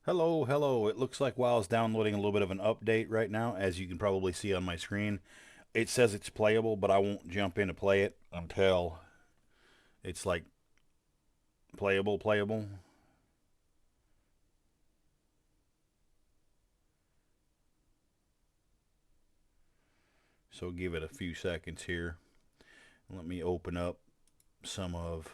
Hello, hello. It looks like WoW is downloading a little bit of an update right now, as you can probably see on my screen. It says it's playable, but I won't jump in to play it until it's like playable. So give it a few seconds here. Let me open up some of.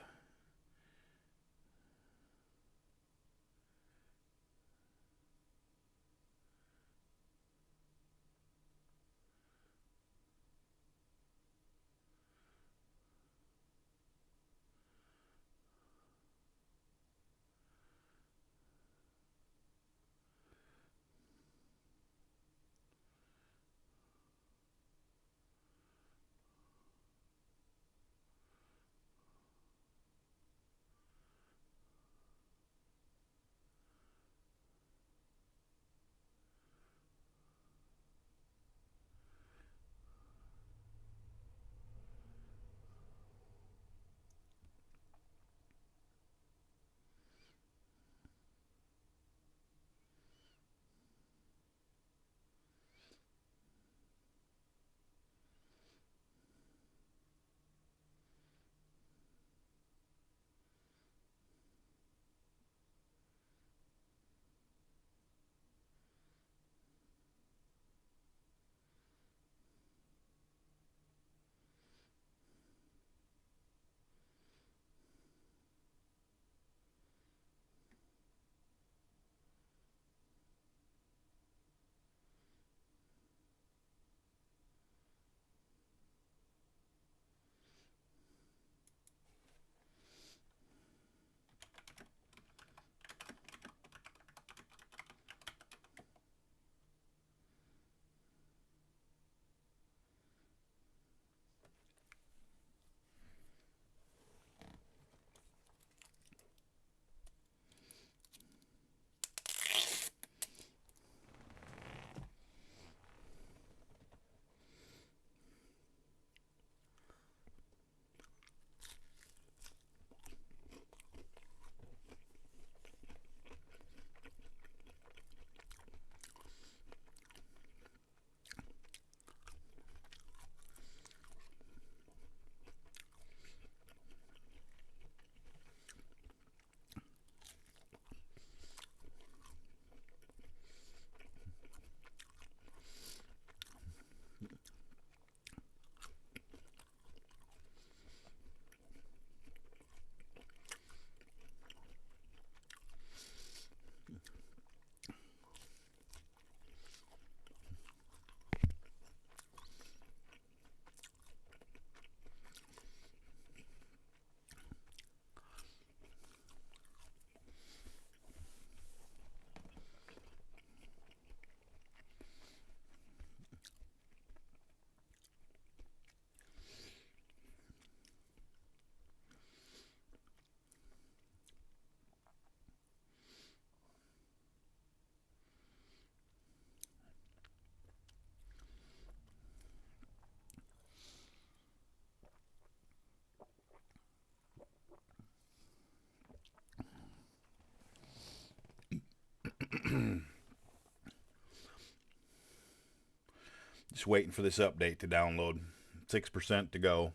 Just waiting for this update to download. 6% to go.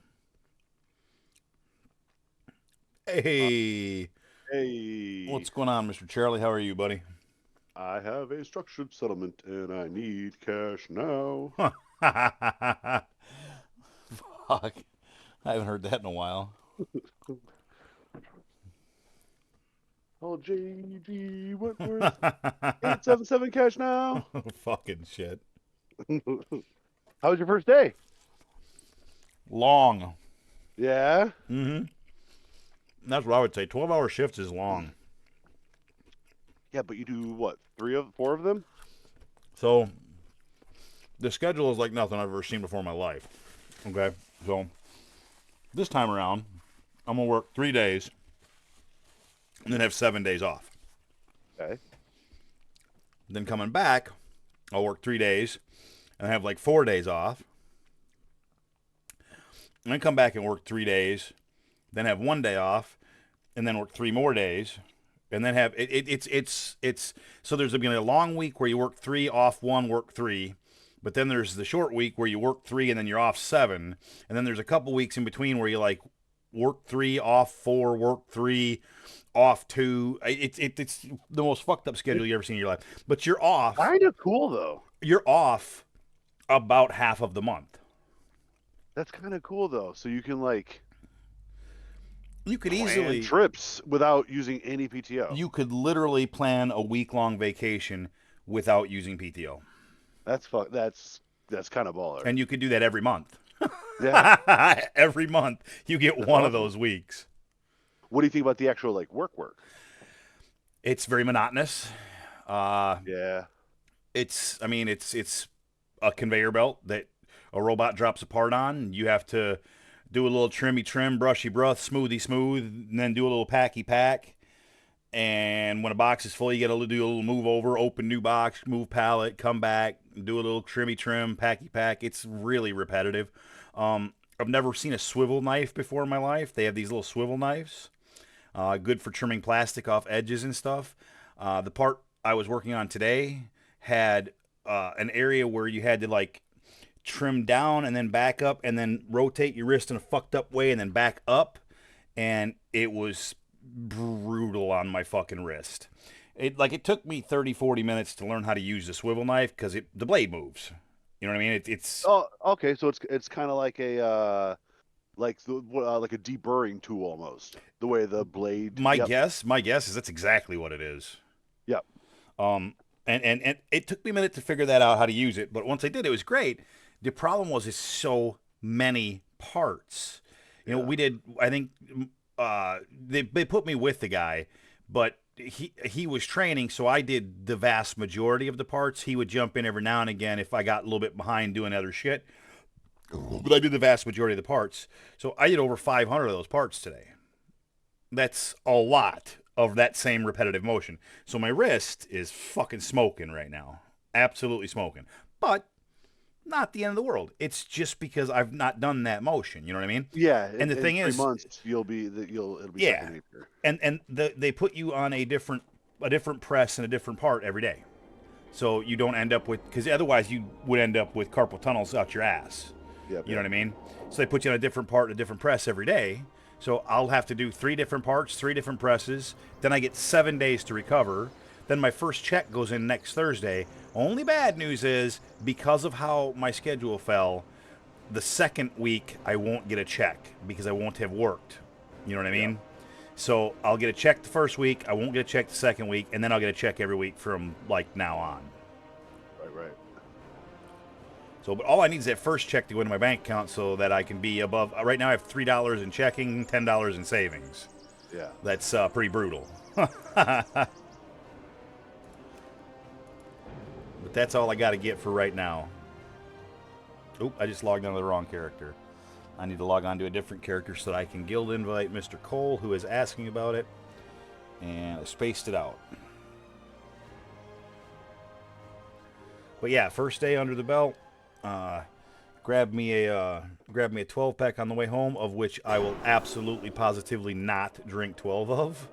Uh, Hey, hey, what's going on, Mr. Charlie? How are you, buddy? I have a structured settlement and I need cash now. Fuck. I haven't heard that in a while. Oh, JG Wentworth, 877 cash now. Fucking shit. How was your first day? Long. Yeah. Mm-hmm. That's what I would say. 12-hour shifts is long. Yeah, but you do what? Four of them? So the schedule is like nothing I've ever seen before in my life. Okay, so this time around, I'm gonna work 3 days and then have 7 days off. Okay. Then coming back, I'll work 3 days and have like 4 days off. And then come back and work 3 days, then have one day off, and then work 3 more days, and then have it's so there's going to be a long week where you work 3, off 1, work 3, but then there's the short week where you work 3 and then you're off 7, and then there's a couple weeks in between where you like work 3, off 4, work 3, off 2. It's the most fucked up schedule you ever seen in your life. But Kind of cool though. you're off about half of the month. That's kind of cool though. So you can like You could plan easily trips without using any PTO. you could literally plan a week-long vacation without using PTO. That's kind of baller. And you could do that every month. Yeah. Every month you get That's one of awesome. those weeks. What do you think about the actual like work? It's very monotonous. Uh, Yeah. I mean, it's a conveyor belt that a robot drops a part on. And you have to do a little trimmy trim, brushy brush, smoothie smooth, and then do a little packy pack. And when a box is full, you got to do a little move over, open new box, move pallet, come back, do a little trimmy trim, packy pack. It's really repetitive. I've never seen a swivel knife before in my life. They have these little swivel knives, good for trimming plastic off edges and stuff. The part I was working on today had an area where you had to like trim down and then back up and then rotate your wrist in a fucked up way and then back up, and it was brutal on my fucking wrist. It took me 30-40 minutes to learn how to use the swivel knife because the blade moves. You know what I mean? It's Oh, okay. So it's kind of like a like a deburring tool almost. The way the blade. my Yep. guess. My guess is that's exactly what it is. Yep. And it took me a minute to figure that out how to use it, but once I did, it was great. The problem was it's so many parts. You know, Yeah. we did. I think they put me with the guy, but he was training, so I did the vast majority of the parts. He would jump in every now and again if I got a little bit behind doing other shit, but I did the vast majority of the parts. So I did over 500 of those parts today. That's a lot of that same repetitive motion. So my wrist is fucking smoking right now. Absolutely smoking. But not the end of the world. It's just because I've not done that motion. You know what I mean? Yeah. And the In thing 3 is, months, it'll be yeah, second nature. they put you on a different press and a different part every day. So you don't end up with, because otherwise you would end up with carpal tunnels out your ass. Yep. You know what I mean? So they put you on a different part, a different press every day. So I'll have to do 3 different parts, 3 different presses. Then I get 7 days to recover. Then my first check goes in next Thursday. Only bad news is because of how my schedule fell, the second week I won't get a check because I won't have worked. You know what I mean? Yeah. So I'll get a check the first week, I won't get a check the second week, and then I'll get a check every week from like now on. Right. So, but all I need is that first check to go into my bank account so that I can be above. Right now, I have $3 in checking, $10 in savings. Yeah. That's pretty brutal. But that's all I got to get for right now. Oop, I just logged onto the wrong character. I need to log on to a different character so that I can guild invite Mr. Cole, who is asking about it. And I spaced it out. But yeah, first day under the belt. Grab me a 12-pack on the way home, of which I will absolutely positively not drink 12 of.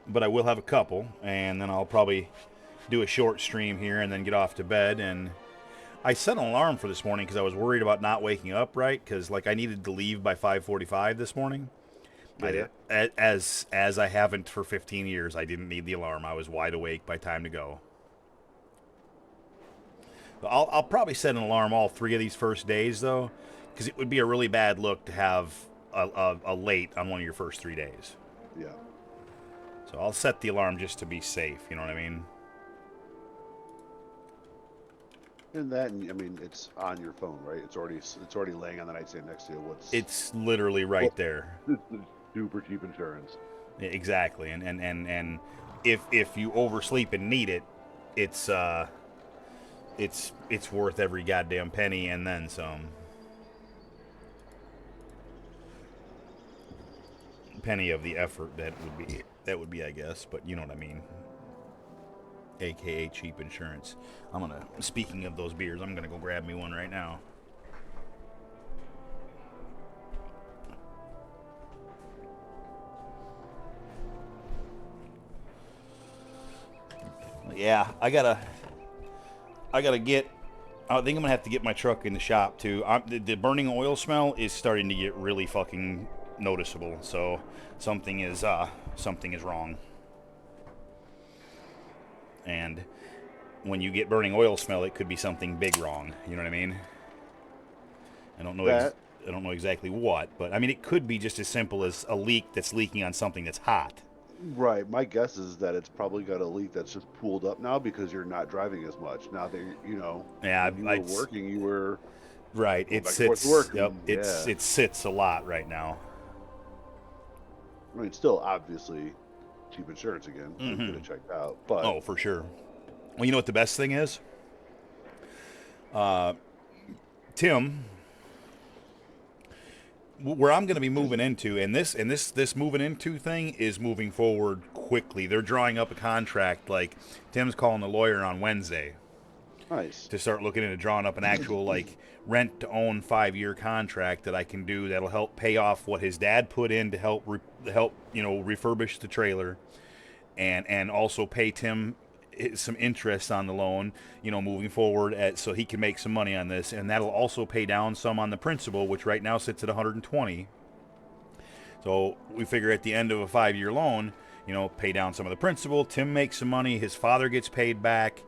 But I will have a couple, and then I'll probably do a short stream here and then get off to bed. And I set an alarm for this morning because I was worried about not waking up right, because like I needed to leave by 5:45 this morning. I did. As I haven't for 15 years, I didn't need the alarm. I was wide awake by time to go. I'll probably set an alarm all 3 of these first days though, because it would be a really bad look to have a late on one of your first 3 days. Yeah. So I'll set the alarm just to be safe. You know what I mean? And that, I mean, it's on your phone, right? It's already laying on the nightstand next to you. It's literally right there. It's super cheap insurance. Exactly, and if you oversleep and need it, it's worth every goddamn penny and then some. Penny of the effort that would be, I guess, but you know what I mean. AKA cheap insurance. Speaking of those beers, I'm gonna go grab me one right now. Yeah, I gotta get. I think I'm gonna have to get my truck in the shop too. The burning oil smell is starting to get really fucking noticeable. So something is wrong. And when you get burning oil smell, it could be something big wrong. You know what I mean? I don't know. That I don't know exactly what, but I mean it could be just as simple as a leak that's leaking on something that's hot. right. My guess is that it's probably got a leak that's just pooled up now because you're not driving as much. Now that Yeah, when you were working, you were right. going It back and forth to sits. work, Yep. and yeah. It sits a lot right now. I mean, still obviously cheap insurance again. Please get Mm-hmm. it checked out. But Oh, for sure. Well, you know what the best thing is? Tim, where I'm going to be moving into, and this moving into thing is moving forward quickly. They're drawing up a contract. Like Tim's calling the lawyer on Wednesday nice. to start looking into drawing up an actual like rent to own 5-year contract that I can do that'll help pay off what his dad put in to help refurbish the trailer, and also pay Tim some interest on the loan, moving forward, so he can make some money on this, and that'll also pay down some on the principal, which right now sits at 120. So we figure at the end of a 5-year loan, pay down some of the principal. Tim makes some money. His father gets paid back.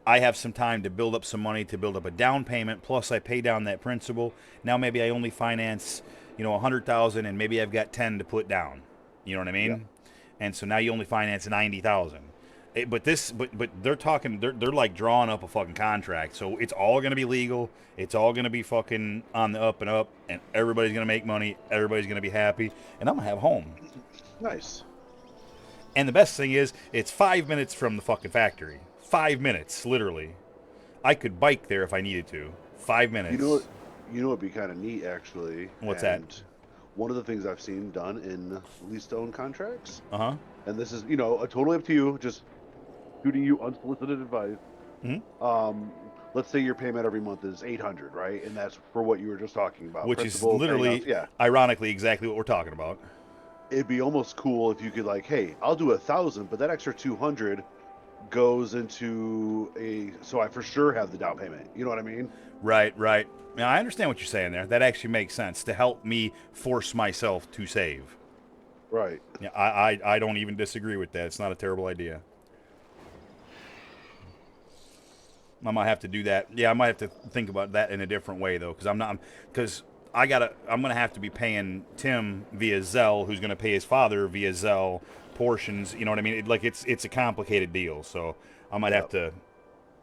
I have some time to build up some money to build up a down payment. Plus, I pay down that principal. Now maybe I only finance, 100,000, and maybe I've got 10 to put down. You know what I mean? Yeah. And so now you only finance 90,000. But they're talking. They're like drawing up a fucking contract. So it's all gonna be legal. It's all gonna be fucking on the up and up, and everybody's gonna make money. Everybody's gonna be happy, and I'm gonna have a home. Nice. And the best thing is, it's 5 minutes from the fucking factory. 5 minutes, literally. I could bike there if I needed to. 5 minutes. It'd be kind of neat actually. What's and that? One of the things I've seen done in lease-to-own contracts, Uh huh. and this is totally up to you, just shooting you unsolicited advice. Mm-hmm. Let's say your payment every month is 800, right? And that's for what you were just talking about, Which is principal, paying literally, off. Yeah, ironically, exactly what we're talking about. it'd be almost cool if you could like, hey, I'll do 1,000, but that extra 200 goes into so I for sure have the down payment. You know what I mean? Right, right. Now, I understand what you're saying there. That actually makes sense to help me force myself to save. Right. Yeah, I don't even disagree with that. It's not a terrible idea. I might have to do that. Yeah, I might have to think about that in a different way though, because I'm gonna have to be paying Tim via Zelle, who's gonna pay his father via Zelle portions. You know what I mean? It's a complicated deal, so I might have to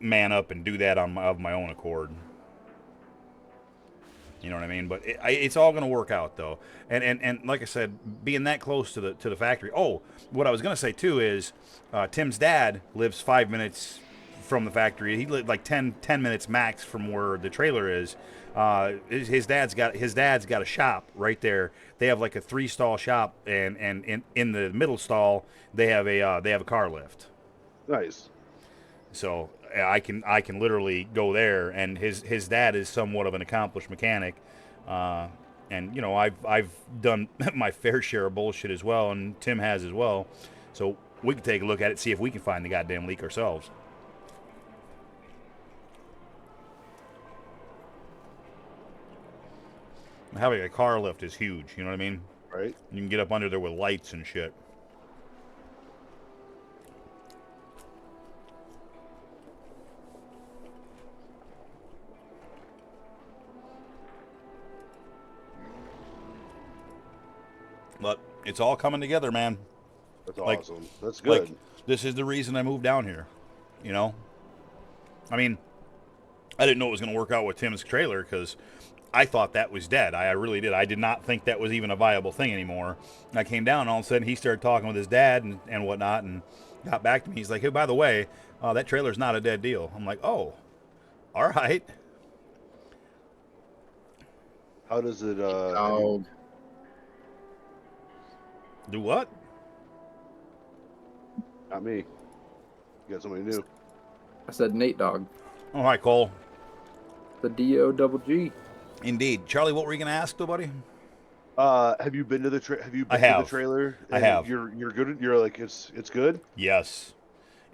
man up and do that of my own accord. You know what I mean? But it's all going to work out though. And like I said, being that close to the factory. Oh, what I was going to say too is Tim's dad lives 5 minutes from the factory. He lived like 10 minutes max from where the trailer is. His dad's got a shop right there. They have like a 3-stall shop, and in the middle stall they have a car lift. Nice. So I can literally go there, and his dad is somewhat of an accomplished mechanic, and I've done my fair share of bullshit as well, and Tim has as well. So we can take a look at it, see if we can find the goddamn leak ourselves. Having a car lift is huge. You know what I mean? Right. You can get up under there with lights and shit. But it's all coming together, man. That's Like, awesome. That's good. Like, this is the reason I moved down here. You know? I mean, I didn't know it was going to work out with Tim's trailer because I thought that was dead. I really did. I did not think that was even a viable thing anymore. And I came down, and all of a sudden he started talking with his dad and whatnot, and got back to me. He's like, hey, by the way, that trailer's not a dead deal. I'm like, oh, all right. How does it? Dog. Do what? Not me. You got somebody new. I said Nate Dog. All right, Cole. The D-O-double-G. Indeed. Charlie, what were you going to ask, though, buddy? Have you been to the to the trailer? I have. You're good. You're like it's good. Yes.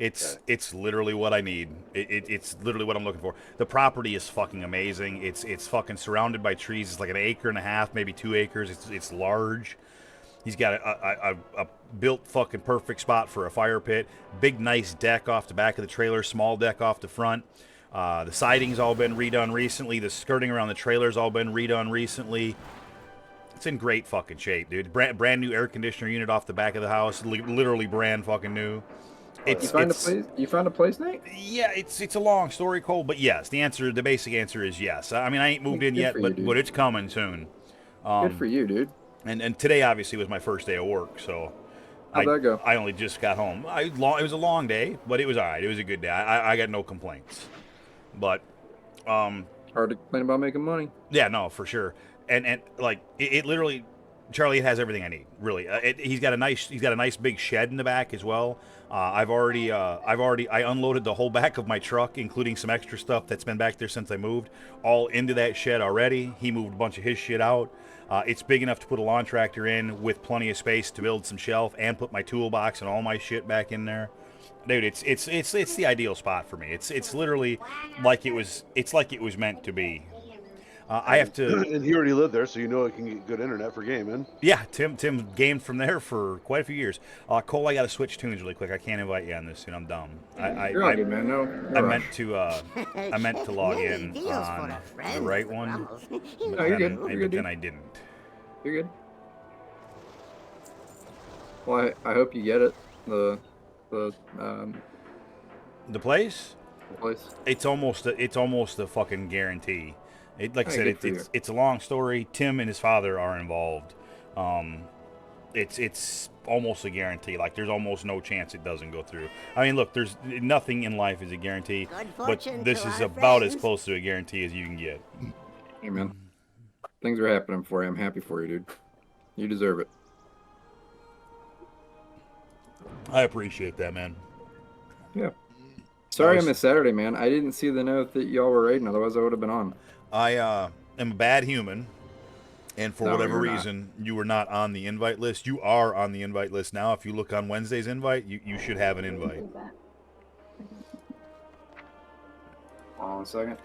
It's literally what I need. It's literally what I'm looking for. The property is fucking amazing. It's fucking surrounded by trees. It's like an acre and a half, maybe 2 acres. It's large. He's got a built fucking perfect spot for a fire pit. Big nice deck off the back of the trailer. Small deck off the front. The siding's all been redone recently. The skirting around the trailer's all been redone recently. It's in great fucking shape, dude. Brand new air conditioner unit off the back of the house. Literally brand fucking new. You found a place? You found a place, Nate? Yeah, it's a long story, Cole, but yes, the basic answer is yes. I mean, I ain't moved in Good yet, for you, but dude. it's coming soon. Good for you, dude. And today obviously was my first day of work, so How'd that go? I only just got home. It was a long day, but it was all right. It was a good day. I got no complaints. But Hard to complain about making money. yeah, no, for sure. And like it literally, Charlie has everything I need. Really, he's got a nice big shed in the back as well. I unloaded the whole back of my truck, including some extra stuff that's been back there since I moved, all into that shed already. He moved a bunch of his shit out. It's big enough to put a lawn tractor in with plenty of space to build some shelf and put my toolbox and all my shit back in there. Dude, it's the ideal spot for me. It's literally like it was meant to be. I have to. And he already lived there, so you know it can get good internet for gaming. Yeah, Tim gamed from there for quite a few years. Cole, I got to switch tunes really quick. I can't invite you on this soon. I'm dumb. You're all good, man. No rush. I meant to log in on the right one, but No, you're good. You're good, then dude. I didn't. You're good. Well, I hope you get it. The The place? place. It's almost a fucking guarantee. Like I Hey, said, good for you. it's a long story. Tim and his father are involved. It's almost a guarantee. Like there's almost no chance it doesn't go through. I mean, look, there's nothing in life is a guarantee, but this is about as close to a guarantee as you can get. Hey, man. Things are happening for you. I'm happy for you, dude. You deserve it. I appreciate that, man. Yeah. Sorry was- I missed Saturday, man. I didn't see the note that y'all were raiding. Otherwise, I would have been on. I am a bad human, and for No, whatever you're not. reason, you were not on the invite list. You are on the invite list now. If you look on Wednesday's invite, you should have an invite. Hold on a second.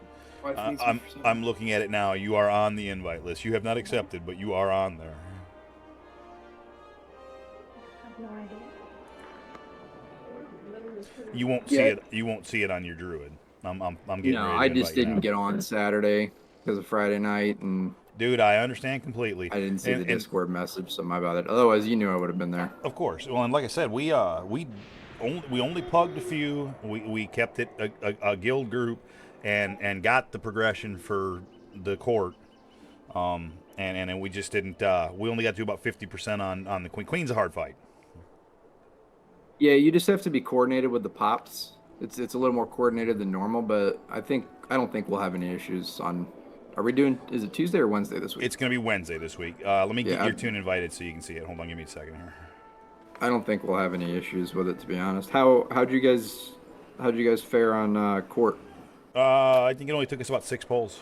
I'm looking at it now. You are on the invite list. You have not accepted, but you are on there. You won't see Yeah. it. You won't see it on your druid. I'm getting No, ready to I just invite you didn't now. get on Saturday because of Friday night, and Dude, I understand completely. I didn't see And- the and- Discord message, so my bad. Otherwise, you knew I would have been there. Of course. Well, and like I said, we only pugged a few. We kept it a guild group, and got the progression for the court. And we just didn't. We only got to do about 50% on the queen. Queen's a hard fight. Yeah, you just have to be coordinated with the pops. It's a little more coordinated than normal, but I don't think we'll have any issues on. Are we doing? Is it Tuesday or Wednesday this week? It's gonna be Wednesday this week. Let me get Yeah, your tune invited so you can see it. Hold on, give me a second here. I don't think we'll have any issues with it, to be honest. How'd you guys fare on court? I think it only took us about 6 polls,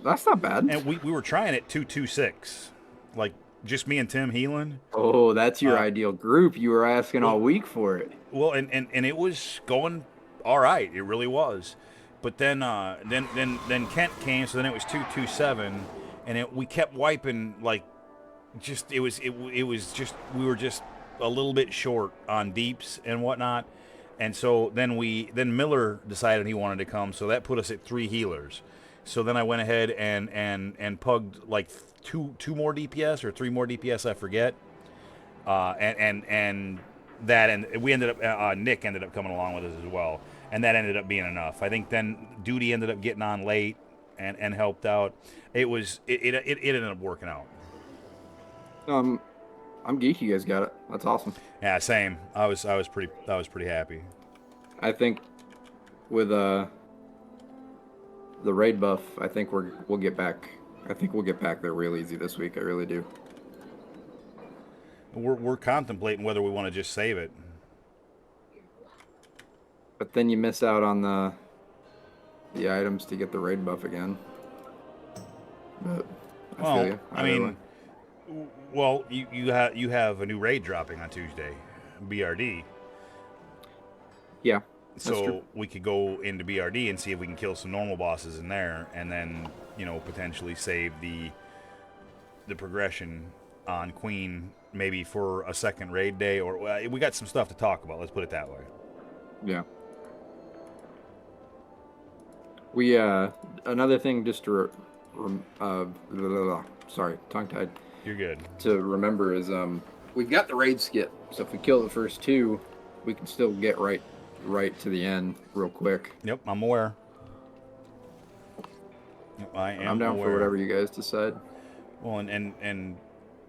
That's not bad. and we were trying at 226, like just me and Tim healing. Oh, that's your Uh, ideal group. You were asking all week for it. Well, and it was going all right. It really was. But then Kent came, so then it was 227, and we kept wiping like just it was just we were just a little bit short on deeps and whatnot. And so then Miller decided he wanted to come, so that put us at 3 healers. So then I went ahead and pugged like two more DPS or 3 more DPS, I forget. And we ended up Nick ended up coming along with us as well, and that ended up being enough. I think then Duty ended up getting on late and helped out. It ended up working out. I'm geeky. You guys got it. That's awesome. Yeah, same. I was pretty happy. I think with the raid buff, I think we'll get back. I think we'll get back there real easy this week. I really do. We're contemplating whether we want to just save it. But then you miss out on the items to get the raid buff again. But I feel Well, you. I mean, well, you have a new raid dropping on Tuesday, BRD. Yeah, that's So true. we could go into BRD and see if we can kill some normal bosses in there, and then potentially save the progression on Queen maybe for a second raid day, or we got some stuff to talk about. Let's put it that way. Yeah. We another thing just to blah, blah, blah. Sorry, tongue tied. You're good. To remember is we've got the raid skip. So if we kill the first two, we can still get right to the end real quick. Yep, I'm aware. Yep, I am I'm down aware. for whatever you guys decide. Well, and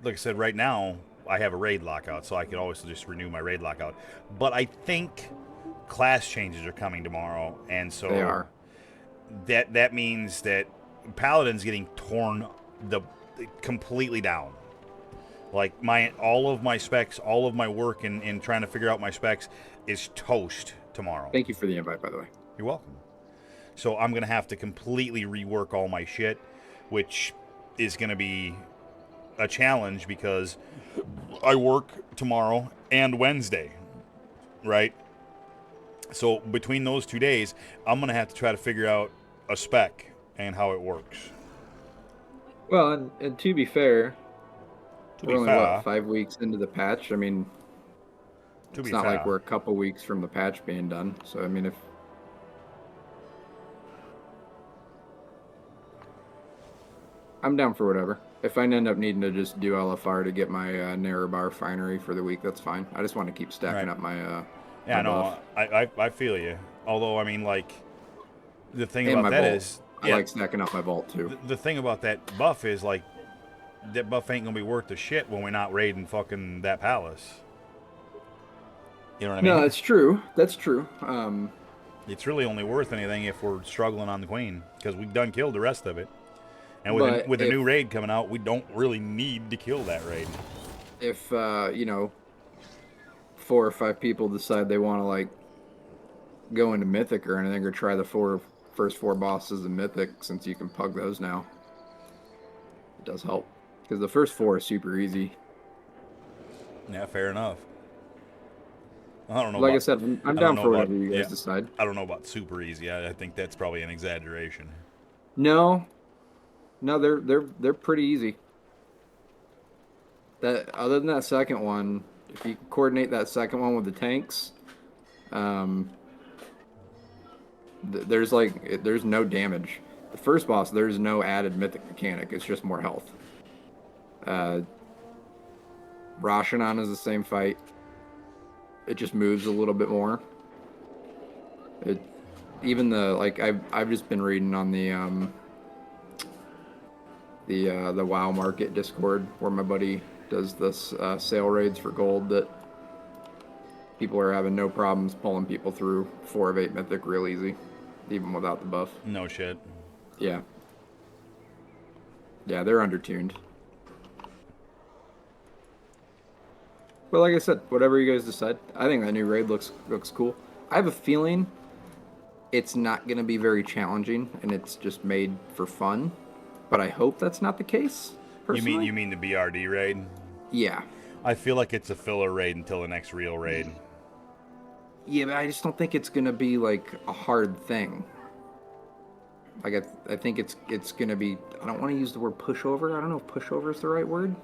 like I said, right now I have a raid lockout, so I could always just renew my raid lockout. But I think class changes are coming tomorrow, and so They are. that means that Paladin's getting torn completely down. Like all of my specs, all of my work in trying to figure out my specs is toast tomorrow. Thank you for the invite, by the way. You're welcome. So I'm gonna have to completely rework all my shit, which is gonna be a challenge because I work tomorrow and Wednesday, right? So between those 2 days, I'm gonna have to try to figure out a spec and how it works. Well, and to be fair, To we're be only fair, 5 weeks into the patch. I mean, to it's be not like fair, we're a couple weeks from the patch being done. So I mean, if I'm down for whatever. If I end up needing to just do LFR to get my narrow bar finery for the week, that's fine. I just want to keep stacking Right. up my yeah, my no, buff I feel you. Although I mean, like, the thing and about my that vault. is, I like stacking up my vault too. the thing about that buff is like that buff ain't gonna be worth the shit when we're not raiding fucking that palace. You know what I No, mean? that's true. That's true. It's really only worth anything if we're struggling on the queen because we've done killed the rest of it. And But with a if new raid coming out, we don't really need to kill that raid. if 4 or 5 people decide they want to like go into Mythic or anything, or try the first 4 bosses in Mythic, since you can pug those now, it does help because the first 4 are super easy. Yeah, fair enough. I don't know Like I about. said, I'm I don't down know for about. whatever you guys Yeah, decide. I don't know about super easy. I think that's probably an exaggeration. No, no, they're pretty easy. That other than that second one, if you coordinate that second one with the tanks, um, there's no damage. The first boss, there's no added mythic mechanic. It's just more health. Uh, Roshanon is the same fight. It just moves a little bit more. It even the like I've just been reading on the WoW Market Discord where my buddy does this sale raids for gold, that people are having no problems pulling people through 4 of 8 mythic real easy, even without the buff. No shit. Yeah. Yeah, they're undertuned. But like I said, whatever you guys decide, I think that new raid looks cool. I have a feeling it's not going to be very challenging, and it's just made for fun. But I hope that's not the case. Personally. You mean the BRD raid? Yeah. I feel like it's a filler raid until the next real raid. Yeah, but I just don't think it's going to be like a hard thing. Like I think it's going to be. I don't want to use the word pushover. I don't know if pushover is the right word.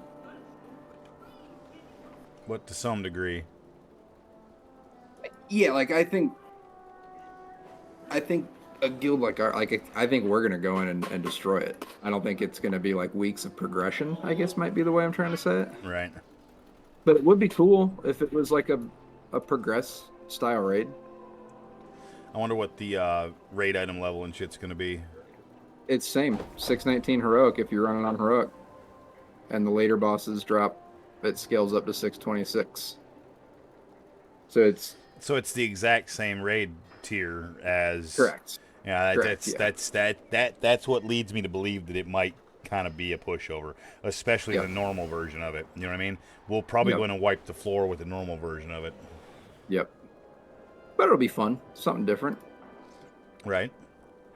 But to some degree. Yeah, like I think a guild like our I think we're gonna go in and destroy it. I don't think it's gonna be like weeks of progression, I guess might be the way I'm trying to say it. Right. But it would be cool if it was like a progress style raid. I wonder what the raid item level and shit's gonna be. It's same 619 heroic if you're running on heroic, and the later bosses drop. It scales up to 626. So it's the exact same raid tier as. correct. Yeah, Correct, that's what leads me to believe that it might kind of be a pushover, especially Yep. the normal version of it. You know what I mean? We'll probably Yep. go in and wipe the floor with the normal version of it. Yep. But it'll be fun, something different. Right.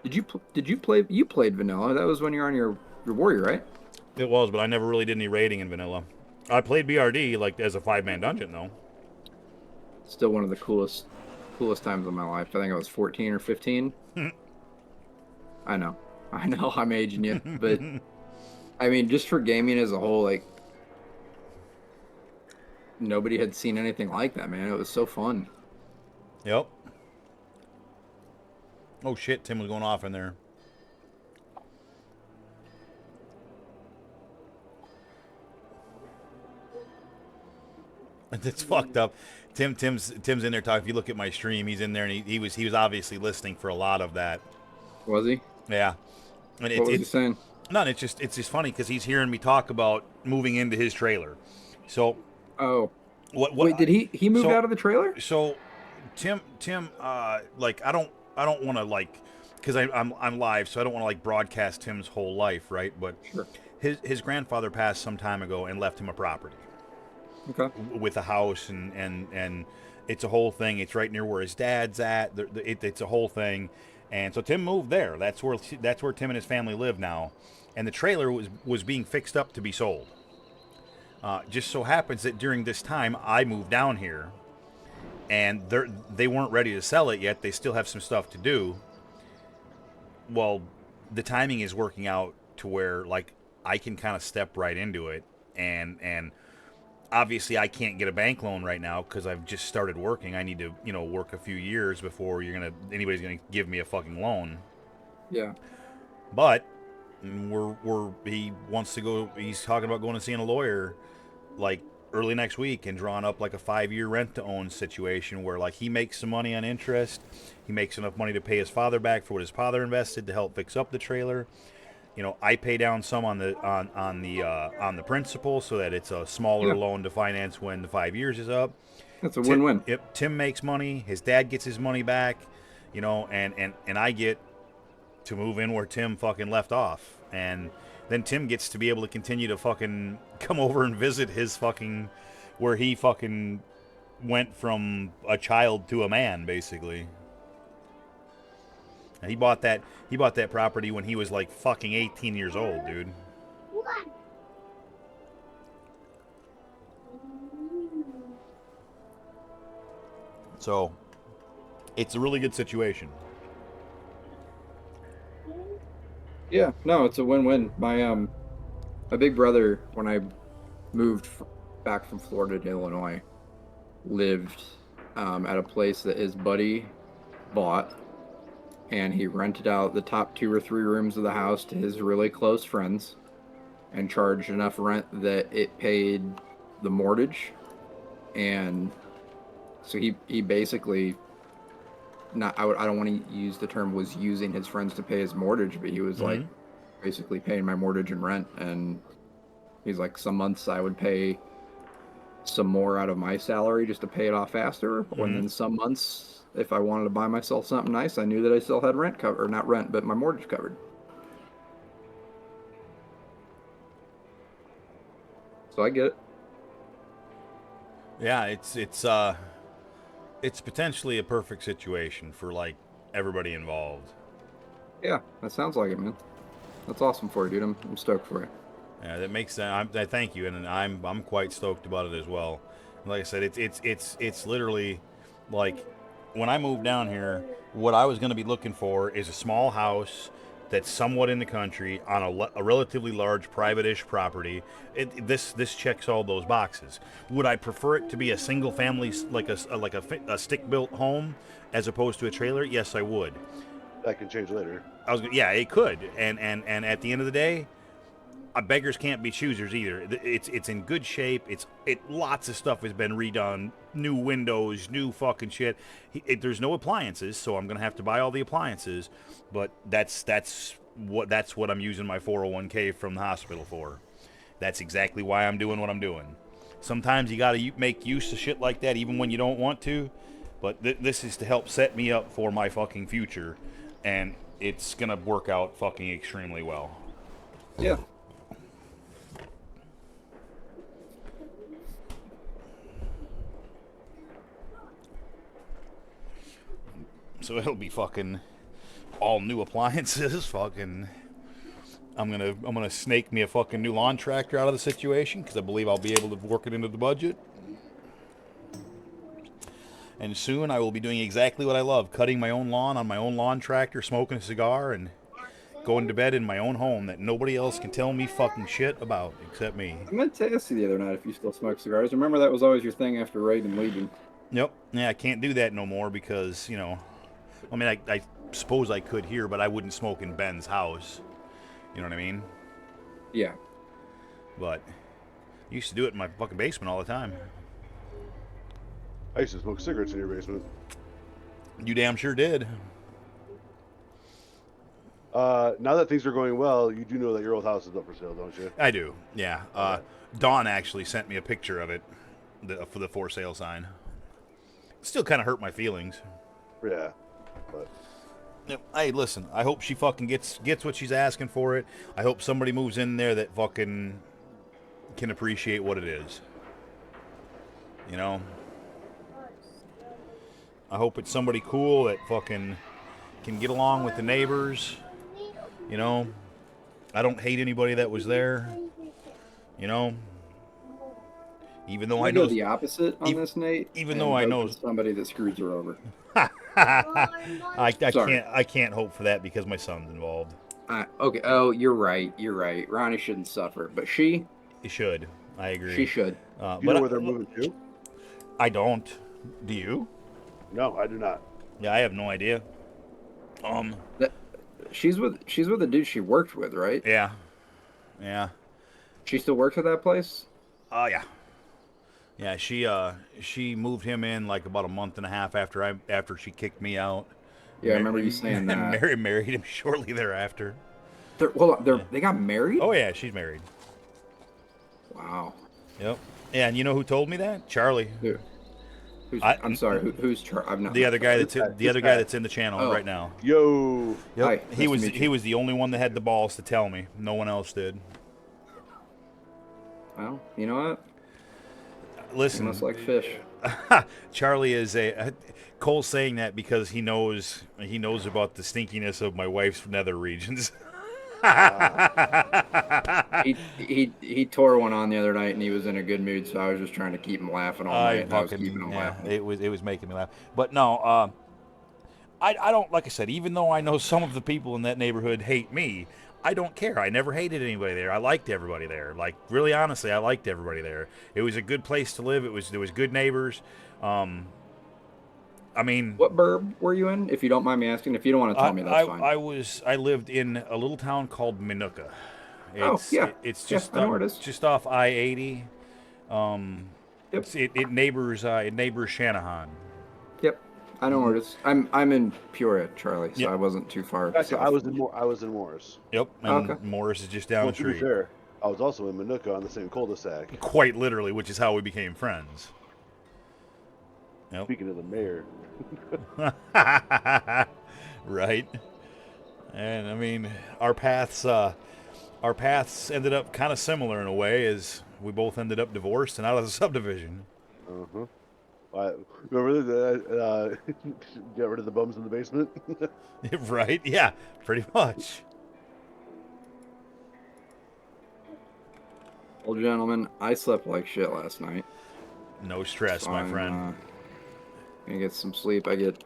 Did you play? You played vanilla. That was when you were on your warrior, right? It was, but I never really did any raiding in vanilla. I played BRD like as a 5-man dungeon though. Still one of the coolest coolest times of my life. I think I was 14 or 15. I know. I know I'm aging you, but I mean, just for gaming as a whole, like nobody had seen anything like that, man. It was so fun. Yep. Oh shit, Tim was going off in there. It's fucked up. Tim's in there talking. If you look at my stream, he's in there and he was obviously listening for a lot of that. Was he? Yeah. And What was he it's saying? no, it's just funny because he's hearing me talk about moving into his trailer. So Oh, what wait, did he moved so out of the trailer? so Tim like I don't want to like because I'm live, so I don't want to like broadcast Tim's whole life, right? But Sure. his grandfather passed some time ago and left him a property Okay. with a house and it's a whole thing. It's right near where his dad's at. It's a whole thing, and so Tim moved there. That's where Tim and his family live now, and the trailer was being fixed up to be sold. Just so happens that during this time I moved down here, and they weren't ready to sell it yet. They still have some stuff to do. Well, the timing is working out to where like I can kind of step right into it, and obviously I can't get a bank loan right now because I've just started working. I need to, work a few years before anybody's gonna give me a fucking loan. Yeah. But he wants to go. He's talking about going and seeing a lawyer, like early next week, and drawing up like a 5-year rent to own situation where like he makes some money on interest. He makes enough money to pay his father back for what his father invested to help fix up the trailer. I pay down some on the principal so that it's a smaller Yeah. loan to finance when the 5 years is up. That's a win-win. Tim makes money. His dad gets his money back. And I get to move in where Tim fucking left off, and then Tim gets to be able to continue to fucking come over and visit his fucking where he fucking went from a child to a man, basically. And he bought that property when he was like fucking 18 years old, dude. So, it's a really good situation. Yeah. No, it's a win-win. My big brother, when I moved back from Florida to Illinois, lived at a place that his buddy bought, and he rented out the top 2 or 3 rooms of the house to his really close friends and charged enough rent that it paid the mortgage. And so he basically, not I don't want to use the term was using his friends to pay his mortgage, but he was like basically paying my mortgage and rent. And he's like, some months I would pay some more out of my salary just to pay it off faster, and then some months if I wanted to buy myself something nice, I knew that I still had rent covered, or not rent, but my mortgage covered. So I get it. Yeah, it's potentially a perfect situation for like everybody involved. Yeah, that sounds like it, man. That's awesome for you, dude. I'm stoked for you. Yeah, that makes sense. I thank you, and I'm quite stoked about it as well. Like I said, it's literally like when I moved down here, what I was going to be looking for is a small house that's somewhat in the country on a relatively large private-ish property. This checks all those boxes. Would I prefer it to be a single family, like a stick-built home, as opposed to a trailer? Yes, I would. That can change later. Yeah, it could. And at the end of the day, beggars can't be choosers either. It's in good shape. Lots of stuff has been redone. New windows, new fucking shit. There's no appliances, so I'm gonna have to buy all the appliances. But that's what I'm using my 401k from the hospital for. That's exactly why I'm doing what I'm doing. Sometimes you gotta make use of shit like that, even when you don't want to. But this is to help set me up for my fucking future, and it's gonna work out fucking extremely well. Yeah. So it'll be fucking all new appliances. Fucking, I'm gonna snake me a fucking new lawn tractor out of the situation because I believe I'll be able to work it into the budget. And soon I will be doing exactly what I love, cutting my own lawn on my own lawn tractor, smoking a cigar, and going to bed in my own home that nobody else can tell me fucking shit about except me. I meant to ask you the other night if you still smoke cigars. Remember that was always your thing after Raid and Legion. Yep. Yeah, I can't do that no more because, I mean, I suppose I could here, but I wouldn't smoke in Ben's house. You know what I mean? Yeah. But I used to do it in my fucking basement all the time. I used to smoke cigarettes in your basement. You damn sure did. Now that things are going well, you do know that your old house is up for sale, don't you? I do, yeah. Okay. Dawn actually sent me a picture of it for the for sale sign. Still kind of hurt my feelings. Yeah. But Yep. Hey, listen, I hope she fucking gets what she's asking for it. I hope somebody moves in there that fucking can appreciate what it is. You know? I hope it's somebody cool that fucking can get along with the neighbors. You know? I don't hate anybody that was there. You know? Even though I know the opposite on this, Nate. even though I know somebody that screws her over. I can't hope for that because my son's involved. Okay. Oh, you're right. You're right. Ronnie shouldn't suffer, but she Should. I agree. she should. do you know where they're moving to? I don't. Do you? No, I do not. Yeah, I have no idea. She's with a dude she worked with, right? Yeah. Yeah. She still works at that place? Oh yeah. Yeah, she moved him in like about a month and a half after she kicked me out. Yeah, I remember you saying that. And married him shortly thereafter. They got married? Oh yeah, she's married. Wow. Yep. Yeah, and you know who told me that? Charlie. Who? I'm sorry. Who's Charlie? I'm not. The other guy that's in the channel right now. Yo. Yep. Hi, He was the only one that had the balls to tell me. No one else did. Well, you know what? Listen, Almost like fish. Charlie is Cole's saying that because he knows about the stinkiness of my wife's nether regions. He tore one on the other night and he was in a good mood, so I was just trying to keep him laughing all night. And I was keeping him laughing. It was making me laugh. But no, I don't, like I said, even though I know some of the people in that neighborhood hate me, I don't care. I never hated anybody there. I liked everybody there. Like, really honestly, I liked everybody there. It was a good place to live. There was good neighbors. I mean, what burb were you in? If you don't mind me asking. If you don't want to tell me, that's fine. I lived in a little town called Minooka. It's just I know where it is. Just off I-80. Yep. It neighbors Shanahan. Yep, I know where it is. I'm in Peoria, Charlie, so Yep. I wasn't too far. Actually, I was in Morris. Yep, and Okay. Morris is just down Well, the to be street. fair, I was also in Minooka on the same cul-de-sac. Quite literally, which is how we became friends. Yep. Speaking of the mayor. Right. And I mean, our paths ended up kind of similar in a way, as we both ended up divorced and out of the subdivision. Uh-huh. Remember that? Get rid of the bums in the basement. Right? Yeah, pretty much. Well, gentlemen, I slept like shit last night. No stress, So my I'm, friend. Gonna get some sleep. I get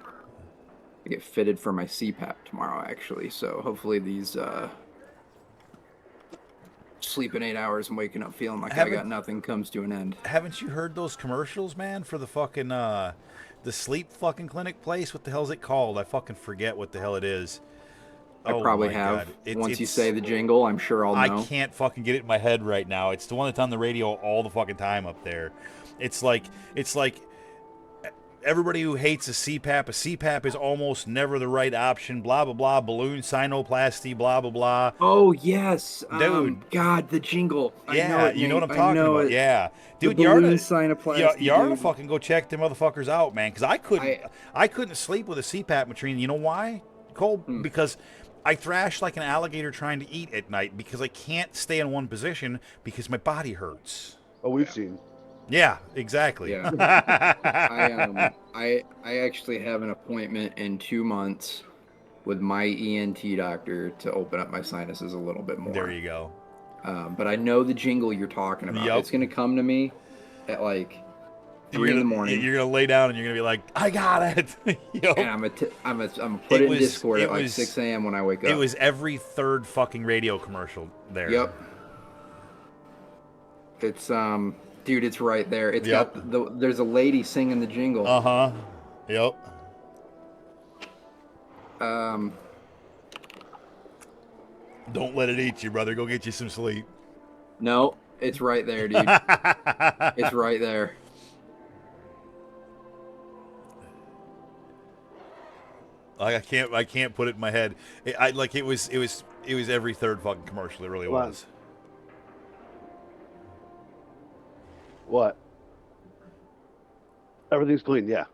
fitted for my CPAP tomorrow, actually. So hopefully these sleeping 8 hours and waking up feeling like I got nothing comes to an end. Haven't you heard those commercials, man, for the fucking the sleep fucking clinic place? What the hell is it called? I fucking forget what the hell it is. I Oh probably my have. God. Once you say the jingle, I'm sure I'll know. I can't fucking get it in my head right now. It's the one that's on the radio all the fucking time up there. It's like everybody who hates a CPAP is almost never the right option. Blah blah blah. Balloon sinoplasty. Blah blah blah. Oh yes, Dude. God, the jingle. Yeah, I know it, you know Nate. what I'm talking about. Yeah, dude, the you ought balloon to sinoplasty, you ought to dude. fucking go check them motherfuckers out, man. Because I couldn't sleep with a CPAP machine. You know why, Cole? Because I thrash like an alligator trying to eat at night because I can't stay in one position because my body hurts. Oh, we've seen. Yeah, exactly. Yeah. I actually have an appointment in 2 months with my ENT doctor to open up my sinuses a little bit more. There you go. But I know the jingle you're talking about. Yep. It's gonna come to me at like 3 in the morning. You're gonna lay down and you're gonna be like, I got it. Yep. And I'm gonna put it in Discord at like was 6 a.m. when I wake up. It was every third fucking radio commercial there. Yep. It's dude, it's right there. It's Yep. got there's a lady singing the jingle. Uh-huh. Yep. Don't let it eat you, brother. Go get you some sleep. No, it's right there, dude. It's right there. I can't put it in my head. It was every third fucking commercial. It really was. What? Everything's clean, yeah.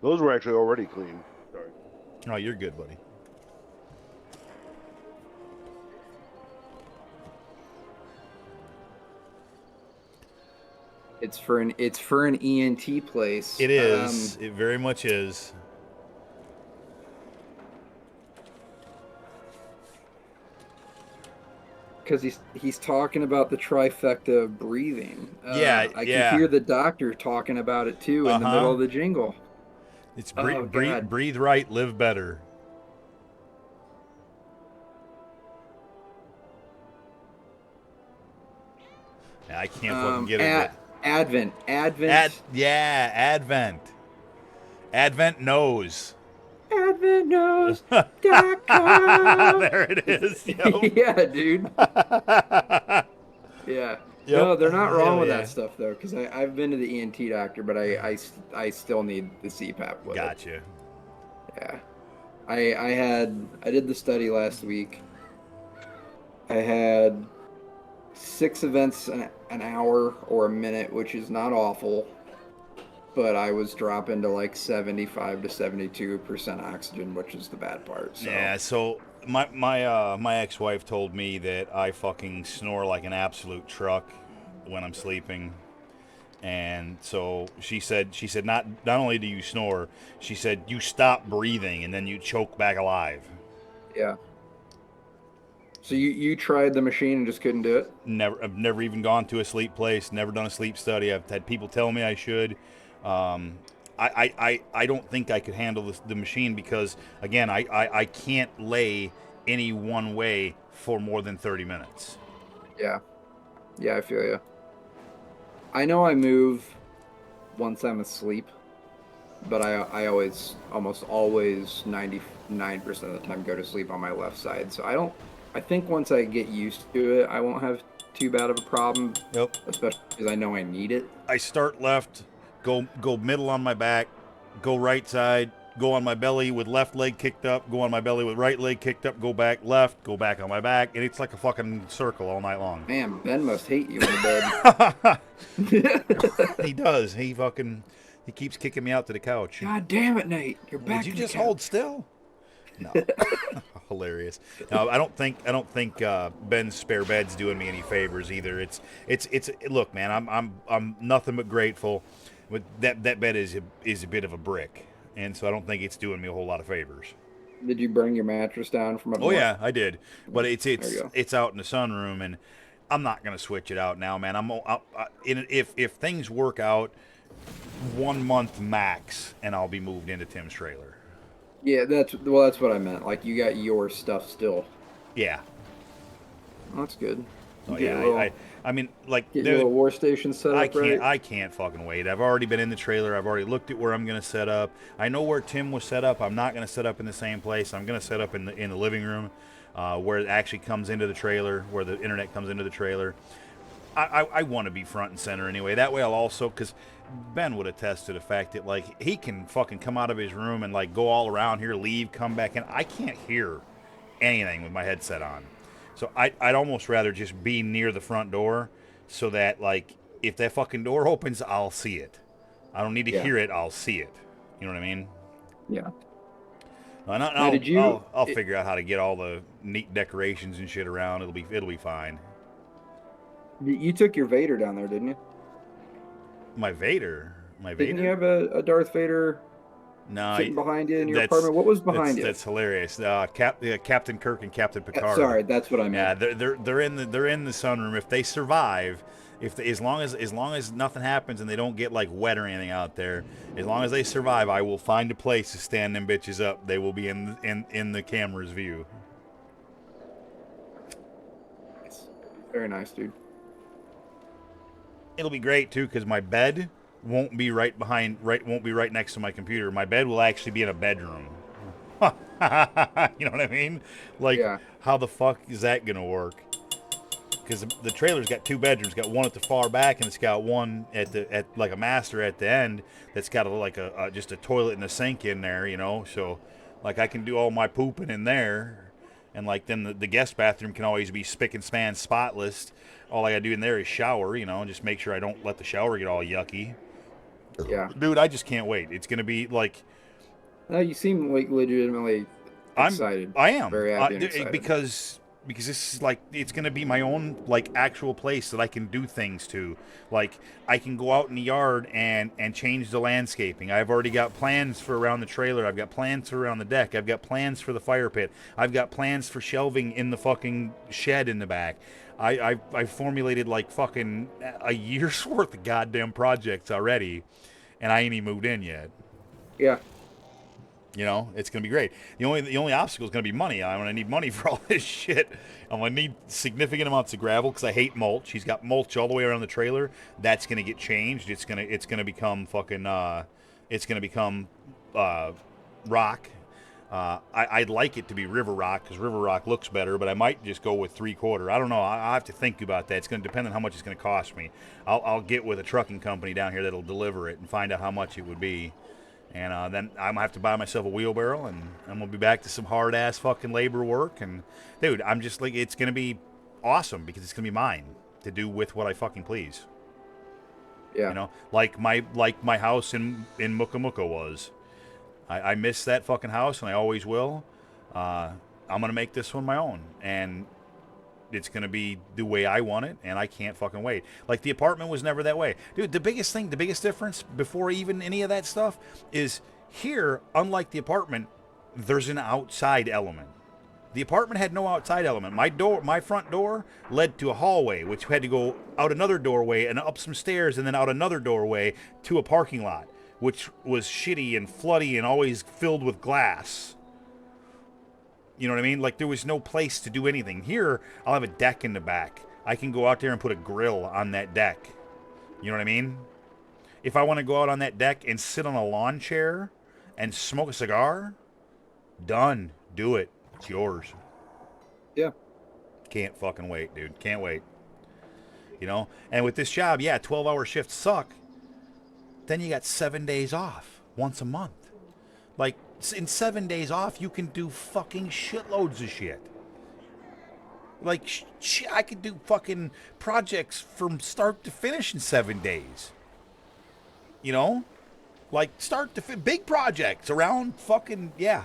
Those were actually already clean. Sorry. Oh, you're good, buddy. It's for an ENT place. It is. It very much is. Because he's talking about the trifecta of breathing. Yeah, I can hear the doctor talking about it too in the middle of the jingle. It's breathe right, live better. Yeah, I can't fucking get it. Advent. Advent. Advent knows. AdventKnows.com. There it is. Yep. Yeah, dude. Yeah. Yep. No, they're not wrong with that stuff though, because I've been to the ENT doctor, but I still need the CPAP with Gotcha. it. Yeah. I did the study last week. I had 6 events an hour or a minute, which is not awful, but I was dropping to like 75 to 72% oxygen, which is the bad part. So. Yeah, so my ex-wife told me that I fucking snore like an absolute truck when I'm sleeping. And so she said not only do you snore, she said you stop breathing and then you choke back alive. Yeah. So you tried the machine and just couldn't do it? I've never even gone to a sleep place, never done a sleep study. I've had people tell me I should. I don't think I could handle the machine because, again, I can't lay any one way for more than 30 minutes. Yeah. Yeah, I feel you. I know I move once I'm asleep, but I almost always 99% of the time go to sleep on my left side. So I think once I get used to it, I won't have too bad of a problem. Yep. Especially because I know I need it. I start left, go middle on my back, go right side, go on my belly with left leg kicked up, go on my belly with right leg kicked up, go back left, go back on my back, and it's like a fucking circle all night long. Man, Ben must hate you in the He does. He keeps kicking me out to the couch. God damn it, Nate! You're back. Did you just hold still? No. Hilarious. No, I don't think Ben's spare bed's doing me any favors either. It's look, man, I'm nothing but grateful. But that bed is a bit of a brick, and so I don't think it's doing me a whole lot of favors. Did you bring your mattress down from up Oh north? yeah, I did. But it's out in the sunroom, and I'm not gonna switch it out now, man. If things work out, 1 month max, and I'll be moved into Tim's trailer. Yeah, that's what I meant. Like, you got your stuff still. Yeah. Oh, that's good. Oh, yeah, I mean, like, get your little war station set up. I can't fucking wait. I've already been in the trailer. I've already looked at where I'm gonna set up. I know where Tim was set up. I'm not gonna set up in the same place. I'm gonna set up in the living room, where it actually comes into the trailer, where the internet comes into the trailer. I want to be front and center anyway. That way I'll also, because Ben would attest to the fact that, like, he can fucking come out of his room and, like, go all around here, leave, come back in. I can't hear anything with my headset on. So I'd almost rather just be near the front door so that, like, if that fucking door opens, I'll see it. I don't need to hear it, I'll see it. You know what I mean? Yeah. And I'll figure out how to get all the neat decorations and shit around. It'll be fine. You took your Vader down there, didn't you? My Vader? Didn't you have a Darth Vader sitting behind you in your apartment? What was behind you? That's hilarious. Captain Kirk and Captain Picard. Sorry, that's what I meant. Yeah, they're in the sunroom. If they survive, As long as nothing happens and they don't get like wet or anything out there, as long as they survive, I will find a place to stand them bitches up. They will be in the camera's view. It's very nice, dude. It'll be great too because my bed won't be won't be right next to my computer. My bed will actually be in a bedroom. You know what I mean? Like, Yeah. how the fuck is that gonna work? Because the trailer's got 2 bedrooms. Got one at the far back, and it's got one at like a master at the end. That's got just a toilet and a sink in there. You know, so like I can do all my pooping in there, and like then the guest bathroom can always be spick and span, spotless. All I gotta do in there is shower. You know, and just make sure I don't let the shower get all yucky. Yeah. Dude, I just can't wait. It's gonna be like No, you seem like legitimately excited. I am Very happy and excited. because this is like it's gonna be my own like actual place that I can do things to. Like I can go out in the yard and change the landscaping. I've already got plans for around the trailer. I've got plans for around the deck. I've got plans for the fire pit. I've got plans for shelving in the fucking shed in the back. I formulated like fucking a year's worth of goddamn projects already, and I ain't even moved in yet. Yeah. You know, it's gonna be great. The only obstacle is gonna be money. I'm gonna need money for all this shit. I'm gonna need significant amounts of gravel because I hate mulch. He's got mulch all the way around the trailer. That's gonna get changed. It's gonna become fucking rock. I'd like it to be river rock because river rock looks better, but I might just go with 3/4. I don't know. I'll have to think about that. It's going to depend on how much it's going to cost me. I'll get with a trucking company down here that'll deliver it and find out how much it would be. And then I'm going to have to buy myself a wheelbarrow, and I'm going to be back to some hard-ass fucking labor work. And, dude, I'm just like, it's going to be awesome because it's going to be mine to do with what I fucking please. Yeah. You know, like my house in Muka Muka was. I miss that fucking house, and I always will. I'm going to make this one my own, and it's going to be the way I want it, and I can't fucking wait. Like, the apartment was never that way. Dude, the biggest difference before even any of that stuff is here, unlike the apartment, there's an outside element. The apartment had no outside element. My front door led to a hallway, which had to go out another doorway and up some stairs and then out another doorway to a parking lot, which was shitty and floody and always filled with glass. You know what I mean? Like, there was no place to do anything. Here, I'll have a deck in the back. I can go out there and put a grill on that deck. You know what I mean? If I want to go out on that deck and sit on a lawn chair and smoke a cigar, done. Do it. It's yours. Yeah. Can't fucking wait, dude. Can't wait. You know? And with this job, yeah, 12-hour shifts suck. Then you got 7 days off once a month. Like, in 7 days off, you can do fucking shitloads of shit. Like, I could do fucking projects from start to finish in 7 days. You know? Like, start to big projects around fucking, yeah.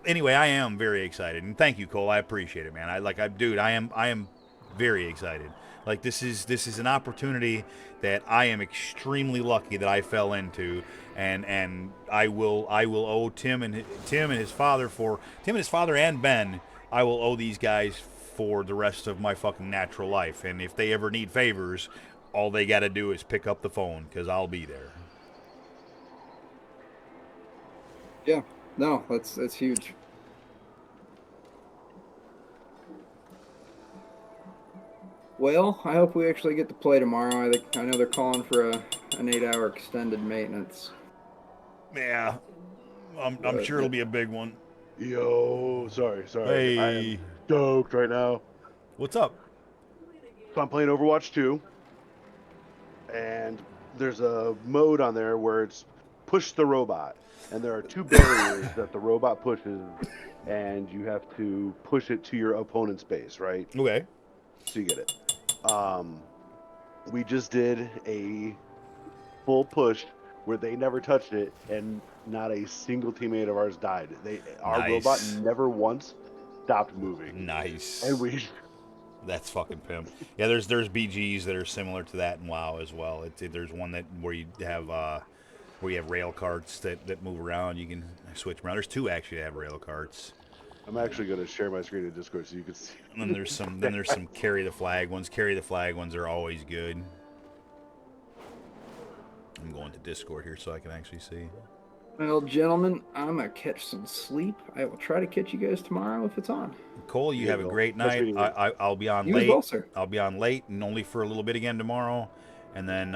Anyway, I am very excited. And thank you, Cole. I appreciate it, man. I am very excited. Like, this is an opportunity that I am extremely lucky that I fell into, and I will owe Tim and his father and Ben. I will owe these guys for the rest of my fucking natural life. And if they ever need favors, all they got to do is pick up the phone because I'll be there. Yeah. No, that's huge. Well, I hope we actually get to play tomorrow. I know they're calling for an 8-hour extended maintenance. Yeah, I'm sure it'll be a big one. Yo, sorry. Hey. I am stoked right now. What's up? So I'm playing Overwatch 2, and there's a mode on there where it's push the robot, and there are 2 barriers that the robot pushes, and you have to push it to your opponent's base, right? Okay. So you get it. We just did a full push where they never touched it, and not a single teammate of ours died. Our Nice. robot never once stopped moving. Nice. And we. That's fucking pimp. Yeah, there's BGs that are similar to that in WoW as well. There's one where you have rail carts that move around. You can switch around. There's 2 actually that have rail carts. I'm actually going to share my screen in Discord so you can see. And then there's some carry the flag ones. Carry the flag ones are always good. I'm going to Discord here so I can actually see. Well, gentlemen, I'm gonna catch some sleep. I will try to catch you guys tomorrow if it's on. Cole, you There have you a go. great Nice night. meeting you. I'll be on You as late. well, sir. I'll be on late and only for a little bit again tomorrow. And then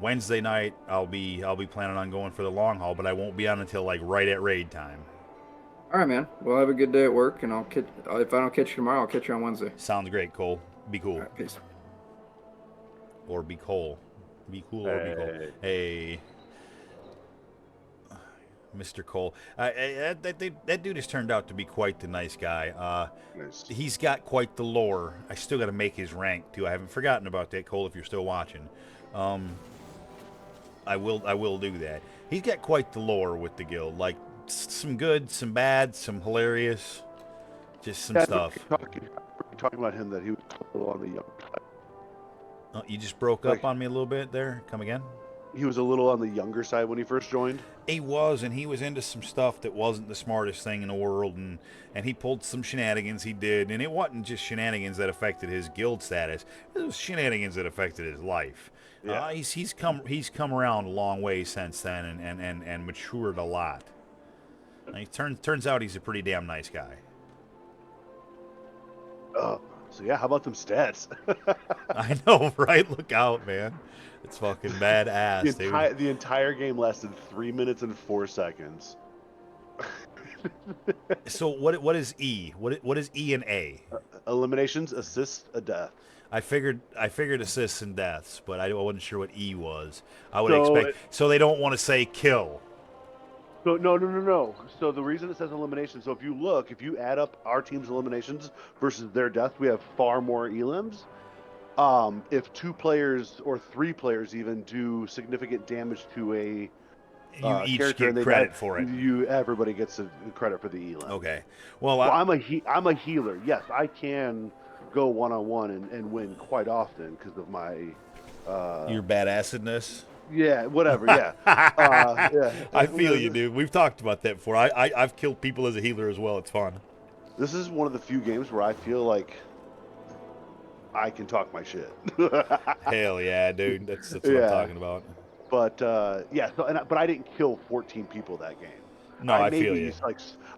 Wednesday night I'll be planning on going for the long haul, but I won't be on until like right at raid time. All right, man. Well, have a good day at work, and I'll catch. If I don't catch you tomorrow, I'll catch you on Wednesday. Sounds great, Cole. Be cool. All right, peace. Or be Cole. Be cool or be Cole. Hey. Hey, Mr. Cole. That dude has turned out to be quite the nice guy. Nice. He's got quite the lore. I still got to make his rank too. I haven't forgotten about that, Cole. If you're still watching, I will do that. He's got quite the lore with the guild. Like some good, some bad, some hilarious, just some stuff. Talking about him that he was a little on the young side. You just broke up on me a little bit there. Come again? He was a little on the younger side when he first joined. He was, and he was into some stuff that wasn't the smartest thing in the world, and he pulled some shenanigans he did, and it wasn't just shenanigans that affected his guild status. It was shenanigans that affected his life. Yeah. He's come around a long way since then, and matured a lot. And he turns out he's a pretty damn nice guy. Oh, so yeah, how about them stats? I know, right? Look out, man. It's fucking badass, dude. The entire game lasted 3 minutes and 4 seconds. So what is E? What is E and A? Eliminations, assists, a death. I figured assists and deaths, but I wasn't sure what E was. I would So expect. So they don't want to say kill. So no. So the reason it says elimination. So if you add up our team's eliminations versus their deaths, we have far more elims. If 2 players or 3 players even do significant damage to a You each character, get and they credit die, for it. Everybody gets credit for the elim. Okay. Well, Well, I'm a healer. Yes, I can go 1-on-1 and win quite often because of my your badassedness. yeah, whatever. Yeah, yeah. I feel you, dude. We've talked about that before. I've killed people as a healer as well. It's fun. This is one of the few games where I feel like I can talk my shit. Hell yeah, dude. That's what I'm talking about. But yeah, but I didn't kill 14 people that game. No, I feel you.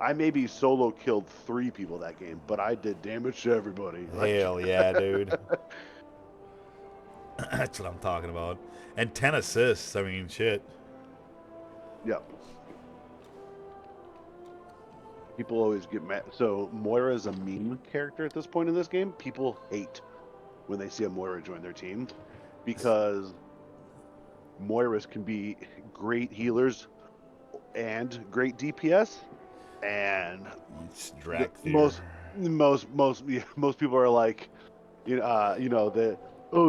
I maybe solo killed 3 people that game, but I did damage to everybody. Hell yeah, dude. That's what I'm talking about. And 10 assists. I mean, shit. Yep. People always get mad. So Moira is a meme character at this point in this game. People hate when they see a Moira join their team because Moiras can be great healers and great DPS, and most people are like,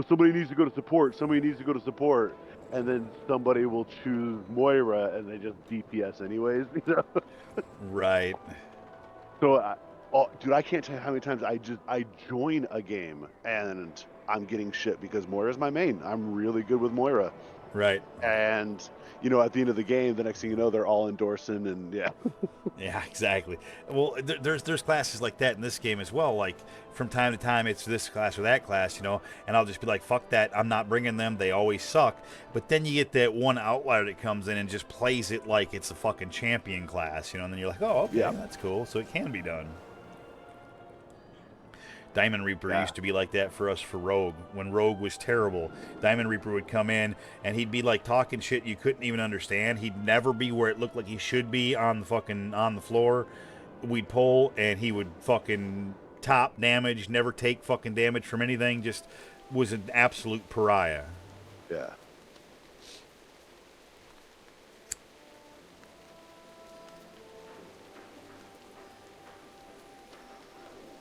somebody needs to go to support. Somebody needs to go to support, and then somebody will choose Moira, and they just DPS anyways. Right. So, dude, I can't tell you how many times I join a game and I'm getting shit because Moira's my main. I'm really good with Moira. Right. And at the end of the game, the next thing you know, they're all endorsing, and yeah. Yeah, exactly. Well, there's classes like that in this game as well. Like from time to time, it's this class or that class, and I'll just be like, "Fuck that! I'm not bringing them. They always suck." But then you get that one outlier that comes in and just plays it like it's a fucking champion class, and then you're like, "Oh, okay, Yeah. that's cool." So it can be done. Diamond Reaper used to be like that for us for Rogue. When Rogue was terrible, Diamond Reaper would come in and he'd be like talking shit you couldn't even understand. He'd never be where it looked like he should be on the floor. We'd pull and he would fucking top damage, never take fucking damage from anything. Just was an absolute pariah. Yeah.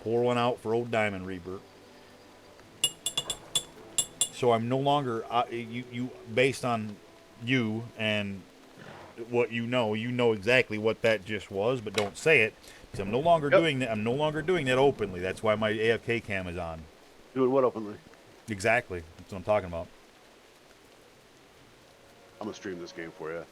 Pour one out for old Diamond Reaper. So I'm no longer you based on you and what you know exactly what that just was, but don't say it because I'm no longer doing that. I'm no longer doing that openly. That's why my AFK cam is on. Doing what openly? Exactly. That's what I'm talking about. I'm gonna stream this game for you.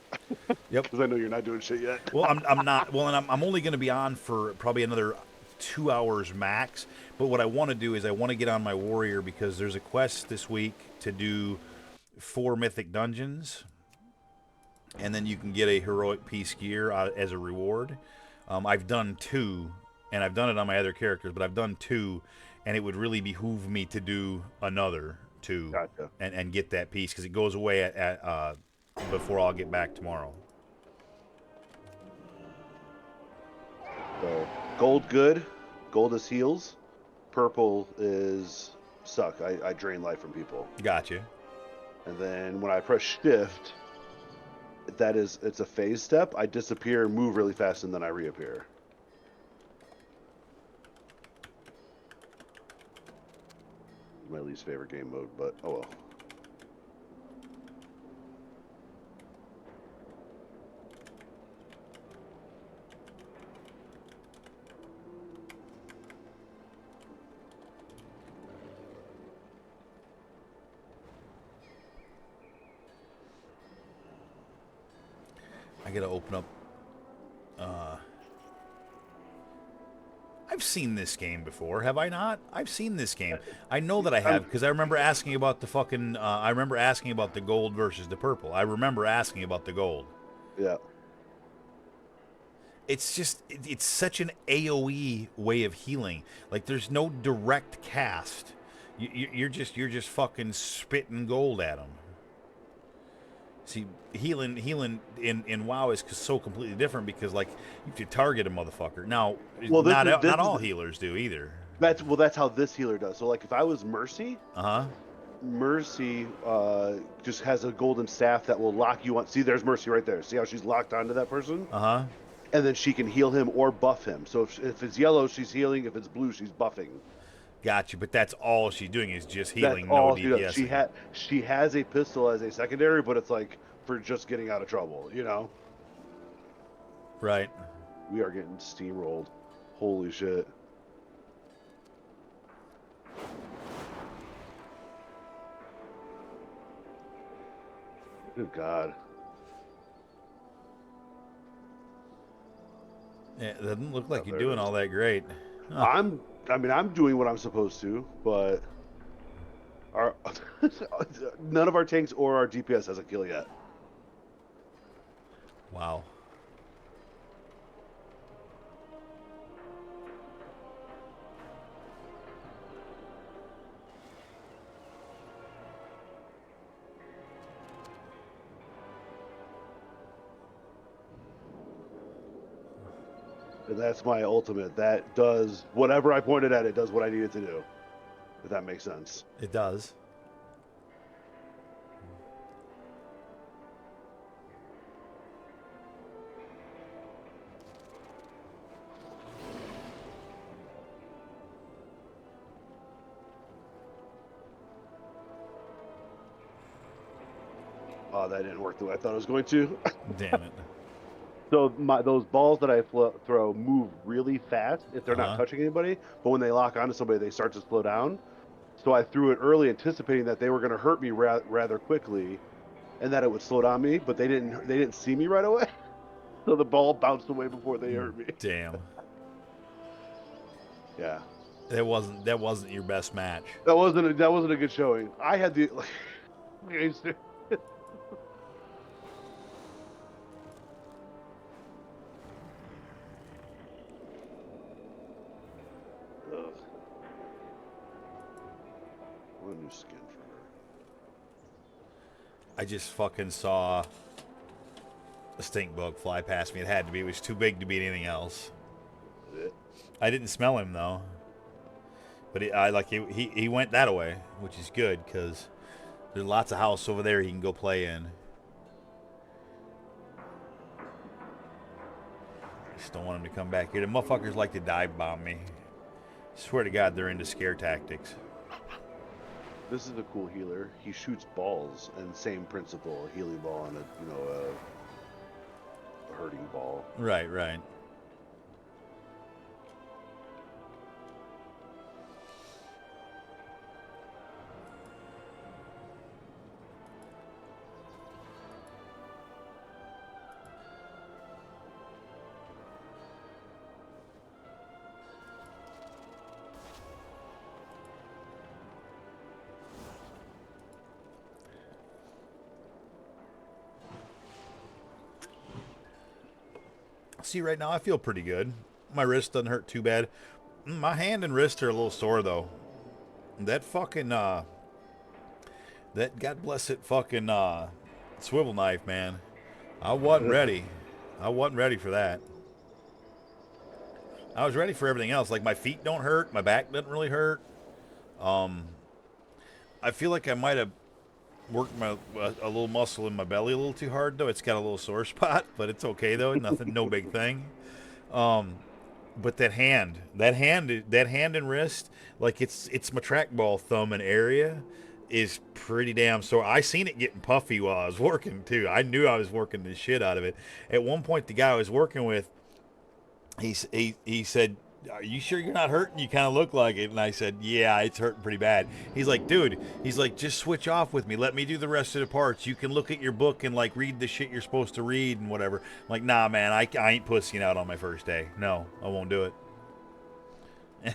Yep. Because I know you're not doing shit yet. Well, I'm not. Well, and I'm only going to be on for probably another 2 hours max. But what I want to do is I want to get on my warrior because there's a quest this week to do 4 mythic dungeons, and then you can get a heroic piece gear as a reward. I've done 2, and I've done it on my other characters, but I've done 2, and it would really behoove me to do another 2 Gotcha. and get that piece because it goes away before I'll get back tomorrow. So gold good, gold is heals, purple is suck. I drain life from people. Gotcha. And then when I press shift, it's a phase step. I disappear, move really fast, and then I reappear. My least favorite game mode, but oh well. I gotta open up. I've seen this game before, have I not? I've seen this game. I know that I have because I remember asking about the fucking. I remember asking about the gold versus the purple. I remember asking about the gold. Yeah. It's just it's such an AOE way of healing. Like there's no direct cast. You're just fucking spitting gold at them. See, healing in WoW is so completely different because like you have to target a motherfucker. Now, Well, not all healers do either. That's how this healer does. So like if I was Mercy, Uh-huh. Mercy just has a golden staff that will lock you on. See, there's Mercy right there. See how she's locked onto that person? Uh-huh. And then she can heal him or buff him. So if it's yellow, she's healing. If it's blue, she's buffing. Gotcha, but that's all she's doing is just healing, That's all no she does. DPS. She has a pistol as a secondary, but it's like for just getting out of trouble, you know? Right. We are getting steamrolled. Holy shit. Good God. Yeah, it doesn't look like you're doing all that great. Huh. I'm doing what I'm supposed to, but our none of our tanks or our DPS has a kill yet. Wow. And that's my ultimate. That does whatever I pointed at. It does what I need it to do. If that makes sense. It does. Oh, that didn't work the way I thought it was going to. Damn it. So those balls that I throw move really fast if they're not touching anybody, but when they lock onto somebody, they start to slow down. So I threw it early, anticipating that they were going to hurt me rather quickly, and that it would slow down me. But they didn't see me right away, so the ball bounced away before they hurt me. Damn. Yeah. That wasn't your best match. That wasn't a good showing. I had the What a new skin for her. I just fucking saw a stink bug fly past me. It had to be. It was too big to be anything else. I didn't smell him though. But he went that way, which is good because there's lots of house over there he can go play in. Just don't want him to come back here. The motherfuckers like to dive bomb me. Swear to God, they're into scare tactics. This is a cool healer. He shoots balls, and same principle: a healing ball and a hurting ball. Right, right. See, right now I feel pretty good. My wrist doesn't hurt too bad. My hand and wrist are a little sore though. That fucking that God bless it fucking swivel knife, man. I wasn't ready. I wasn't ready for that. I was ready for everything else. Like my feet don't hurt, my back doesn't really hurt. I feel like I might have worked a little muscle in my belly a little too hard though. It's got a little sore spot, but it's okay though. Nothing, no big thing. But that hand and wrist, like it's my trackball thumb and area, is pretty damn sore. I seen it getting puffy while I was working too. I knew I was working the shit out of it. At one point, the guy I was working with, he said, "Are you sure you're not hurting? You kind of look like it." And I said, "Yeah, it's hurting pretty bad." He's like, "Dude," he's like, "just switch off with me. Let me do the rest of the parts. You can look at your book and like read the shit you're supposed to read and whatever." I'm like, "Nah, man, I ain't pussying out on my first day. No, I won't do it."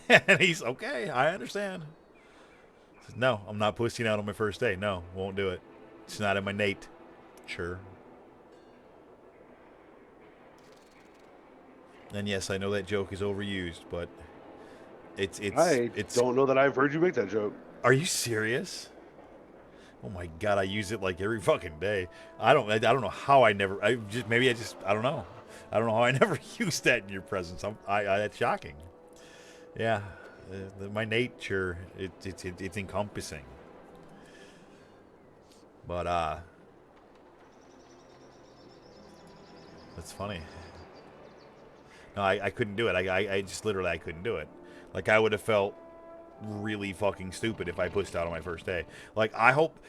And he's okay. I understand. I said, "No, I'm not pussying out on my first day. No, won't do it. It's not in my Nate." Sure. And yes, I know that joke is overused, but I it's. don't know that I've heard you make that joke. Are you serious? Oh my god, I use it like every fucking day. I don't know how I never. I don't know. I don't know how I never used that in your presence. That's shocking. Yeah, my nature it's encompassing. But that's funny. No, I couldn't do it. I just literally I couldn't do it. Like I would have felt really fucking stupid if I pushed out on my first day. Like I hope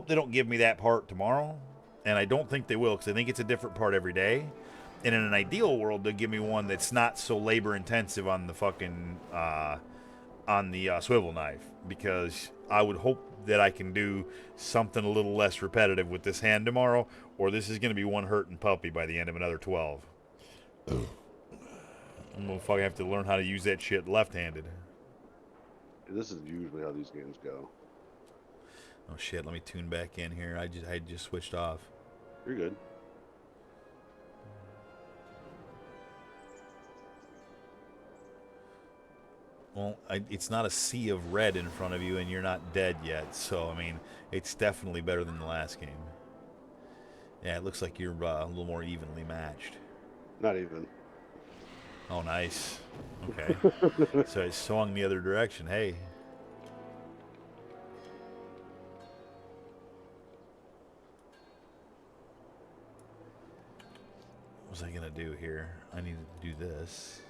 they don't give me that part tomorrow, and I don't think they will because I think it's a different part every day. And in an ideal world, they'll give me one that's not so labor intensive on the fucking swivel knife because I would hope that I can do something a little less repetitive with this hand tomorrow, or this is going to be one hurting puppy by the end of another 12. I'm gonna fucking have to learn how to use that shit left-handed. This is usually how these games go. Oh shit, let me tune back in here. I just switched off. You're good. Well, it's not a sea of red in front of you, and you're not dead yet. So I mean, it's definitely better than the last game. Yeah, it looks like you're a little more evenly matched. Not even. Oh, nice. Okay. So it swung the other direction. Hey. What was I gonna do here? I need to do this.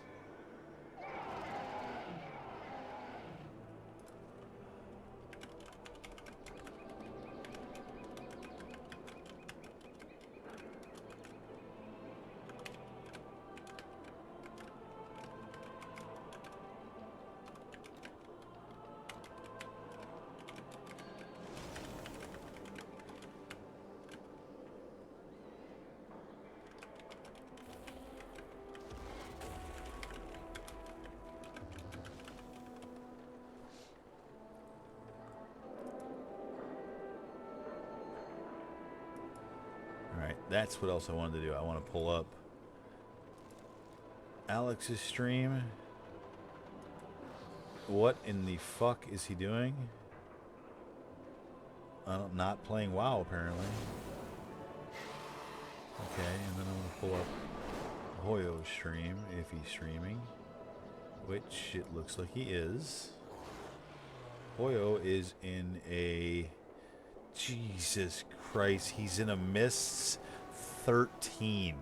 Alright, that's what else I wanted to do. I want to pull up Alex's stream. What in the fuck is he doing? Not playing WoW, apparently. Okay, and then I'm going to pull up Hoyo's stream, if he's streaming. Which it looks like he is. Hoyo is in a... Jesus Christ, he's in a Mists 13.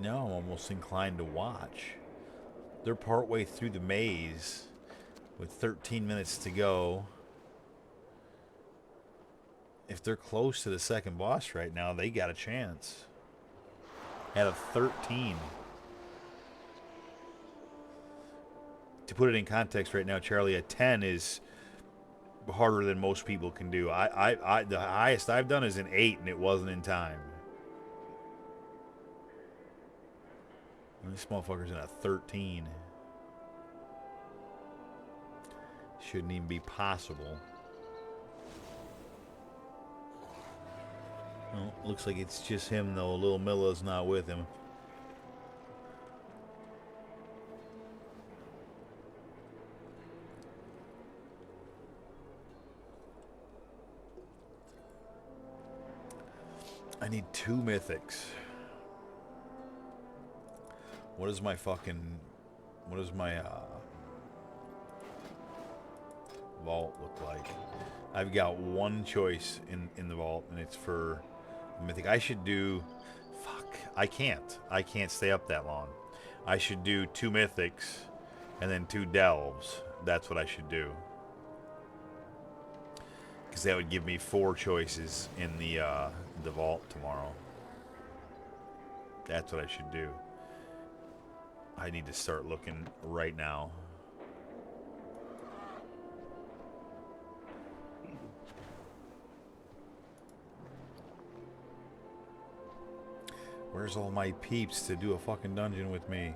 Now I'm almost inclined to watch. They're partway through the maze with 13 minutes to go. If they're close to the second boss right now, they got a chance. Out of 13. To put it in context right now, Charlie, a 10 is harder than most people can do. The highest I've done is an 8, and it wasn't in time. And this motherfucker's in a 13. Shouldn't even be possible. Well, looks like it's just him though. Little Milla's not with him. I need 2 mythics. What is my vault look like? I've got 1 choice in the vault, and it's for mythic. I should do... Fuck. I can't stay up that long. I should do 2 mythics and then 2 delves. That's what I should do. Because that would give me 4 choices in the vault tomorrow. That's what I should do. I need to start looking right now. Where's all my peeps to do a fucking dungeon with me?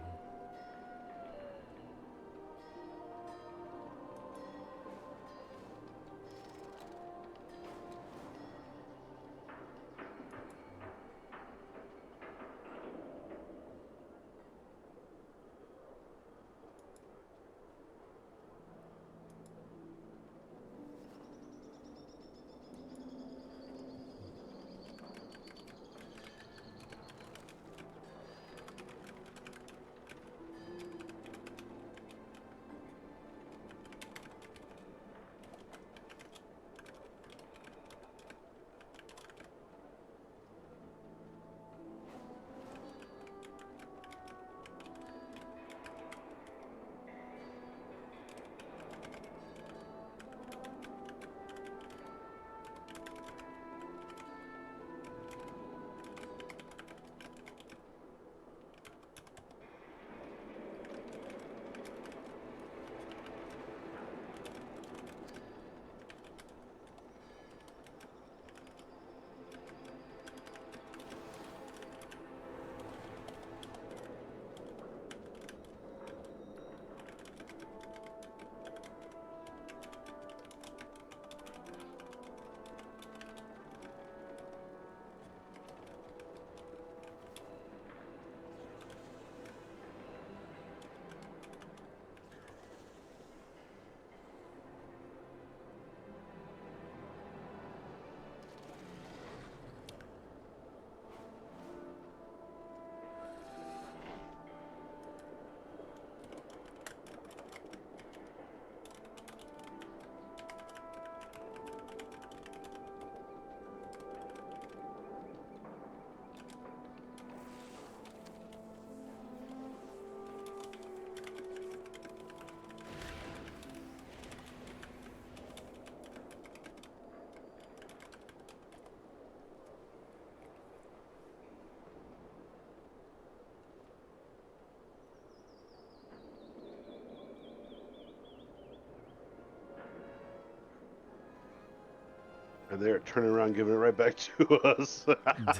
And they're turning around, giving it right back to us.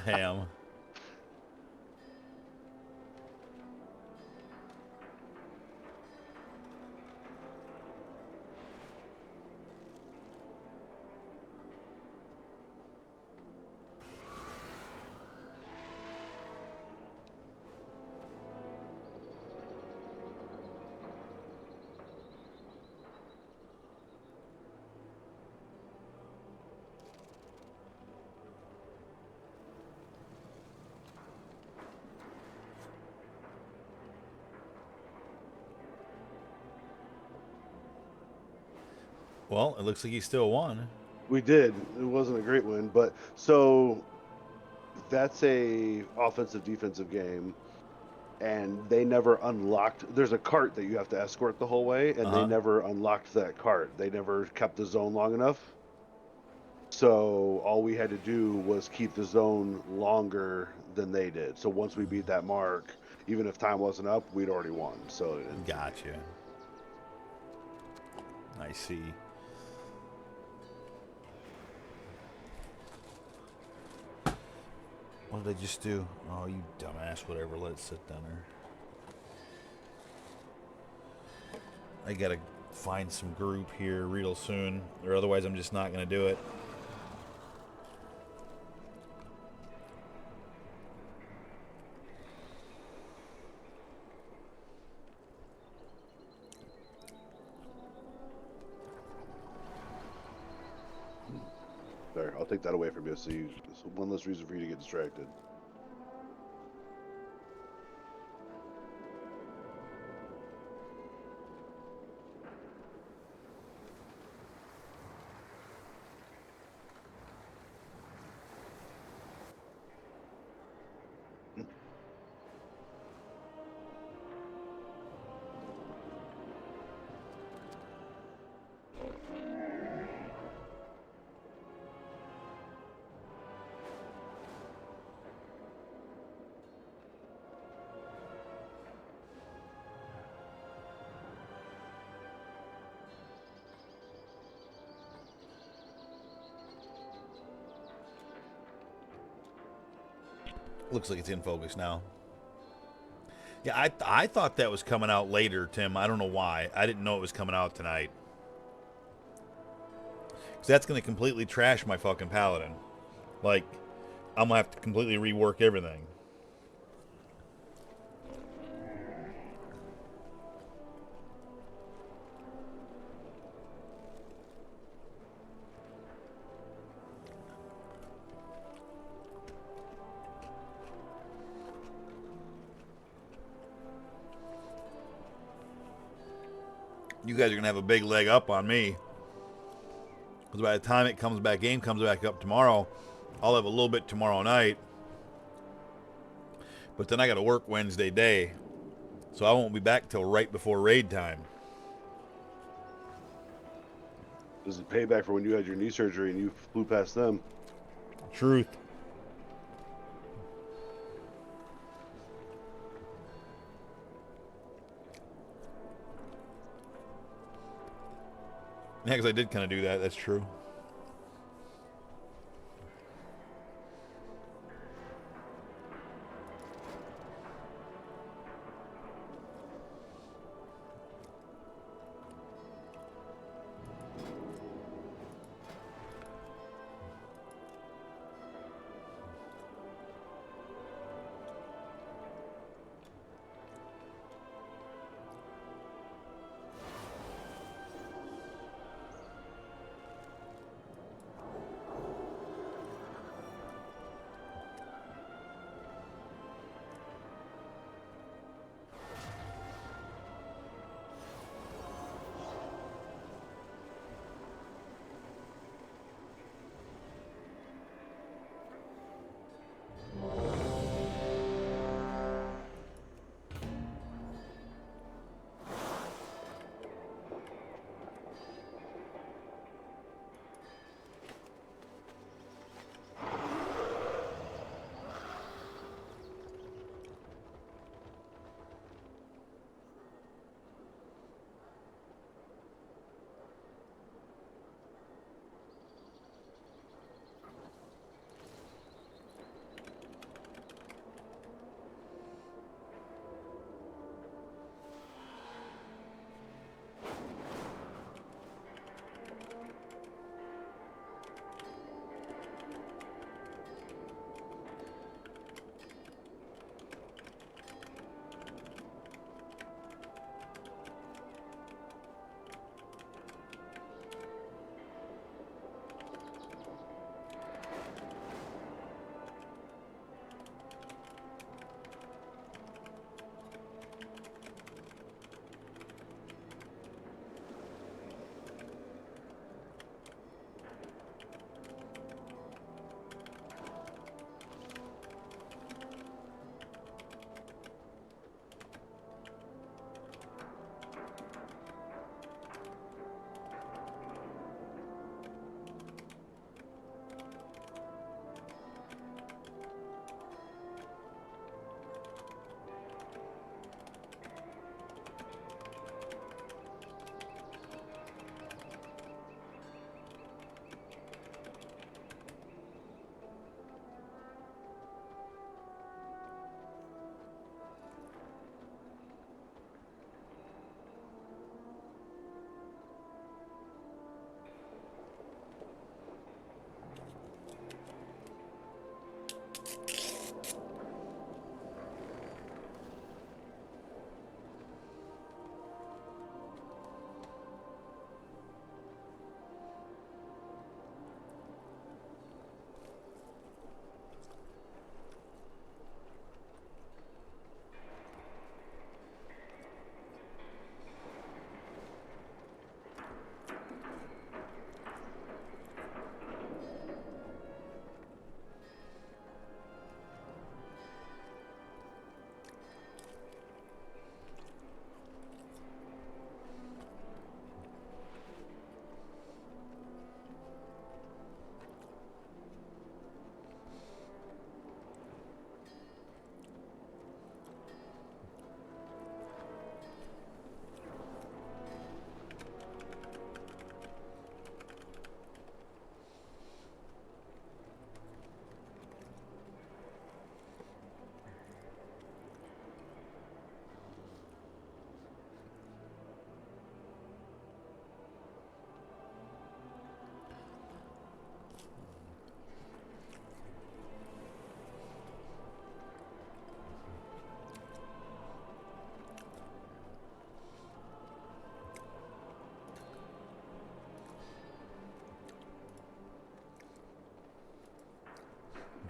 Damn. Well, it looks like he still won. We did. It wasn't a great win, but so that's a offensive defensive game, and they never unlocked. There's a cart that you have to escort the whole way, and they never unlocked that cart. They never kept the zone long enough. So all we had to do was keep the zone longer than they did. So once we beat that mark, even if time wasn't up, we'd already won. So Gotcha. I see. What did I just do? Oh, you dumbass. Whatever. Let it sit down there. I gotta find some group here real soon, or otherwise I'm just not going to do it. There, I'll take that away from you. So it's one less reason for you to get distracted. Looks like it's in focus now. Yeah, I thought that was coming out later, Tim. I don't know why. I didn't know it was coming out tonight. Because that's going to completely trash my fucking Paladin. Like, I'm going to have to completely rework everything. You guys are going to have a big leg up on me. Because by the time it comes back, game comes back up tomorrow, I'll have a little bit tomorrow night. But then I got to work Wednesday day. So I won't be back till right before raid time. This is payback for when you had your knee surgery and you flew past them. Truth. Yeah, because I did kind of do that. That's true.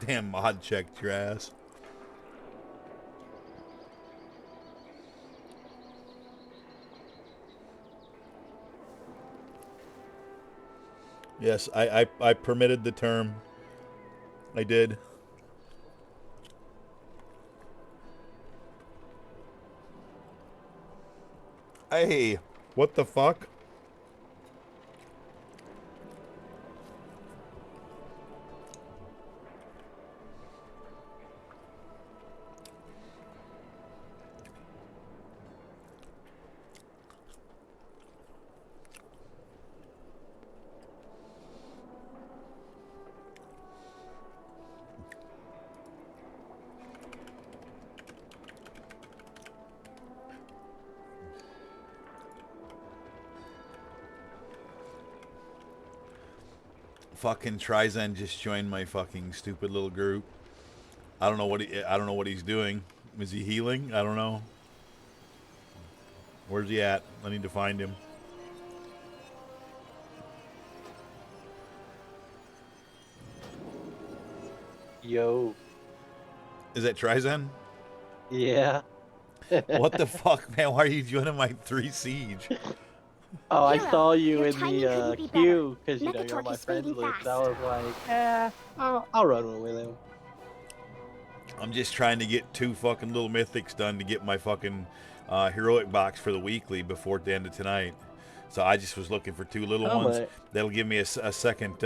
Damn mod checked your ass. Yes, I permitted the term. I did. Hey, what the fuck? Fucking Trizen just joined my fucking stupid little group. I don't know what he's doing. Is he healing? I don't know. Where's he at? I need to find him. Yo. Is that Trizen? Yeah. What the fuck, man? Why are you joining my 3 siege? Oh, I Hero, saw you your in timing the couldn't be queue because you know Megatorch you're on my is friends fading list. I fast. was like, I'll run one with him. I'm just trying to get 2 fucking little mythics done to get my fucking heroic box for the weekly before the end of tonight. So I just was looking for 2 little How ones much? that'll give me a second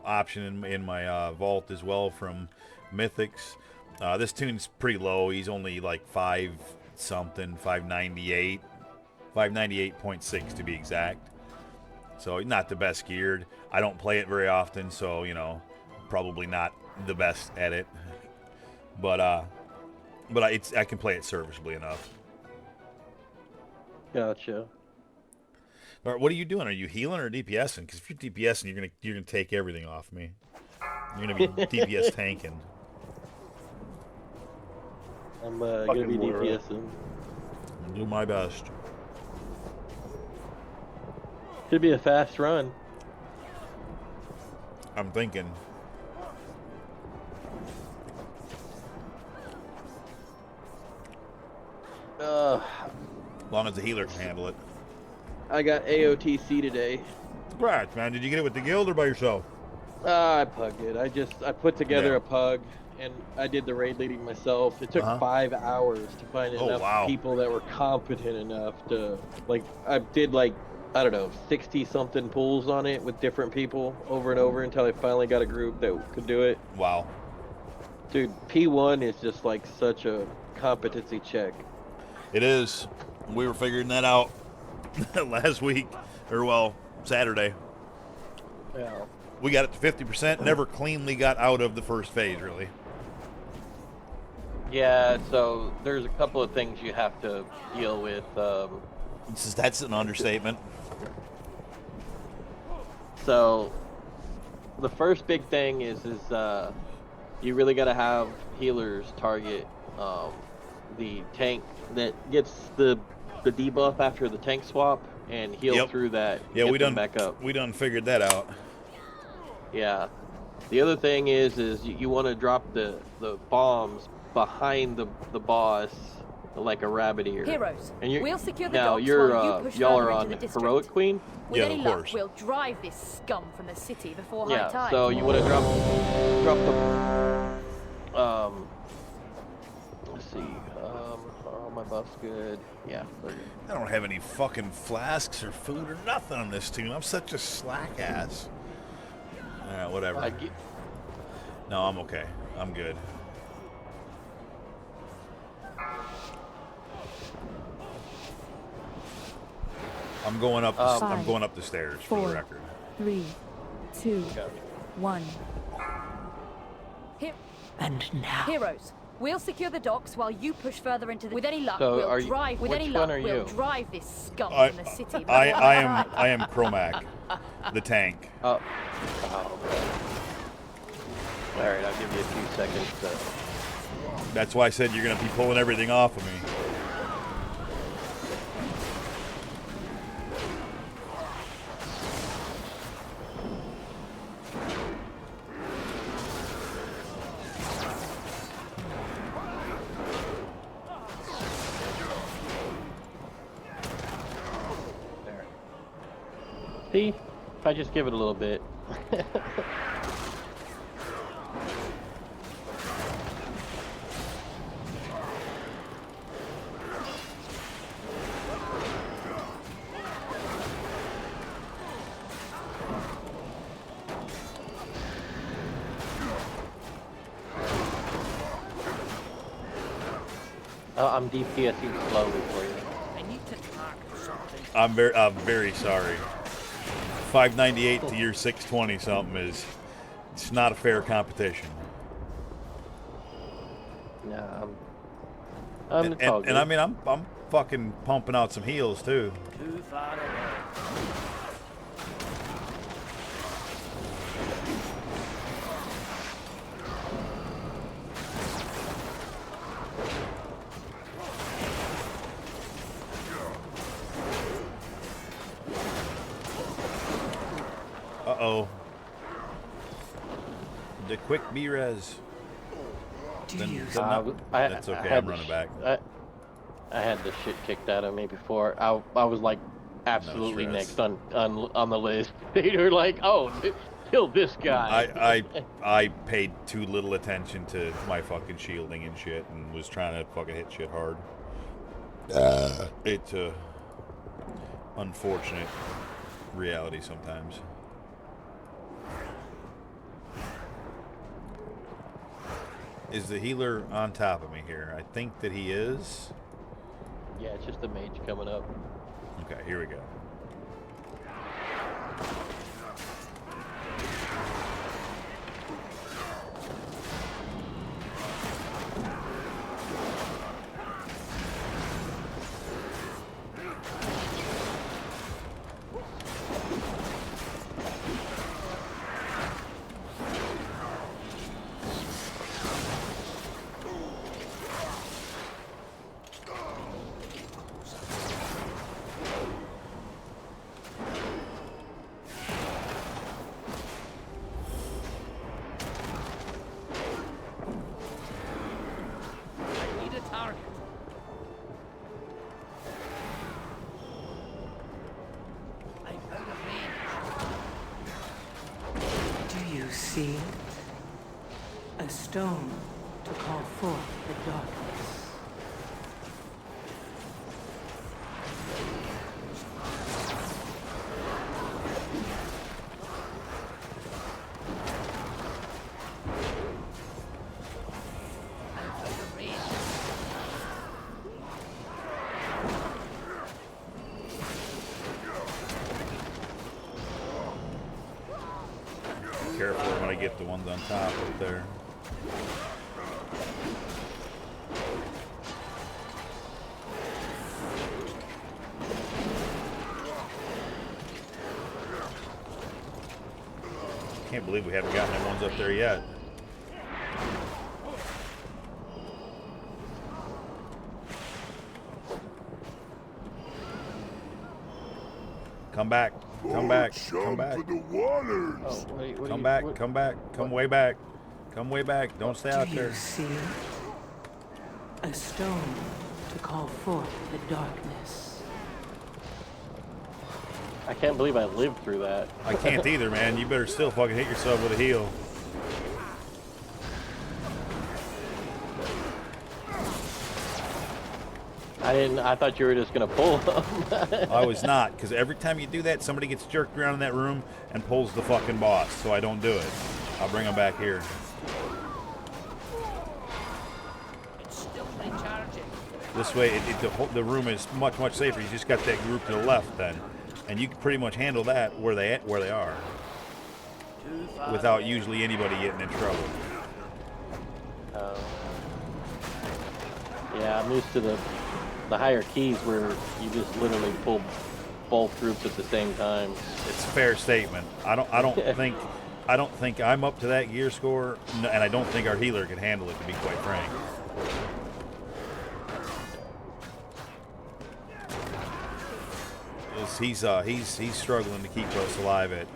option in my vault as well from mythics. This tune's pretty low. He's only like 5 something, 598, 598.6 to be exact. So not the best geared. I don't play it very often, so you know, probably not the best at it. But I can play it serviceably enough. Gotcha. All right, what are you doing? Are you healing or DPSing? Because if you're DPSing, you're gonna take everything off me. You're gonna be DPS tanking. I'm gonna Fucking be Moira. DPSing. I'll do my best. Should be a fast run. I'm thinking. As long as the healer can handle it. I got AOTC today. Congrats, man. Did you get it with the guild or by yourself? I pugged it. I put together Yeah. a pug, and I did the raid leading myself. It took Uh-huh. 5 hours to find Oh, enough wow. people that were competent enough to, like, I did like, I don't know, 60 something pulls on it with different people over and over until I finally got a group that could do it. Wow. Dude, P1 is just like such a competency check. It is. We were figuring that out last week, or well, Saturday. Yeah. We got it to 50%. Never cleanly got out of the first phase, really. Yeah, so there's a couple of things you have to deal with. That's an understatement. So the first big thing is you really got to have healers target the tank that gets the debuff after the tank swap and heal Yep. through that. Yeah, get we them done back up. We done figured that out. Yeah. The other thing is you want to drop the bombs behind the boss like a rabbit ear. Heroes, And you're, we'll secure the now docks you're while you push y'all further are into on the district. heroic queen. With Yeah, any of luck, course. we'll drive this scum from the city before high Yeah. tide. So you want to drop the let's see. Are my buffs good? Yeah, they're good. I don't have any fucking flasks or food or nothing on this tune. I'm such a slack ass. Alright, whatever. I get, No, I'm okay. I'm good. I'm going up. I'm Five, going up the stairs for the 4, record. 3, 2, Gotcha. 1. And now. Heroes, we'll secure the docks while you push further into the. With any luck, So we'll are you- drive. With which any one luck, are we'll you? drive this scum I- from the city. before I high am tide. I am Chromac, the tank. oh, okay. All right, I'll give you a few seconds to. That's why I said you're gonna be pulling everything off of me. See? If I just give it a little bit. I'm DPSing slowly for you. I need to talk or something. I'm very sorry. 598 to your 620 something it's not a fair competition. Nah, it's all good. And I mean I'm fucking pumping out some heals too. Too far away. Uh-oh. The quick B-res. That's okay, I'm running back. I had the shit kicked out of me before. I was like absolutely No next on the list. They were like, oh, kill this guy. I paid too little attention to my fucking shielding and shit and was trying to fucking hit shit hard. It's a unfortunate reality sometimes. Is the healer on top of me here? I think that he is. Yeah, it's just the mage coming up. Okay, here we go. I need a target. I'm out of range. Do you see it? A stone to call forth the darkness. I'm out of range. Careful when I get the ones on top up there. Can't believe we haven't gotten them ones up there yet. Come back. Come back. Come back. Oh, wait, Come back. Come back. Come way back. Come way back. Don't stay out Do there. you see it? A stone to call forth the darkness. I can't believe I lived through that. I can't either, man. You better still fucking hit yourself with a heal. I thought you were just gonna pull them. I was not, because every time you do that, somebody gets jerked around in that room and pulls the fucking boss, so I don't do it. I'll bring them back here. It's still recharging. This way, the room is much, much safer. You just got that group to the left then, and you can pretty much handle that where they are, Too far without away. usually anybody getting in trouble. Yeah, I'm used to the higher keys where you just literally pull both groups at the same time. It's a fair statement. I don't think I'm up to that gear score, and I don't think our healer can handle it, to be quite frank. He's struggling to keep us alive at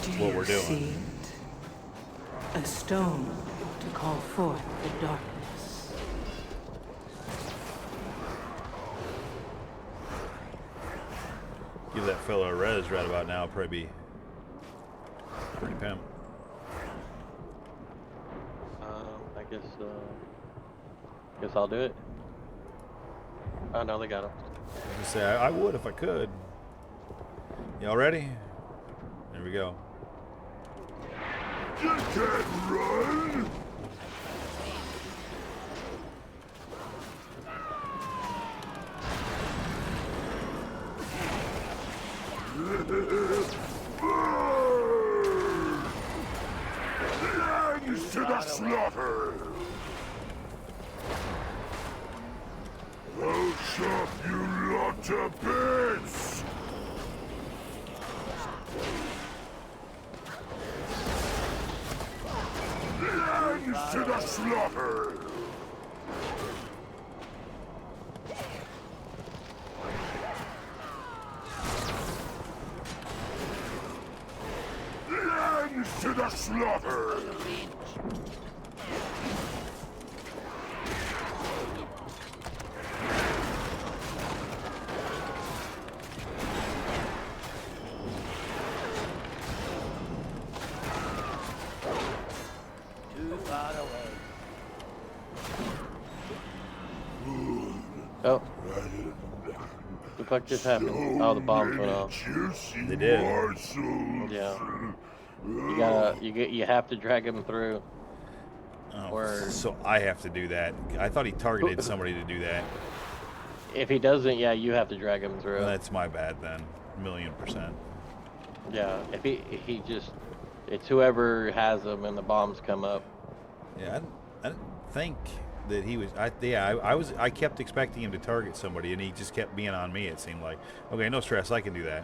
Do what you we're doing. see it? A stone to call forth the darkness. Give that fill our res right about now would probably be pretty pimp. I guess I'll do it. Oh no, they got him. I say I would if I could. Y'all ready? There we go. You can't run! Lands to the slaughter! I'll chop you lot to bits! Lands to the slaughter! Lands to the slaughter! Too far away. Oh. The fuck just happened? Oh, the bombs went off. They did. Yeah. You have to drag him through. Oh, Or- so I have to do that. I thought he targeted somebody to do that. If he doesn't, yeah, you have to drag him through. Well, that's my bad then. 1,000,000%. Yeah. If he just, it's whoever has him and the bombs come up. Yeah, I didn't think that he was. I kept expecting him to target somebody, and he just kept being on me. It seemed like. Okay, no stress. I can do that.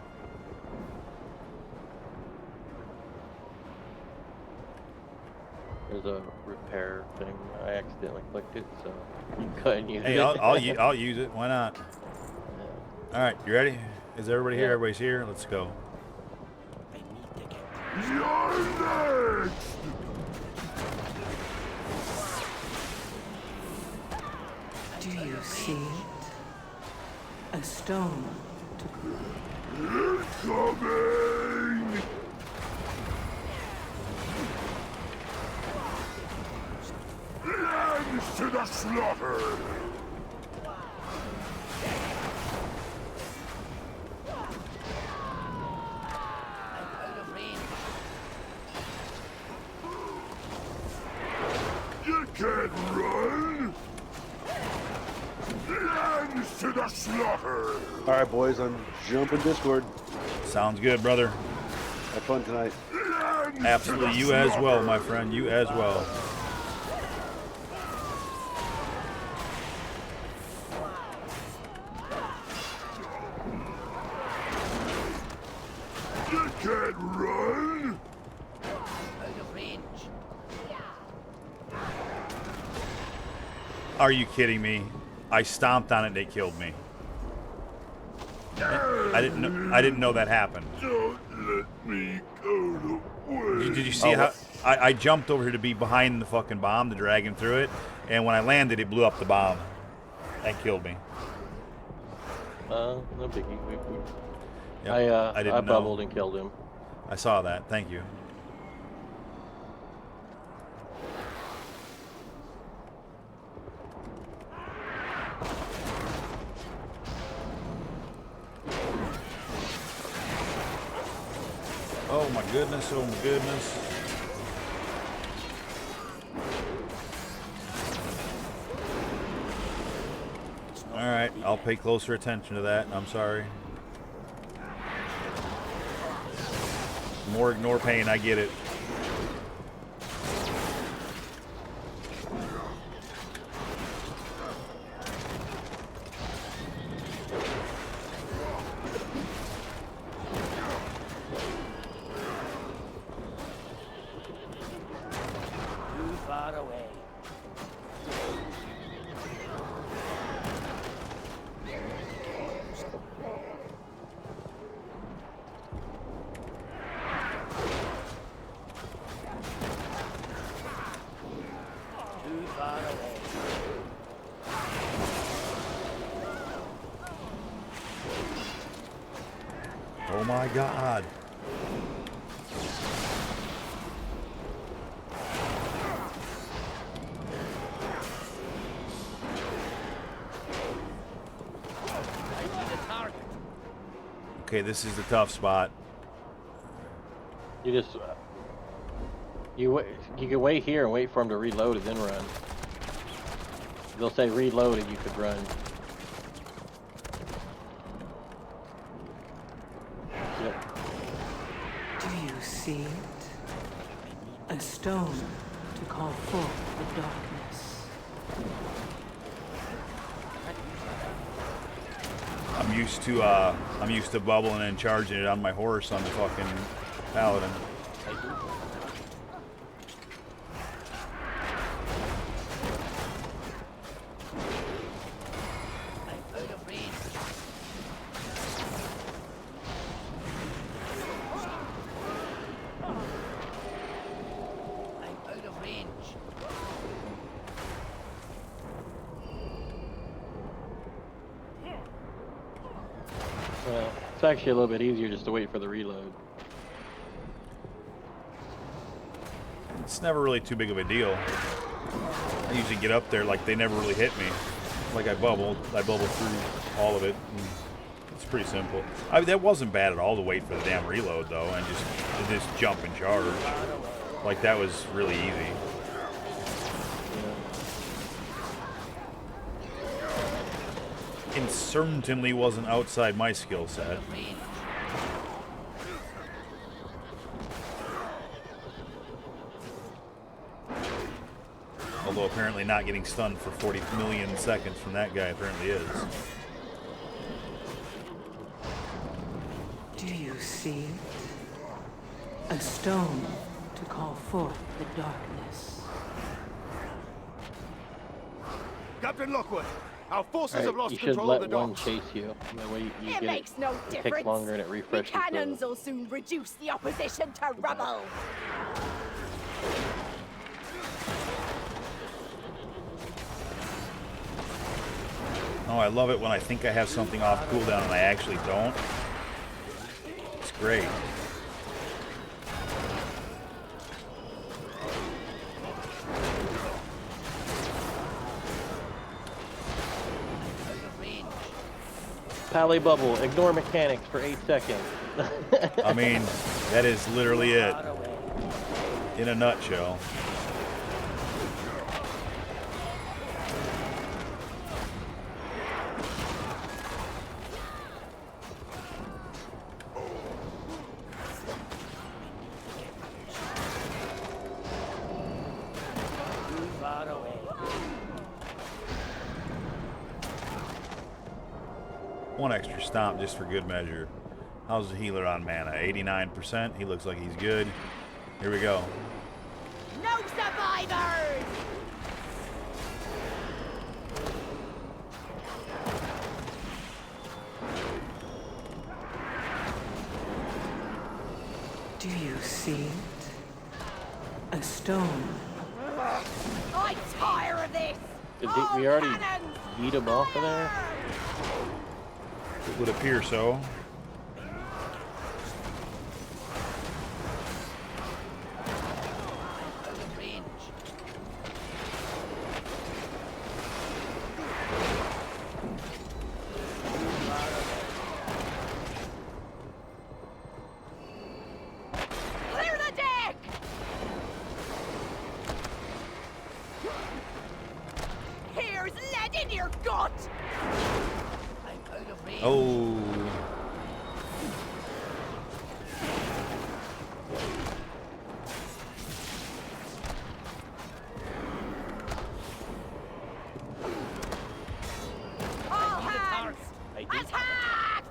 There's a repair thing. I accidentally clicked it, so you couldn't use Hey, it. I'll use it. Why not? All right, you ready? Is everybody here? Yeah. Everybody's here. Let's go. I need to get You're next! Do you see it? A stone to Incoming! Lands to the slaughter! out of range. You can't run! Lands to the slaughter! All right, boys, I'm jumping Discord. Sounds good, brother. Have fun tonight. Lands Absolutely, to you the as well, slaughter! my friend. You as well. You can't run! Out of range. Are you kidding me? I stomped on it. They killed me. I didn't know that happened. Don't let me go to waste! Did you see how I jumped over here to be behind the fucking bomb to drag him through it, and when I landed, it blew up the bomb and killed me. No biggie. Yep, I didn't know. bubbled and killed him. I saw that. Thank you. Oh my goodness, oh my goodness. Alright, I'll pay closer attention to that. I'm sorry. More ignore pain, I get it. Too far away. my god. I need a target. Okay, this is the tough spot. You just you can wait here and wait for him to reload and then run. They'll say reload and you could run. Yep. Do you see it? A stone to call forth the darkness. I'm used to bubbling and charging it on my horse on the fucking paladin. I'm out of range. I'm out of range. Well, it's actually a little bit easier just to wait for the reload. It's never really too big of a deal. I usually get up there like they never really hit me. Like I bubble through all of it. And it's pretty simple. I mean, that wasn't bad at all to wait for the damn reload though, and just jump and charge. Like that was really easy. It certainly wasn't outside my skill set. Range. Although apparently not getting stunned for 40 million seconds from that guy apparently is. Do you see it? A stone to call forth the darkness. Captain Lockwood, our forces have Alright, lost you should control of let the one docks. chase you. That way you It get makes no it difference. takes longer and it The refreshes cannons the... will soon reduce the opposition to rubble. Oh, I love it when I think I have something off cooldown and I actually don't. It's great. Out of range. Pally bubble, ignore mechanics for 8 seconds. I mean, that is literally it Far away. in a nutshell. Too far away. One extra stomp just for good measure. How's the healer on mana? 89%. He looks like he's good. Here we go. No survivors! Do you see it? A stone. I'm tired of this! Did All we already cannons, beat him off of there? It would appear so. Out of range. Clear the deck! Here's lead in your gut! I'm out of range. Oh. All hands! I do. Attack!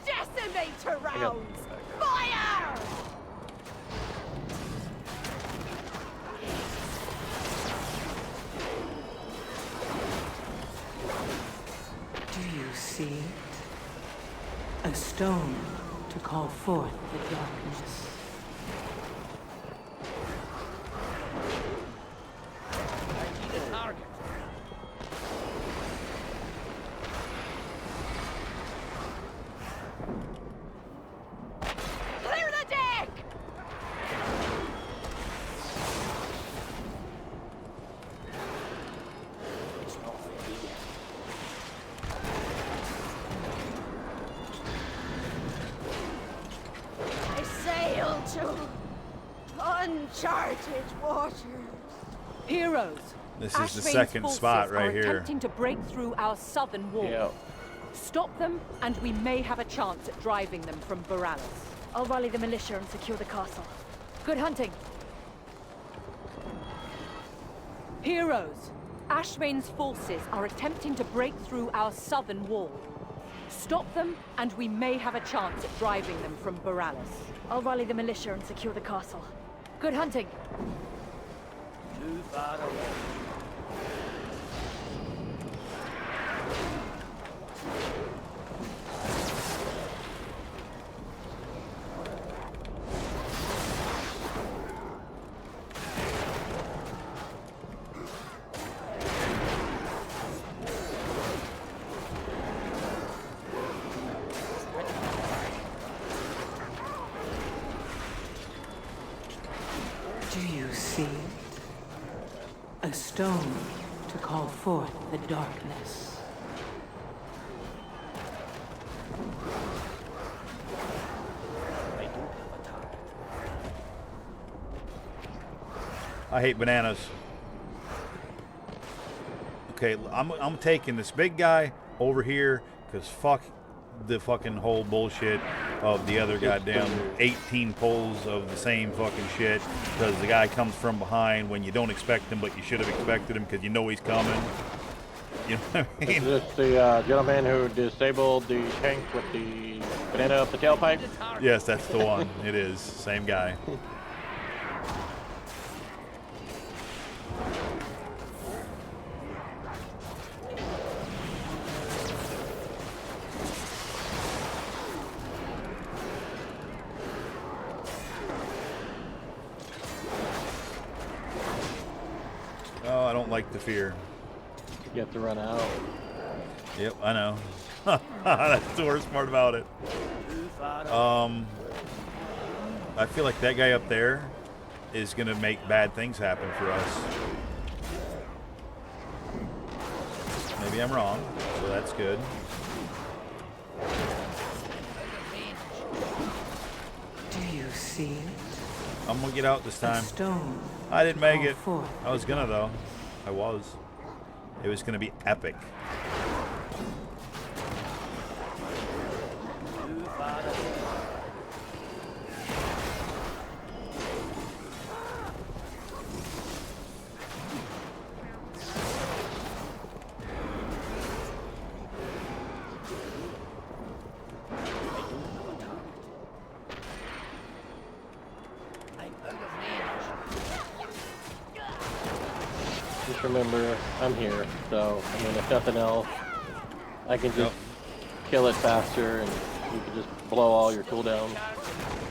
Decimator rounds! Fire! Do you see it? A stone to call forth the darkness. I need a target. to uncharted waters. Heroes. This is the Ashvane's second forces spot right are here. attempting to break through our southern wall. Yeah. Stop them, and we may have a chance at driving them from Boralis. I'll rally the militia and secure the castle. Good hunting. Heroes. Ashvane's forces are attempting to break through our southern wall. Stop them, and we may have a chance at driving them from Boralis. I'll rally the militia and secure the castle. Good hunting. Too far away. Do you see it? A stone to call forth the darkness. I do have a target. I hate bananas. Okay, I'm taking this big guy over here because fuck the fucking whole bullshit of the other goddamn 18 pulls of the same fucking shit because the guy comes from behind when you don't expect him, but you should have expected him because you know he's coming. You know what I Is mean? this the gentleman who disabled the tank with the banana up the tailpipe? Yes, that's the one. It is. Same guy. Oh, I don't like the fear. You have to run out. Yep, I know. That's the worst part about it. Too far away. I feel like that guy up there is gonna make bad things happen for us. Maybe I'm wrong, so that's good. Do you see it? I'm gonna get out this A time. stone. I didn't make call it. forth I was gonna though. I was. It was gonna be epic. Too far away. I'm out of range. Just remember, I'm here. So, I mean, if nothing else, I can just kill it faster and you can just blow all your cooldowns.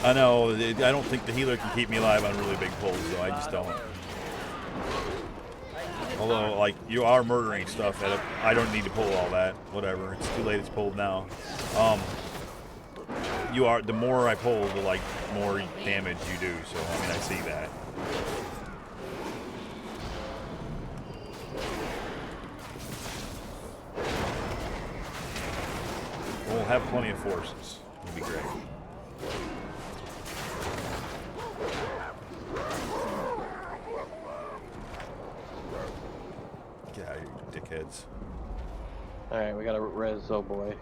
I know. I don't think the healer can keep me alive on really big pulls, though. I just don't. Although, like, you are murdering stuff. I don't need to pull all that. Whatever. It's too late. It's pulled now. You are. The more I pull, the like more damage you do. So I mean, I see that. We'll have plenty of forces. It'll be great. Get out of here, you dickheads. Alright, we got a res, oh boy.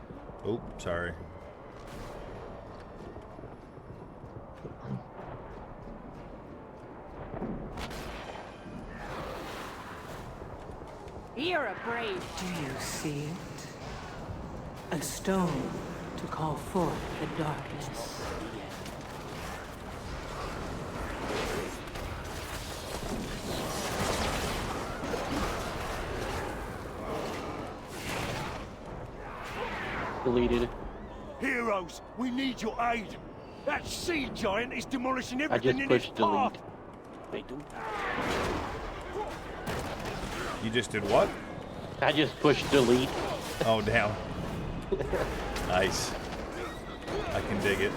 Oh, sorry. You're a brave. Do you see it? A stone to call forth the darkness. Deleted. Heroes, we need your aid. That sea giant is demolishing I everything just in its pushed path. delete. They do. You just did what? I just pushed delete. Oh, damn. Nice. I can dig it.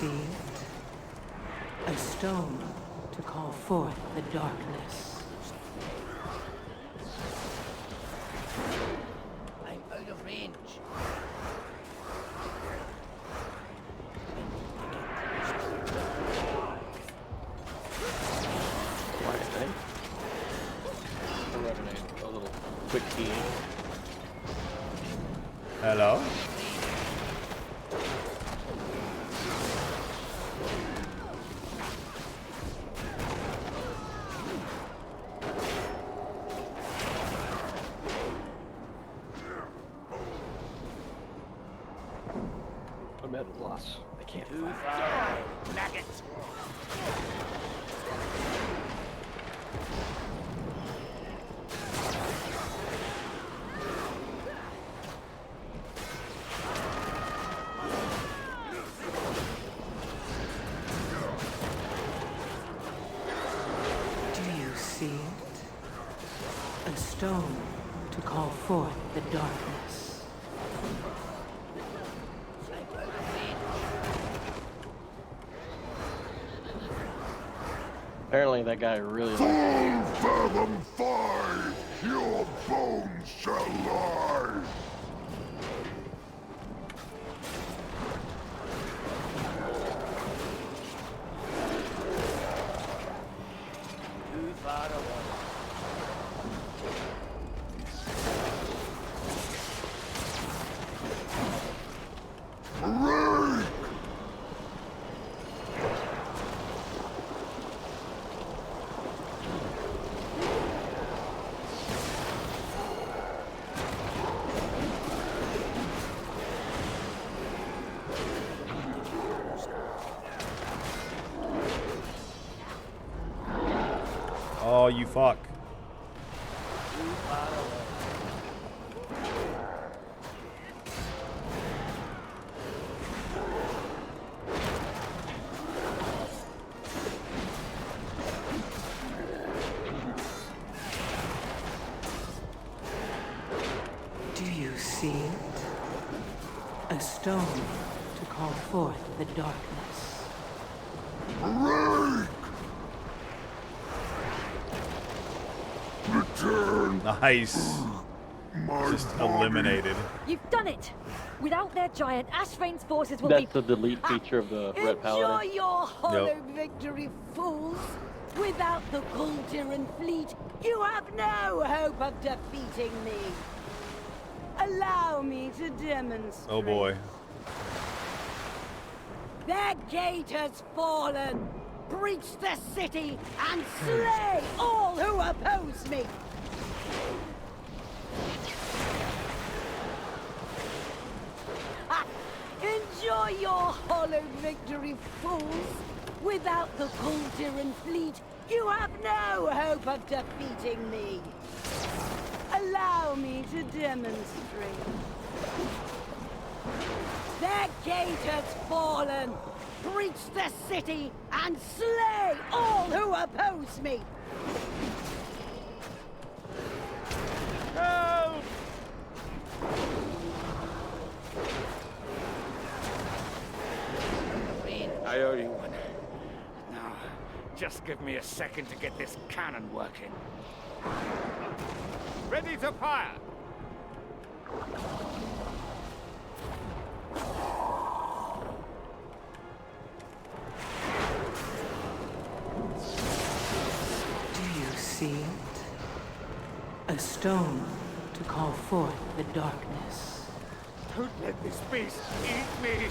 see it? A stone to call forth the darkness. I'm out of range. Quiet, eh? We're having a little quick tea. Hello? I'm at a loss. I can't Too find far. Maggots. Do you see it? A stone to call forth the darkness. I'm out of range. Apparently that guy really likes Fathom 5, your bones shall lie. Too far away. Hooray! Oh, you fuck. Too far away. Do you see it? A stone to call forth the darkness. Hooray! Return Nice. my Just body. eliminated. You've done it! Without their giant, Ashvane's forces will That's be... the delete feature of the Red Enjoy Paladin. your hollow victory, fools! Without the Kultiran fleet, you have no hope of defeating me. Allow me to demonstrate. Oh boy. Their gate has fallen. Breach the city and slay all who oppose me. Ha! Enjoy your hollow victory, fools. Without the Kultiran fleet, you have no hope of defeating me. Allow me to demonstrate. Their gate has fallen. Breach the city and slay all who oppose me. Help! I owe you one. Now, just give me a second to get this cannon working. Ready to fire! Do you see it? A stone to call forth the darkness. Don't let this beast eat me!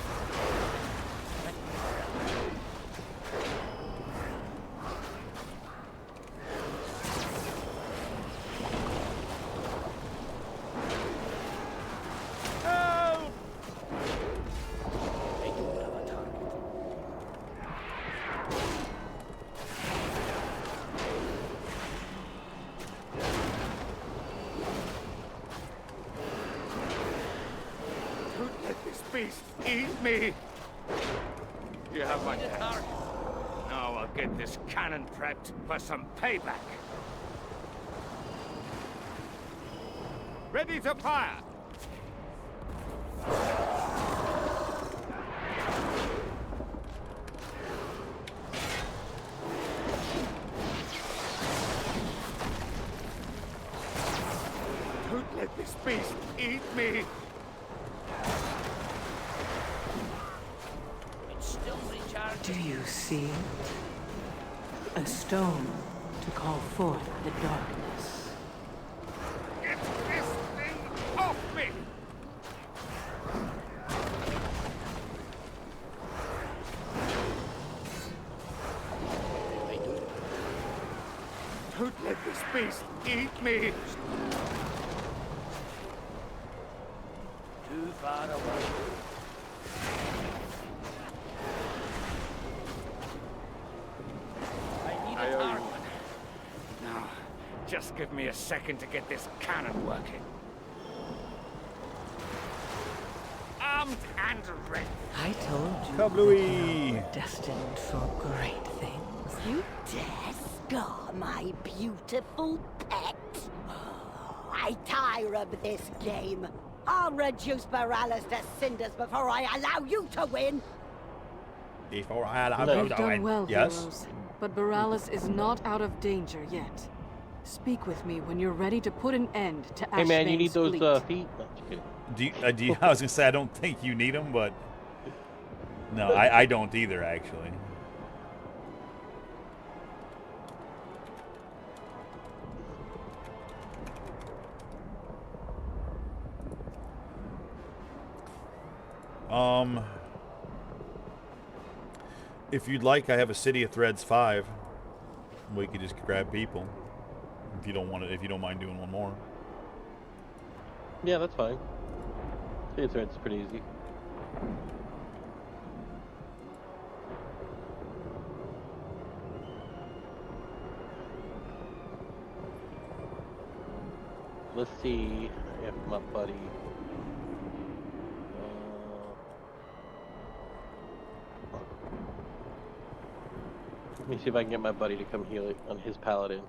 Help! I do have a target. Don't let this beast eat me! You have my thanks. Now I'll get this cannon prepped for some payback. Ready to fire! this beast eat me. It's still recharging. Do you see it? A stone to call forth the darkness. Get this thing off me! Don't let this beast eat me! Too far away. I need a target. No, just give me a second to get this cannon working. Armed and ready. I told you Kablooey! you were destined for great things. You dare scar my beautiful pet? I tire of this game. I'll reduce Morales to cinders before I allow you to win. Before I allow No. you You've to done win. well, Yes? heroes. But Borealis is not out of danger yet. Speak with me when you're ready to put an end to Hey man, you need Ashvane's those fleet. feet. No, just kidding. Do you, I was gonna say I don't think you need them, but no, I don't either actually. If you'd like, I have a City of Threads 5. We could just grab people. If you don't want to, if you don't mind doing one more. Yeah, that's fine. It's pretty easy. Let's see if my buddy. Let me see if I can get my buddy to come heal it on his paladin.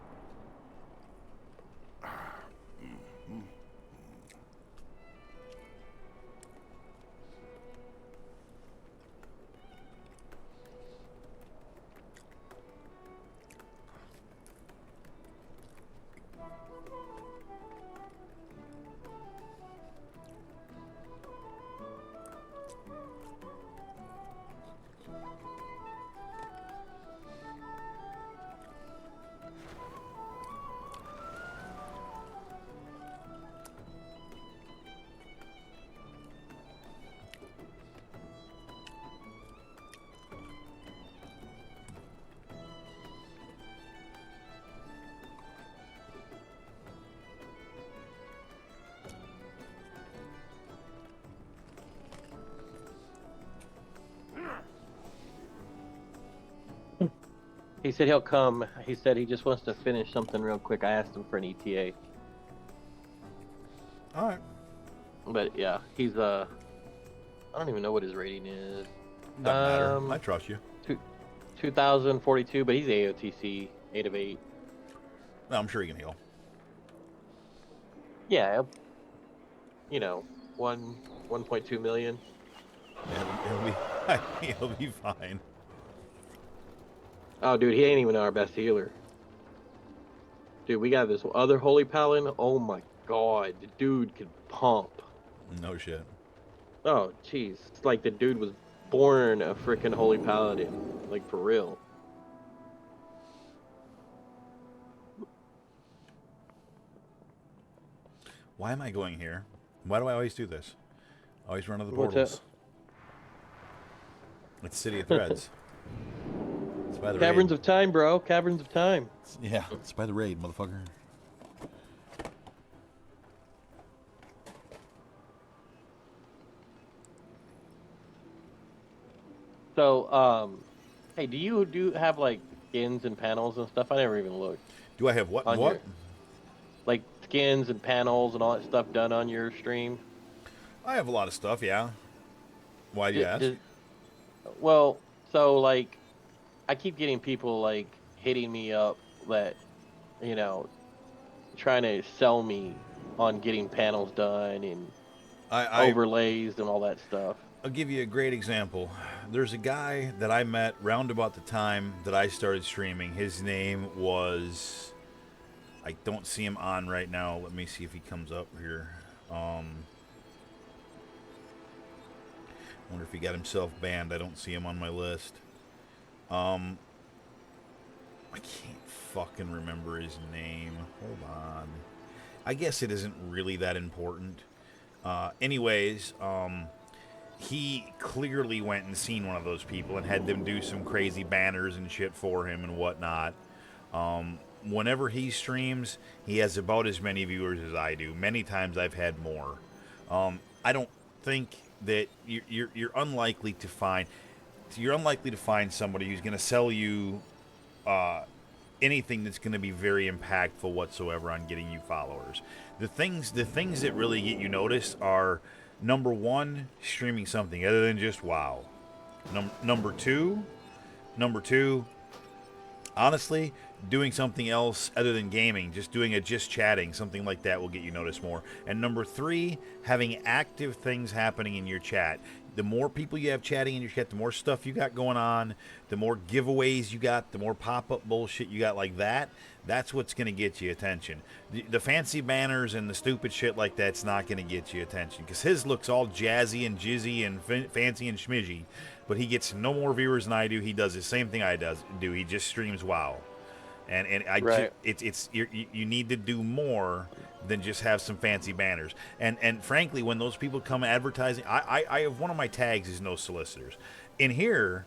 He said he'll come. He said he just wants to finish something real quick. I asked him for an ETA. All right. But yeah, he's I don't even know what his rating is. Doesn't matter. I trust you. 2042, but he's AOTC 8 of 8. No, I'm sure he can heal. Yeah, you know, 1.2 million. Yeah, he'll be fine. Oh, dude, he ain't even our best healer. Dude, we got this other Holy Paladin. Oh my god, the dude can pump. No shit. Oh, jeez. It's like the dude was born a freaking Holy Paladin. Like, for real. Why am I going here? Why do I always do this? I always run to the What's portals. that? It's City of Threads. It's by the Caverns raid. of Time, bro. Caverns of Time. Yeah, it's by the raid, motherfucker. So, hey, do you have like skins and panels and stuff? I never even looked. Do I have what? On What? Like skins and panels and all that stuff done on your stream? I have a lot of stuff, yeah. Why do you ask? Well, so like, I keep getting people like hitting me up that, you know, trying to sell me on getting panels done and overlays and all that stuff. I'll give you a great example. There's a guy that I met round about the time that I started streaming. His name was... I don't see him on right now. Let me see if he comes up here. Wonder if he got himself banned. I don't see him on my list. I can't fucking remember his name. Hold on. I guess it isn't really that important. Anyways, he clearly went and seen one of those people and had them do some crazy banners and shit for him and whatnot. Whenever he streams, he has about as many viewers as I do. Many times I've had more. I don't think that you're unlikely to find somebody who's going to sell you anything that's going to be very impactful whatsoever on getting you followers. The things that really get you noticed are, number one, streaming something other than just WoW. Number two, honestly, doing something else other than gaming, just chatting, something like that will get you noticed more. And number three, having active things happening in your chat. The more people you have chatting in your chat, the more stuff you got going on, the more giveaways you got, the more pop-up bullshit you got like that. That's what's going to get you attention. The fancy banners and the stupid shit like that's not going to get you attention, because his looks all jazzy and jizzy and fancy and schmizzy, but he gets no more viewers than I do. He does the same thing I do. He just streams WoW. And you need to do more than just have some fancy banners. And frankly, when those people come advertising, I have one of my tags is no solicitors. In here,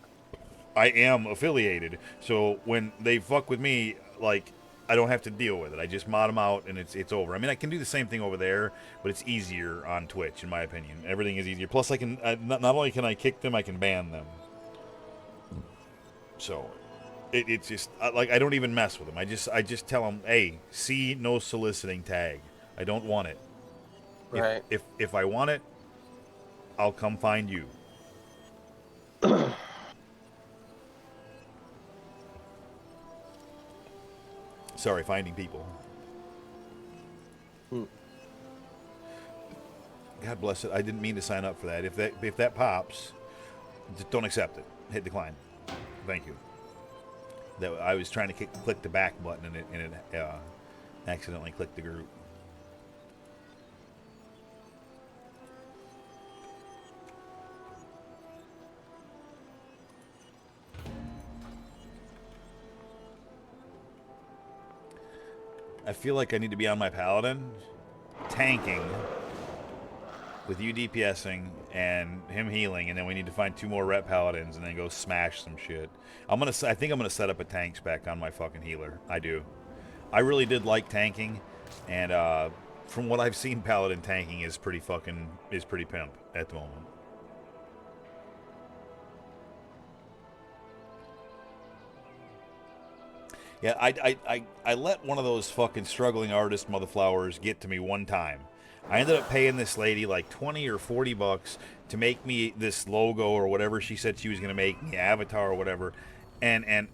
I am affiliated, so when they fuck with me, like, I don't have to deal with it. I just mod them out and it's over. I mean, I can do the same thing over there, but it's easier on Twitch, in my opinion. Everything is easier. Plus, I can not only can I kick them, I can ban them. So. It's just like, I don't even mess with them. I just tell them, hey, see no soliciting tag. I don't want it. Right. If I want it, I'll come find you. Sorry, finding people. God bless it. I didn't mean to sign up for that. If that pops, just don't accept it. Hit decline. Thank you. That I was trying to click the back button and it accidentally clicked the group. I feel like I need to be on my paladin, tanking, with you DPSing and him healing, and then we need to find 2 more rep paladins and then go smash some shit. I think I'm gonna set up a tank spec on my fucking healer. I do. I really did like tanking, and from what I've seen, paladin tanking is pretty pimp at the moment. Yeah, I let one of those fucking struggling artist motherflowers get to me one time. I ended up paying this lady like 20 or 40 bucks to make me this logo or whatever she said she was going to make me, avatar or whatever. And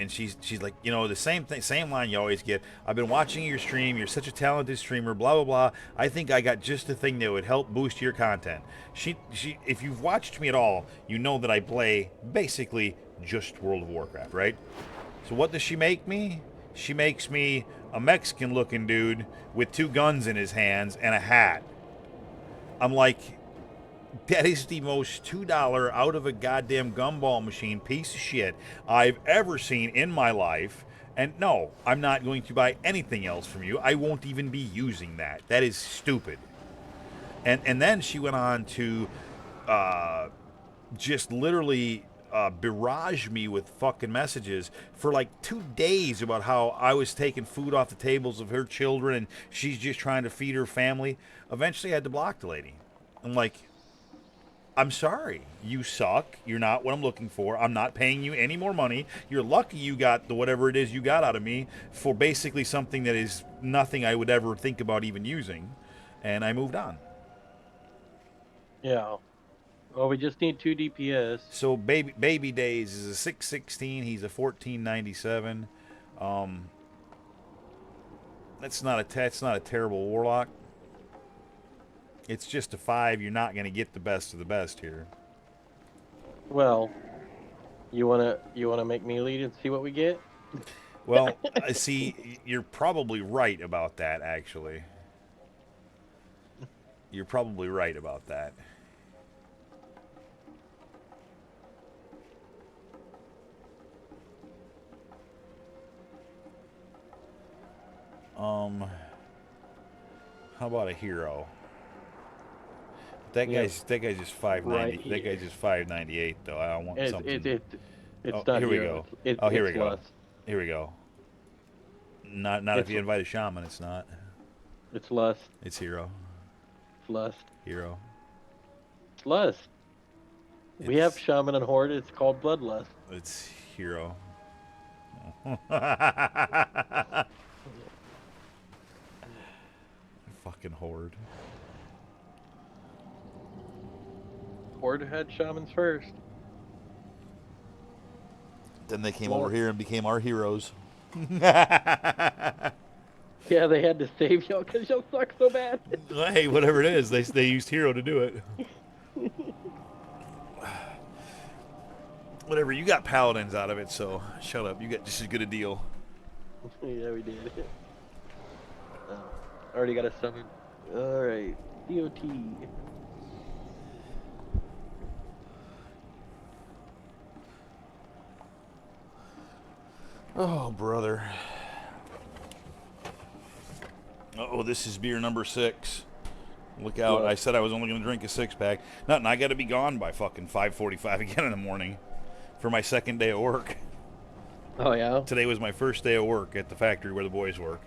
she's like, you know, the same line you always get. I've been watching your stream. You're such a talented streamer, blah, blah, blah. I think I got just the thing that would help boost your content. If you've watched me at all, you know that I play basically just World of Warcraft, right? So what does she make me? She makes me a Mexican-looking dude with 2 guns in his hands and a hat. I'm like, that is the most $2 out of a goddamn gumball machine piece of shit I've ever seen in my life. And no, I'm not going to buy anything else from you. I won't even be using that. That is stupid. And then she went on to just literally barrage me with fucking messages for like 2 days about how I was taking food off the tables of her children and she's just trying to feed her family. Eventually I had to block the lady. I'm like, I'm sorry, you suck. You're not what I'm looking for. I'm not paying you any more money. You're lucky you got the whatever it is you got out of me for basically something that is nothing I would ever think about even using. And I moved on. Yeah. Well, we just need 2 DPS. So baby Days is a 616. He's a 1497. That's not a terrible warlock. It's just a 5. You're not going to get the best of the best here. Well, you wanna make me lead and see what we get? Well, I see. You're probably right about that, actually. You're probably right about that. How about a hero? That guy's just 590. Right That guy's just 598 though. I want something. It's Oh, not here we hero. go. It, Oh, here we it's go. lust. Here we go. Not if you invite a shaman, it's not. It's lust. It's hero. It's lust. Hero. It's lust. We have shaman and horde. It's called bloodlust. It's hero. Fucking horde. Horde had shamans first. Then they came over here and became our heroes. Yeah, they had to save y'all because y'all suck so bad. Hey, whatever it is, they used hero to do it. Whatever, you got paladins out of it, so shut up. You got just as good a deal. Yeah, we did. Already got a summon. Alright, DOT. Oh, brother. Oh, this is beer number 6. Look out. I said I was only going to drink a 6-pack. Nothing, I got to be gone by fucking 5:45 again in the morning for my second day of work. Oh, yeah? Today was my first day of work at the factory where the boys work.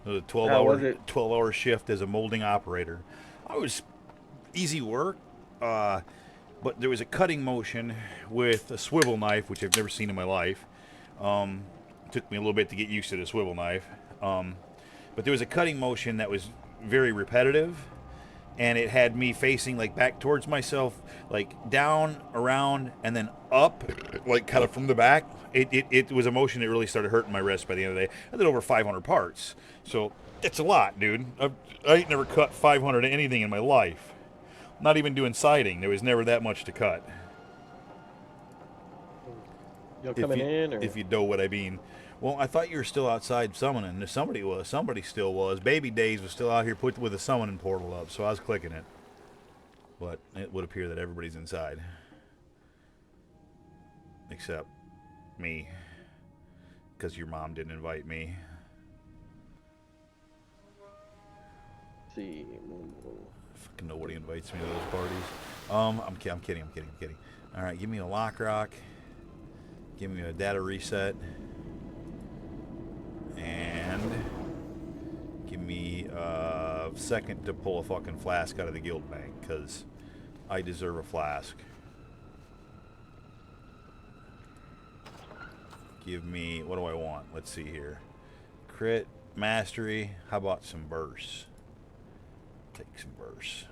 It was a 12-hour shift as a molding operator. I was easy work, but there was a cutting motion with a swivel knife, which I've never seen in my life. Took me a little bit to get used to the swivel knife. But there was a cutting motion that was very repetitive, and it had me facing like back towards myself, like down, around, and then up, like kind of from the back. It was a motion that really started hurting my wrist by the end of the day. I did over 500 parts, so it's a lot, dude. I ain't never cut 500 of anything in my life. Not even doing siding. There was never that much to cut. Y'all coming in, or? If you know what I mean. Well, I thought you were still outside summoning. Somebody was. Somebody still was. Baby Days was still out here put with a summoning portal up, so I was clicking it. But it would appear that everybody's inside. Except me. Because your mom didn't invite me. Let's see. Fucking nobody invites me to those parties. I'm kidding. Alright, give me a lock rock. Give me a data reset. And give me a second to pull a fucking flask out of the guild bank, because I deserve a flask. Give me, what do I want? Let's see here. Crit, mastery, how about some bursts? Take some bursts.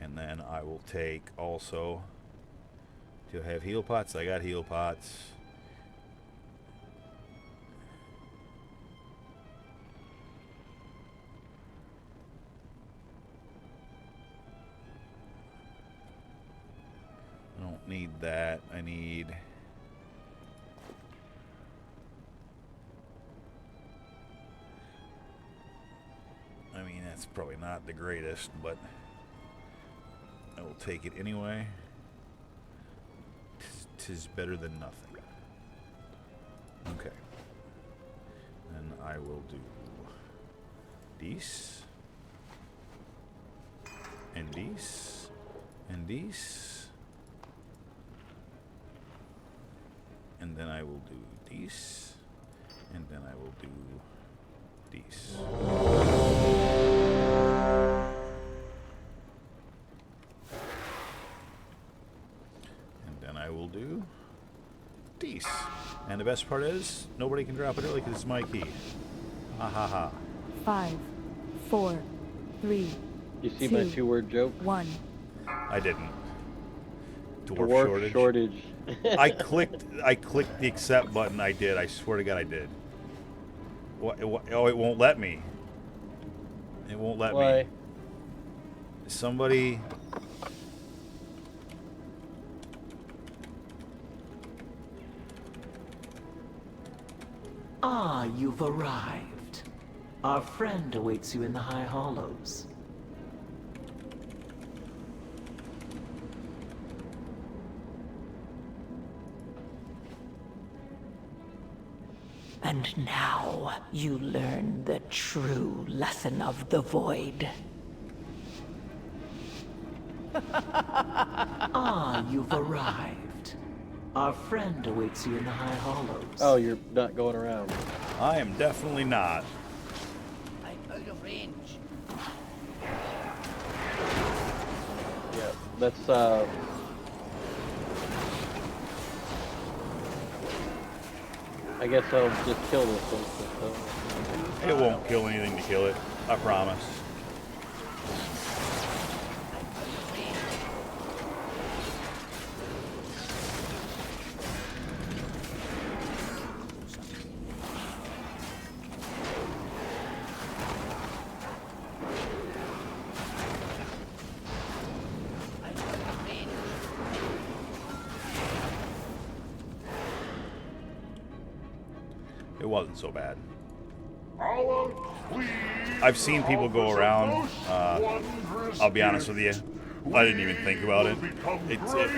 And then I will take also, do I have heal pots? I got heal pots. I don't need that. I need... I mean, that's probably not the greatest, but I will take it anyway. Tis better than nothing. Okay. Then I will do these. And these. And these. And then I will do these. And then I will do these. And then I will do these. And the best part is, nobody can drop it early because it's my key. Ha ha ha. 5, 4, 3. You see my 2-word joke? 1. I didn't. Dwarf shortage. I clicked the accept button. I did. I swear to God, I did. Oh, it won't let me. It won't let Why? me. Somebody. Ah, you've arrived. Our friend awaits you in the High Hollows. And now you learn the true lesson of the Void. Ah, you've arrived. Our friend awaits you in the High Hollows. Oh, you're not going around. I am definitely not. I'm out of range. Yeah, that's I guess I'll just kill this one. It won't kill anything to kill it. I promise. It wasn't so bad. I've seen people go around. I'll be honest with you. I didn't even think about it.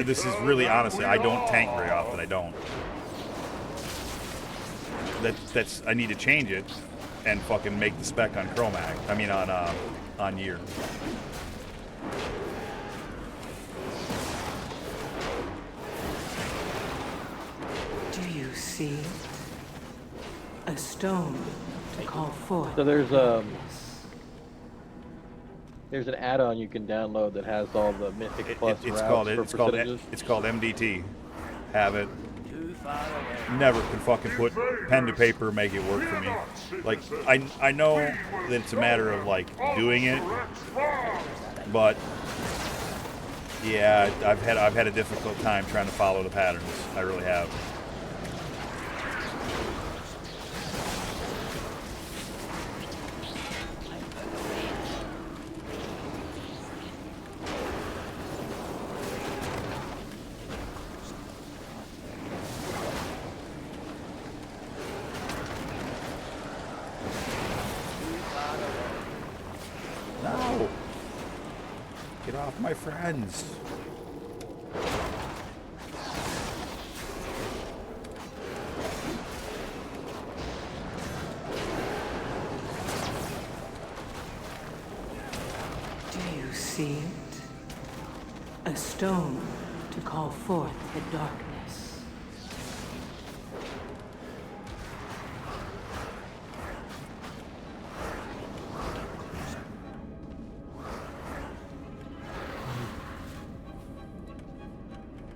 This is really, honestly, I don't tank very often. I don't. That's I need to change it and fucking make the spec on Chromac. I mean on year. Do you see? A stone to call forth. So there's an add-on you can download that has all the Mythic Plus It's routes called for it's called MDT. Have it. Too far away. Never can fucking put pen to paper, make it work for me. Like I know that it's a matter of like doing it, but yeah, I've had a difficult time trying to follow the patterns. I really have. No! Get off my friends! Do you see it? A stone to call forth the darkness.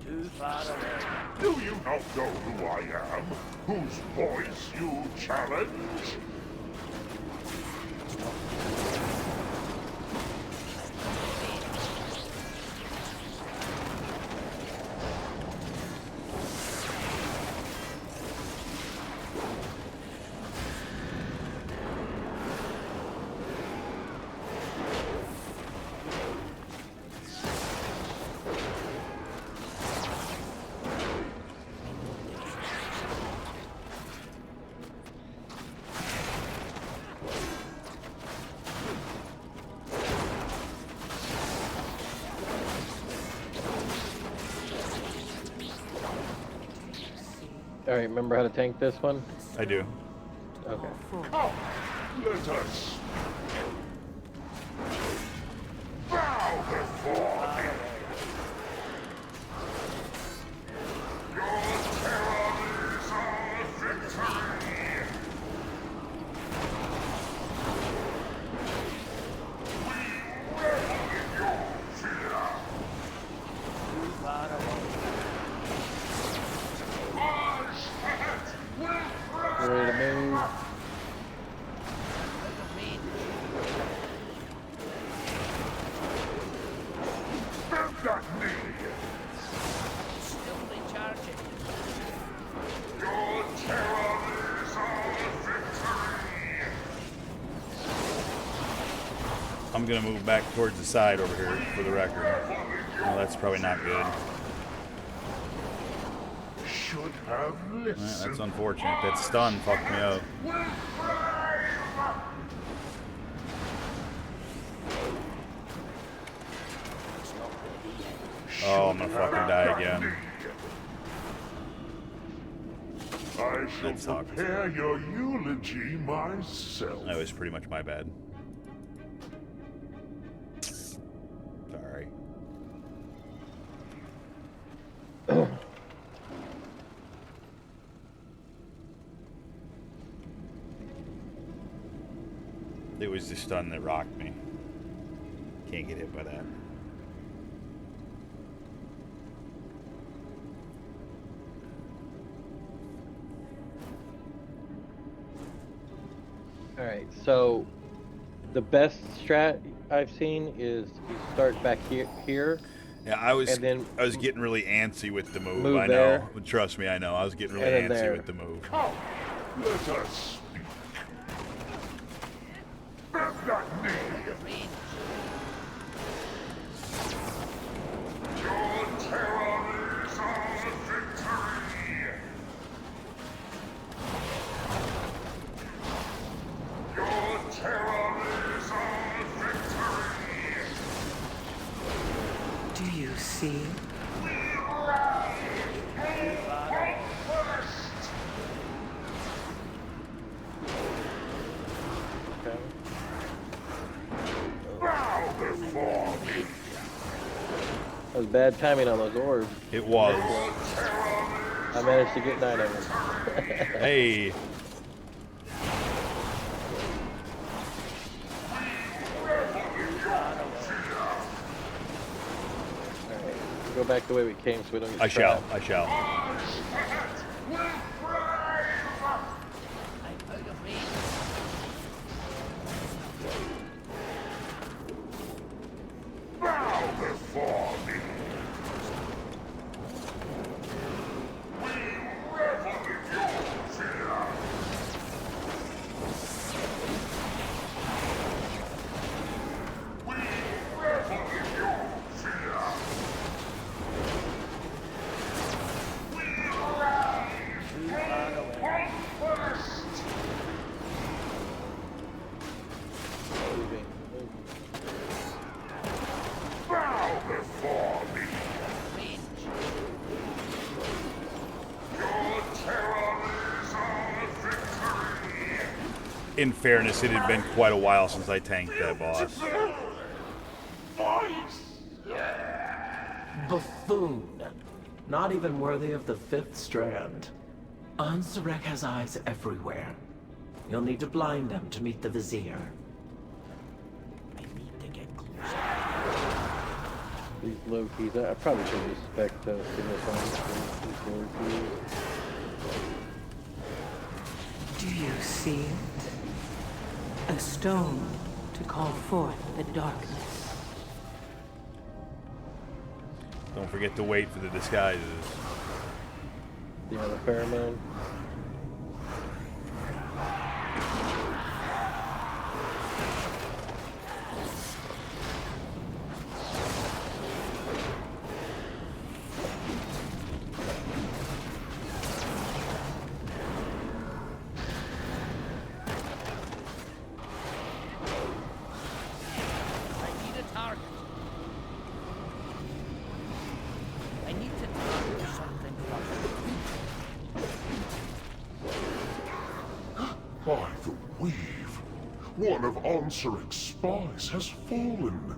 Too far away. Do you not know who I am? Whose voice you challenge? All right, remember how to tank this one? I do. Okay. Come, let us bow before him. Your terror is our victory. We revel in your fear. Too far away. You ready to move? Out of range. Bend that knee. Still recharging. Your terror is our victory. I'm gonna move back towards the side over here for the record. Well, that's probably not good. Should have listened. That's unfortunate. That stun fucked me up. With flame. Oh, I'm gonna fucking die again. I That shall sucked. prepare your eulogy myself. That was pretty much my bad. Sorry. It was the stun that rocked me. Can't get hit by that. All right, so the best strat I've seen is you start back here. Yeah, I was and then getting really antsy with the move. move I know. there. Trust me, I know. I was getting really And then antsy there. with the move. Come, let us speak. Bend that knee. Your terror is our victory. Your terror is our victory. Do you see? Okay. Bow before me. That was bad timing on those orbs. It was. I managed to get 9 of them. Hey. Go back the way we came so we don't get I shall. trapped. I shall. I'm out of range. Bow before me. We revel in your fear. We revel in your fear. We rise head first. Moving. Bow before me. Your terror is our victory. In fairness, it had been quite a while since I tanked that boss. Buffoon. Not even worthy of the fifth strand. Ansurek has eyes everywhere. You'll need to blind them to meet the Vizier. I need to get closer. These low keys. I probably should respect signal points for these low keys. Do you see it? A stone to call forth the darkness. Don't forget to wait for the disguises. Yeah, the pheromone. I need a target. I need to target something first. By the weave, one of Ansurek's spies has fallen.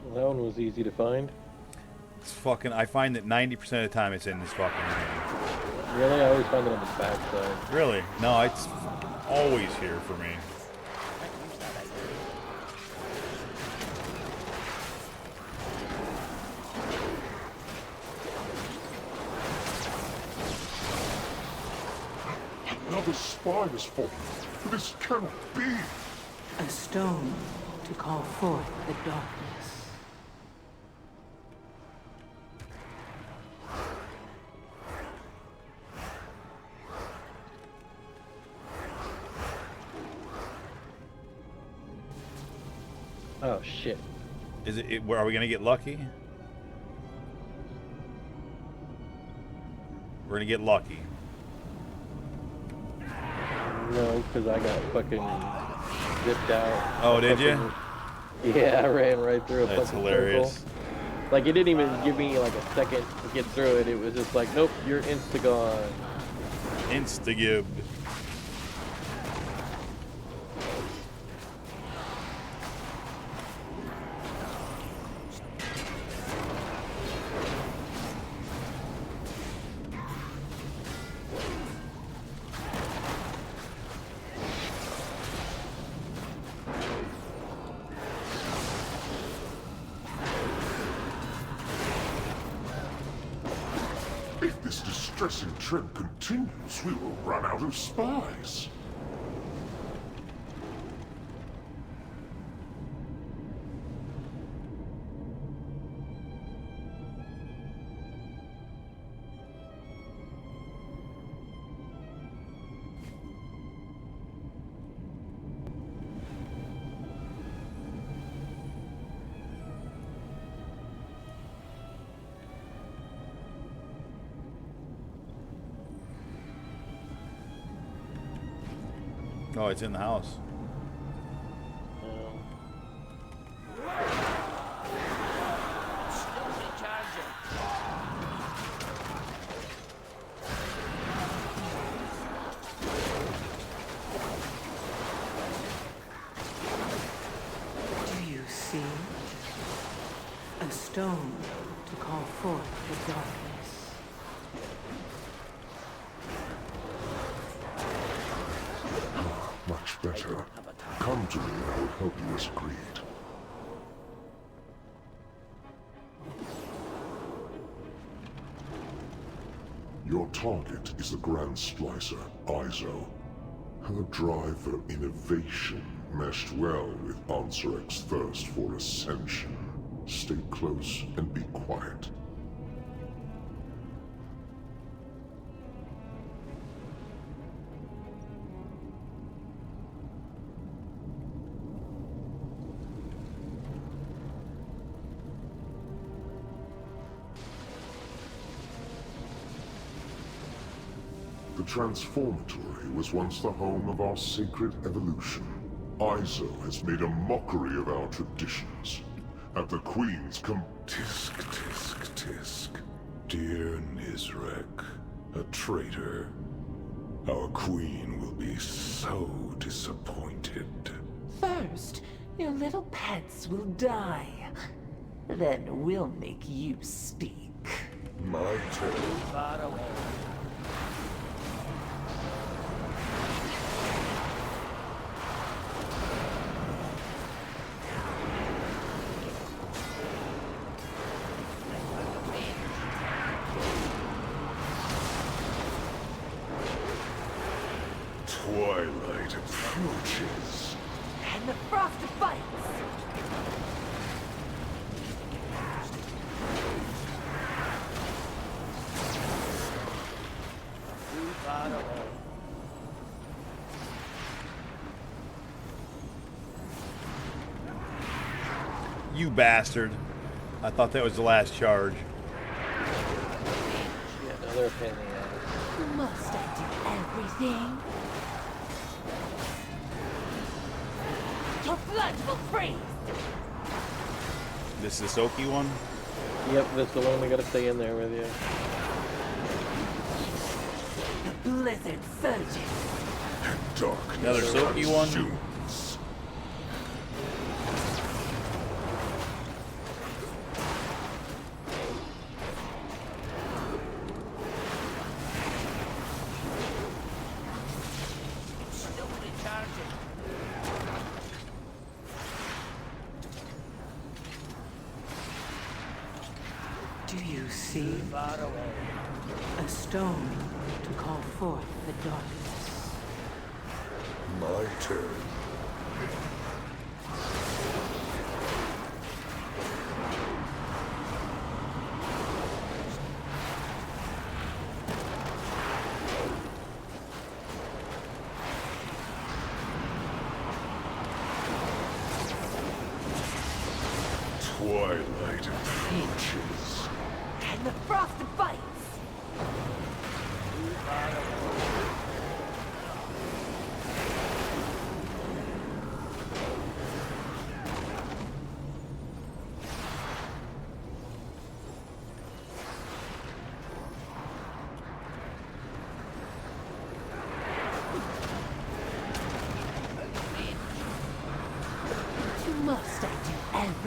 Well, that one was easy to find. It's fucking. I find that 90% of the time it's in this fucking room. Really? I always find it on the back side. Really? No, it's always here for me. Another spy has fallen. This cannot be. A stone to call forth the darkness. Oh shit. Is are we gonna get lucky? We're gonna get lucky. No, because I got fucking zipped out. Oh, did you? Yeah, I ran right through a That's fucking hilarious. circle. Like, it didn't even give me like a second to get through it. It was just like, nope, you're insta-gone. Insta-gibbed. If this distressing trend continues, we will run out of spies. Oh, it's in the house. Still recharging. Do you see? A stone to call forth the darkness. Much better. Come to me, I will help you as agreed. Your target is the Grand Splicer, Izo. Her drive for innovation meshed well with Ansarek's thirst for ascension. Stay close and be quiet. The Transformatory was once the home of our sacred evolution. Izo has made a mockery of our traditions. At the Queen's Tisk, tisk, tisk. Dear Nizrek, a traitor. Our queen will be so disappointed. First, your little pets will die. Then we'll make you speak. My turn. Far away. Twilight approaches. And the frost bites. Too far away. You bastard. I thought that was the last charge. Yeah, no, they're a pain in the ass. Must I do everything? Your blood will freeze! This is the Soki one? Yep, that's the one we gotta stay in there with you. The blizzard surges. Darkness Another Soki one? consumes. Still recharging. Do you see? Far away. A stone to call forth the darkness. My turn. Twilight approaches. And the frost bites! Too far away.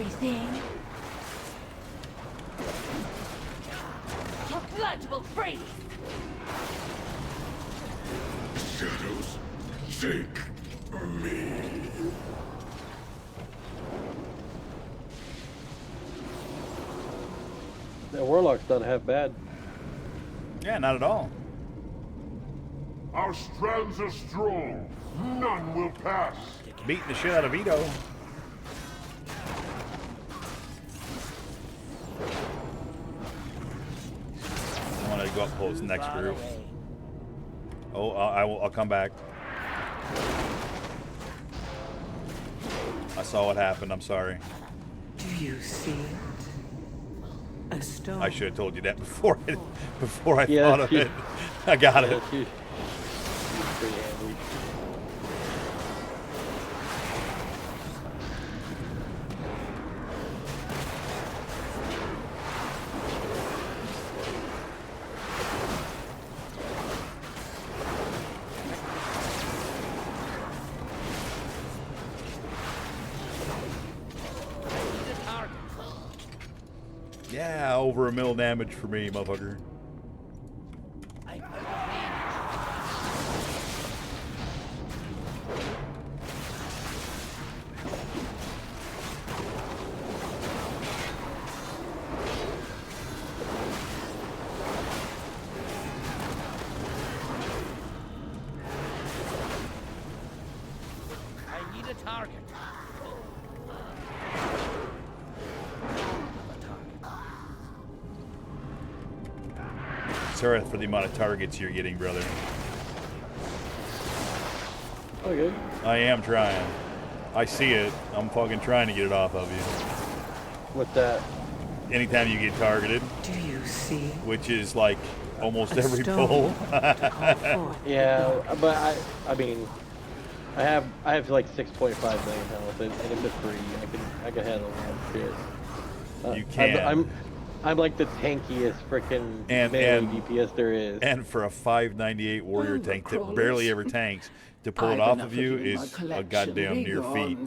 anything? Your blood will freeze! Shadows, take me. The warlock's not half bad. Yeah, not at all. Our strands are strong. None will pass. Beating the shit out of Vito. I want to go up close the next group. Oh, I'll come back. I saw what happened. I'm sorry. Do you see it? A stone. I should have told you that before I thought of it. I got it. She's pretty handy. Yeah, over 1 mil damage for me, motherfucker. I need a target. Sorry for the amount of targets you're getting, brother. Okay. I am trying. I see it. I'm fucking trying to get it off of you. What's that? Anytime you get targeted. Do you see? Which is like almost A every stone pull. to call forth the Yeah, dark. but I mean, I have like 6.5 million health, and if it's free, I can handle that shit. You can. I'm like the tankiest freaking melee DPS there is. And for a 598 warrior tank that barely ever tanks, to pull it off of you is a goddamn near feat.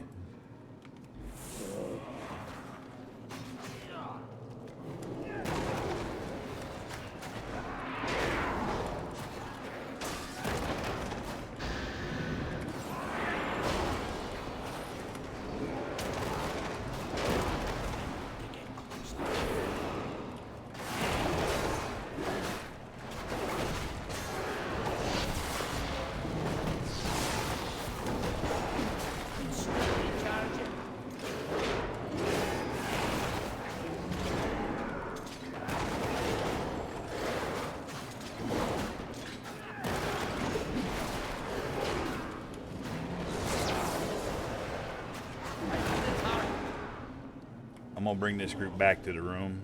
I'm gonna bring this group back to the room.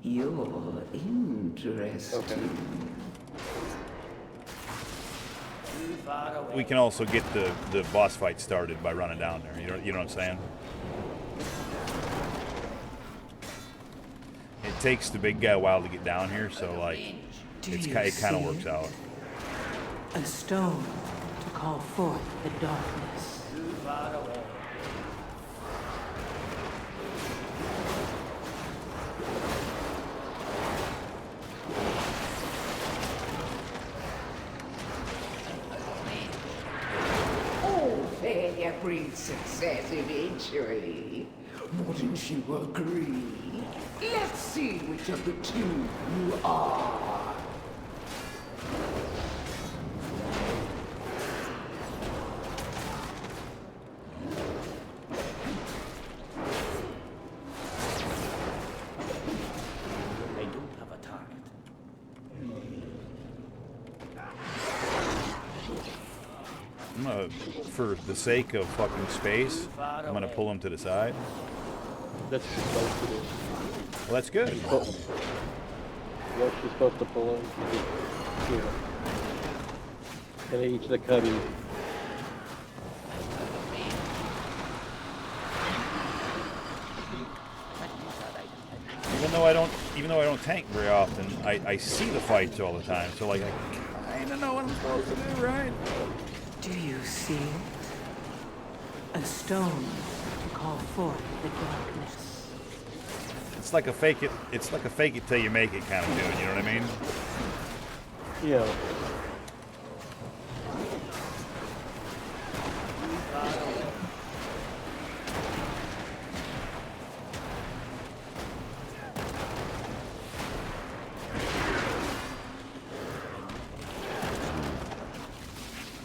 You're interesting. We can also get the boss fight started by running down there. You know what I'm saying? It takes the big guy a while to get down here, so like it kind of works out. A stone to call forth the darkness. Too far away. Failure brings success eventually. Wouldn't you agree? Let's see which of the two you are. I don't have a target. I'm gonna, for the sake of fucking space, I'm gonna pull him to the side. That's what you're supposed to do. Well, that's good. What you're supposed to pull in. Here. And each of the cubbies. Even though I don't tank very often, I see the fights all the time. So like I kinda know what I'm supposed to do, right? Do you see it? A stone to call forth the darkness. It's like a fake it. It's like a fake it till you make it kind of dude. You know what I mean? Yeah.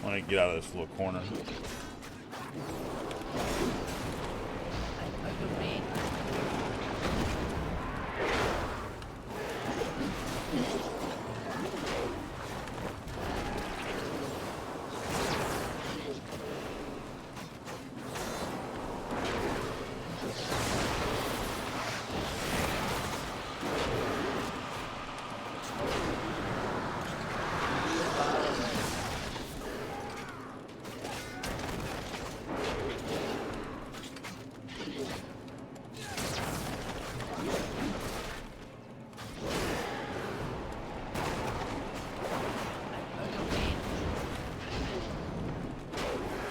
I want to get out of this little corner.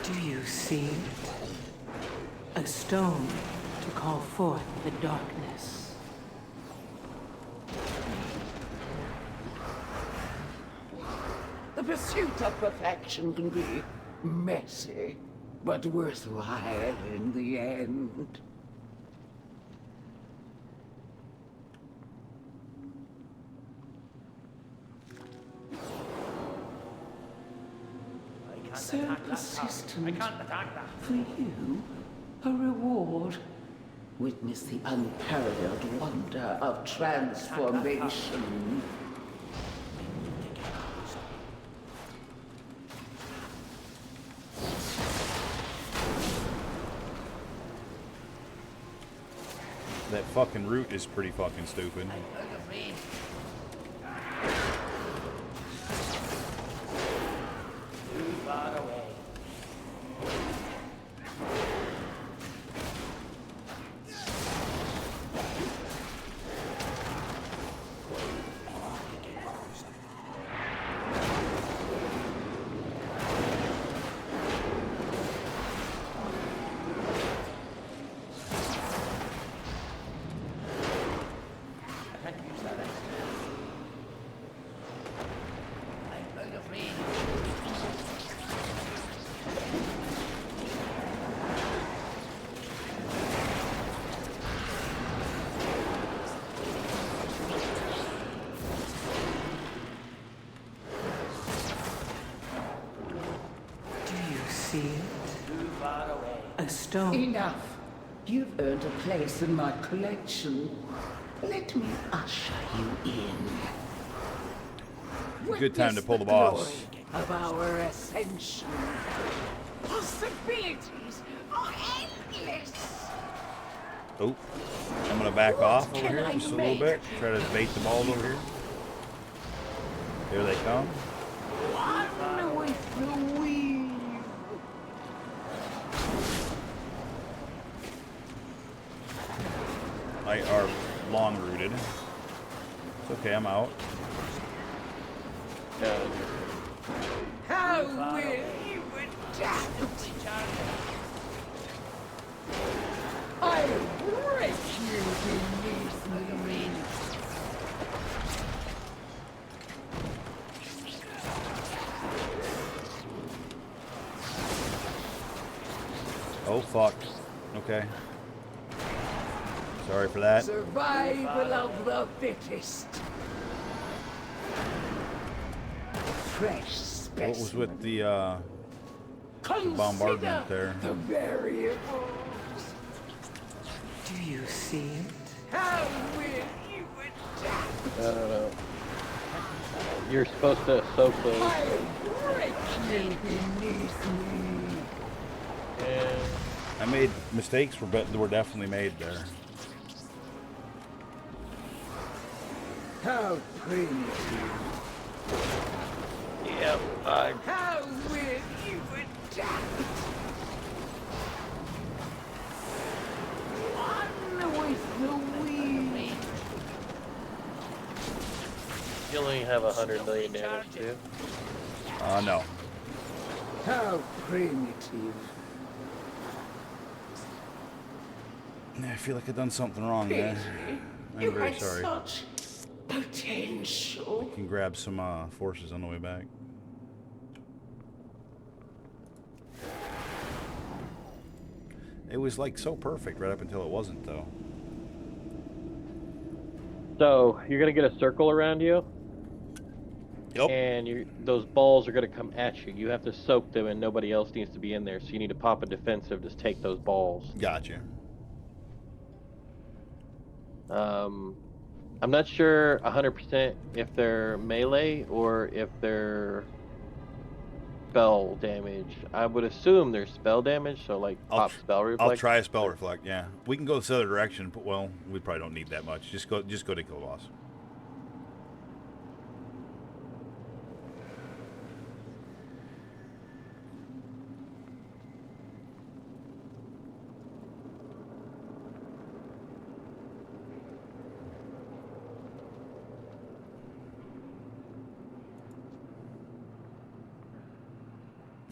Do you see it? A stone to call forth the darkness. The pursuit of perfection can be messy, but worthwhile in the end. So persistent. I can't attack that. For you, a reward. Witness the unparalleled wonder of transformation. That fucking root is pretty fucking stupid. Too far away. See it? Too far away. A stone. Enough. You've earned a place in my collection. Let me usher you in. Good time to pull the boss. Of our ascension. Possibilities are endless. Oh, I'm gonna back off over here just a little bit. Try to bait the balls over here. Here they come. One with the weave. Are long rooted. It's okay, I'm out. How will you adapt? I'll break you beneath me. Oh fuck. Okay. Sorry for that. Survival of the fittest. Fresh specimen. What was with the bombardment there? The variables. Do you see it? How will you adapt? I don't know. You're supposed to soak those. I'll break you beneath me. And I made mistakes were definitely made there. How primitive. yep, How will you adapt? One with the wind. you only have 100 million damage too. No. How primitive. I feel like I've done something wrong there. You I'm very had sorry. such potential. Can grab some forces on the way back. It was like so perfect right up until it wasn't, though. So you're gonna get a circle around you. Yep. And those balls are gonna come at you. You have to soak them, and nobody else needs to be in there. So you need to pop a defensive to take those balls. Gotcha. I'm not sure 100% if they're melee or if they're spell damage. I would assume they're spell damage, so like pop spell reflect. I'll try a spell reflect. Yeah, we can go this other direction, but well, we probably don't need that much. Just go to kill the boss.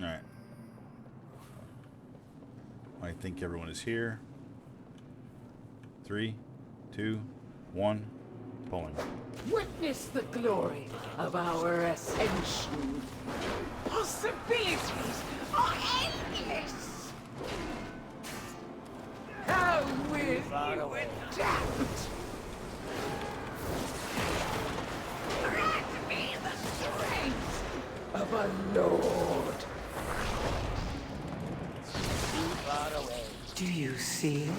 All right. I think everyone is here. 3, 2, 1, pulling. Witness the glory of our ascension. Possibilities are endless. How will you adapt? Grant me the strength of a lord. Do you see it?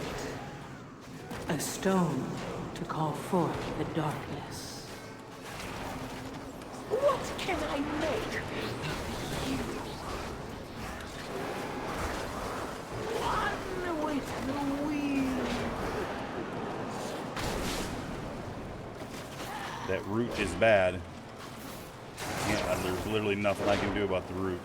A stone to call forth the darkness. What can I make of you? One with the wind. That root is bad. Yeah, there's literally nothing I can do about the root.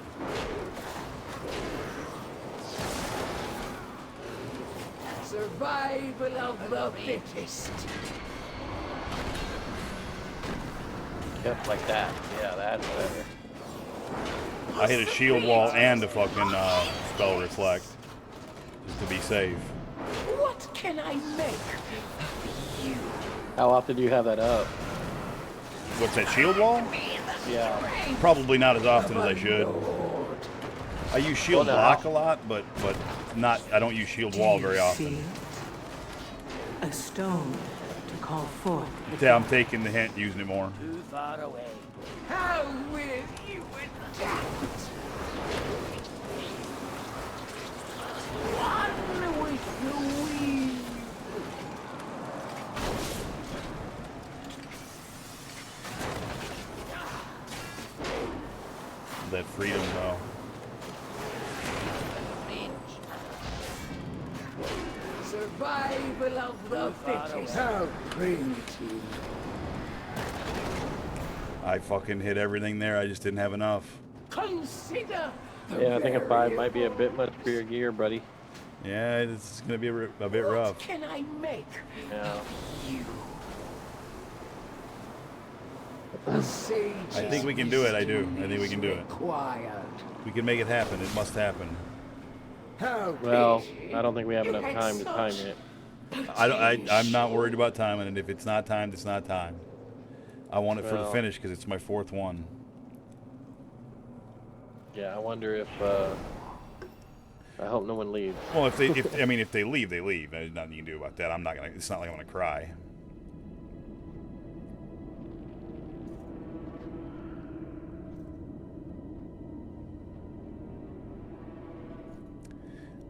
Survival of the fittest. Yep, like that. Yeah, that's better. I hit a shield wall and a fucking spell reflect just to be safe. What can I make of you? How often do you have that up? What's that, shield wall? Yeah. Probably not as often as I should. I use shield block a lot, but not. I don't use shield wall very often. A stone to call forth. Yeah, I'm taking the hint, using it more. Too far away. How will you adapt? One with the wind. That freedom, though. Survival of the fittest. How primitive. I fucking hit everything there. I just didn't have enough. Consider. Yeah, I think a 5 might be a bit much for your gear, buddy. Yeah, it's gonna be a bit rough. What can I make Yeah. of you? A sage I think we can do it. I do. I think we can do it. required. We can make it happen. It must happen. How Well, pity. I don't think we have You enough had time to time such it. I'm not worried about timing it. If it's not timed, it's not timed. I want it for the Well. finish because it's my 4th one. Yeah, I wonder if. I hope no one leaves. Well, if they leave, they leave. There's nothing you can do about that. I'm not gonna. It's not like I'm gonna cry.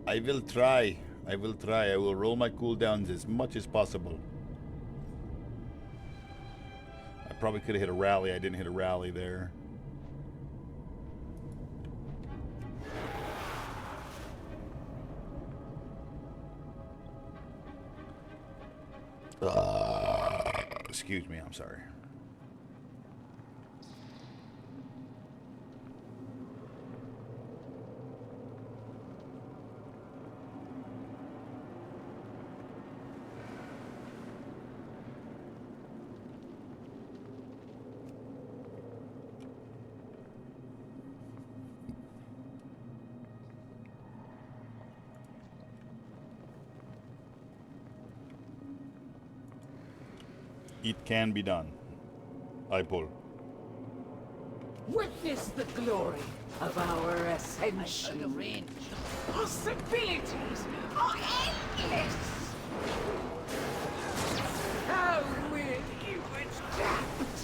I will try. I will try. I will roll my cooldowns as much as possible. I probably could have hit a rally. I didn't hit a rally there. Excuse me. I'm sorry. It can be done. I pull. Witness the glory of our ascension. Possibilities are endless. How will you adapt?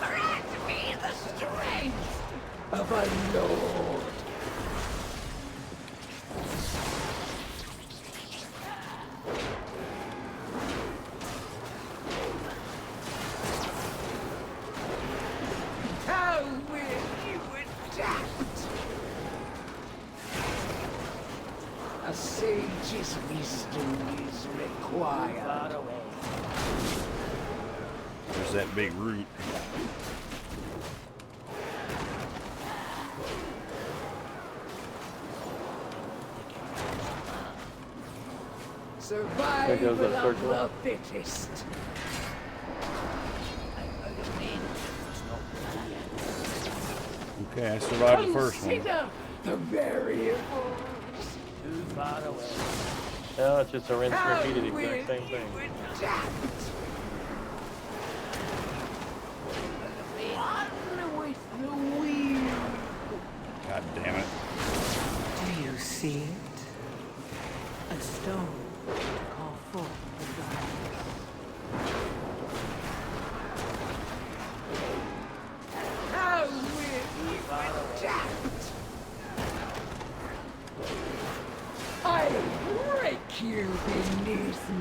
Grant me the strength of a lord. How will you adapt? A sage's wisdom is required. There's that big root. There goes Survival that of circle. the fittest. Okay, I survived the first one. Consider the variables. No, it's just a rinse and How repeat of the will exact same thing. you adapt? One with the wheel. God damn it. Do you see it? A stone to call forth the darkness. How will you adapt? I break you beneath me.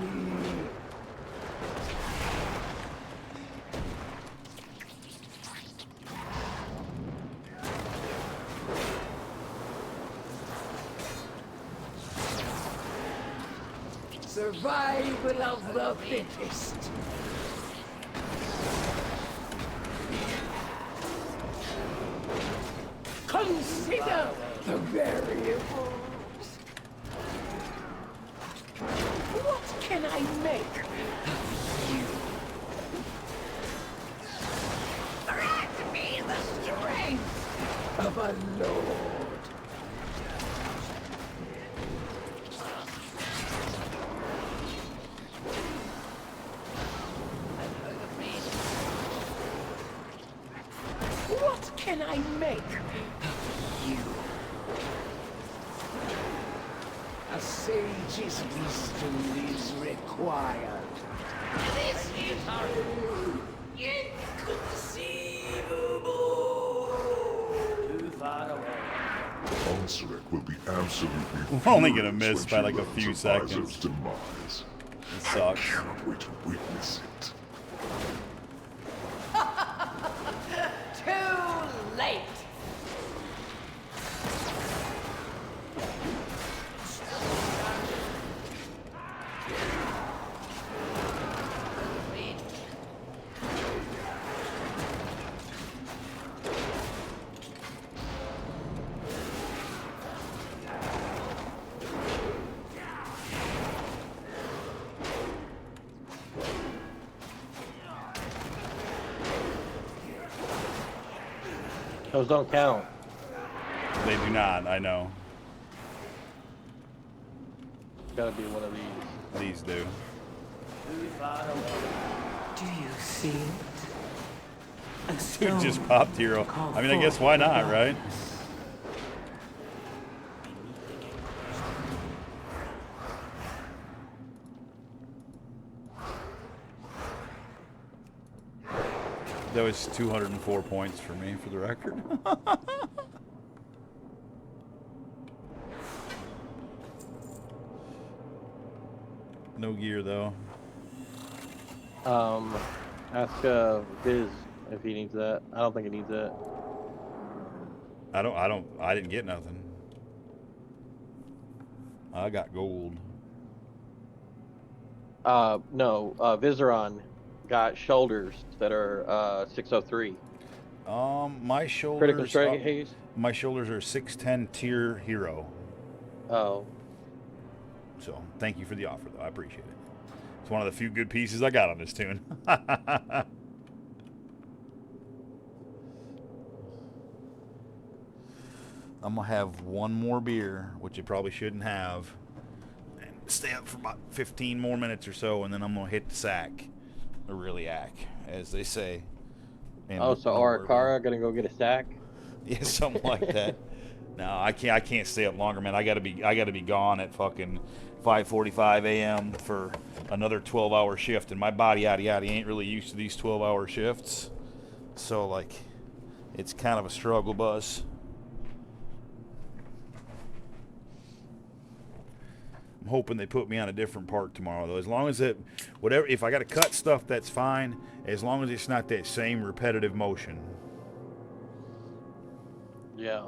Survival of the fittest. Consider the variables. What can I make of you? Grant me the strength of a lord. What can I make of you? A sage's wisdom is required. This is inconceivable. Too far away. Ansarek will be absolutely We're only gonna furious miss when by she like a learns few of seconds. Izo's demise. It sucks. I cannot wait to witness it. Too late. Those don't count. They do not, I know. Gotta be one of these. These do. Do you see it? A Dude stone just popped hero. to call I mean, I guess forth why the not, right? darkness. That was 204 points for me, for the record. No gear though. Ask Viz if he needs that. I don't think he needs that. I didn't get nothing. I got gold. No, Vizeron got shoulders that are 603. My Critical shoulders. strike haste. My shoulders are 610 tier hero. Oh, So thank you for the offer, though. I appreciate it. It's one of the few good pieces I got on this tune. I'm gonna have one more beer, which you probably shouldn't have, and stay up for about 15 more minutes or so, and then I'm gonna hit the sack, or really ack, as they say. Oh, so Arakara gonna go get a sack? Yeah, something like that. No, I can't stay up longer, man. I gotta be gone at fucking 5:45 a.m. for another 12-hour shift, and my body yada ain't really used to these 12-hour shifts. So like, it's kind of a struggle, Buzz. I'm hoping they put me on a different part tomorrow, though. As long as it, whatever, if I got to cut stuff, that's fine. As long as it's not that same repetitive motion. Yeah.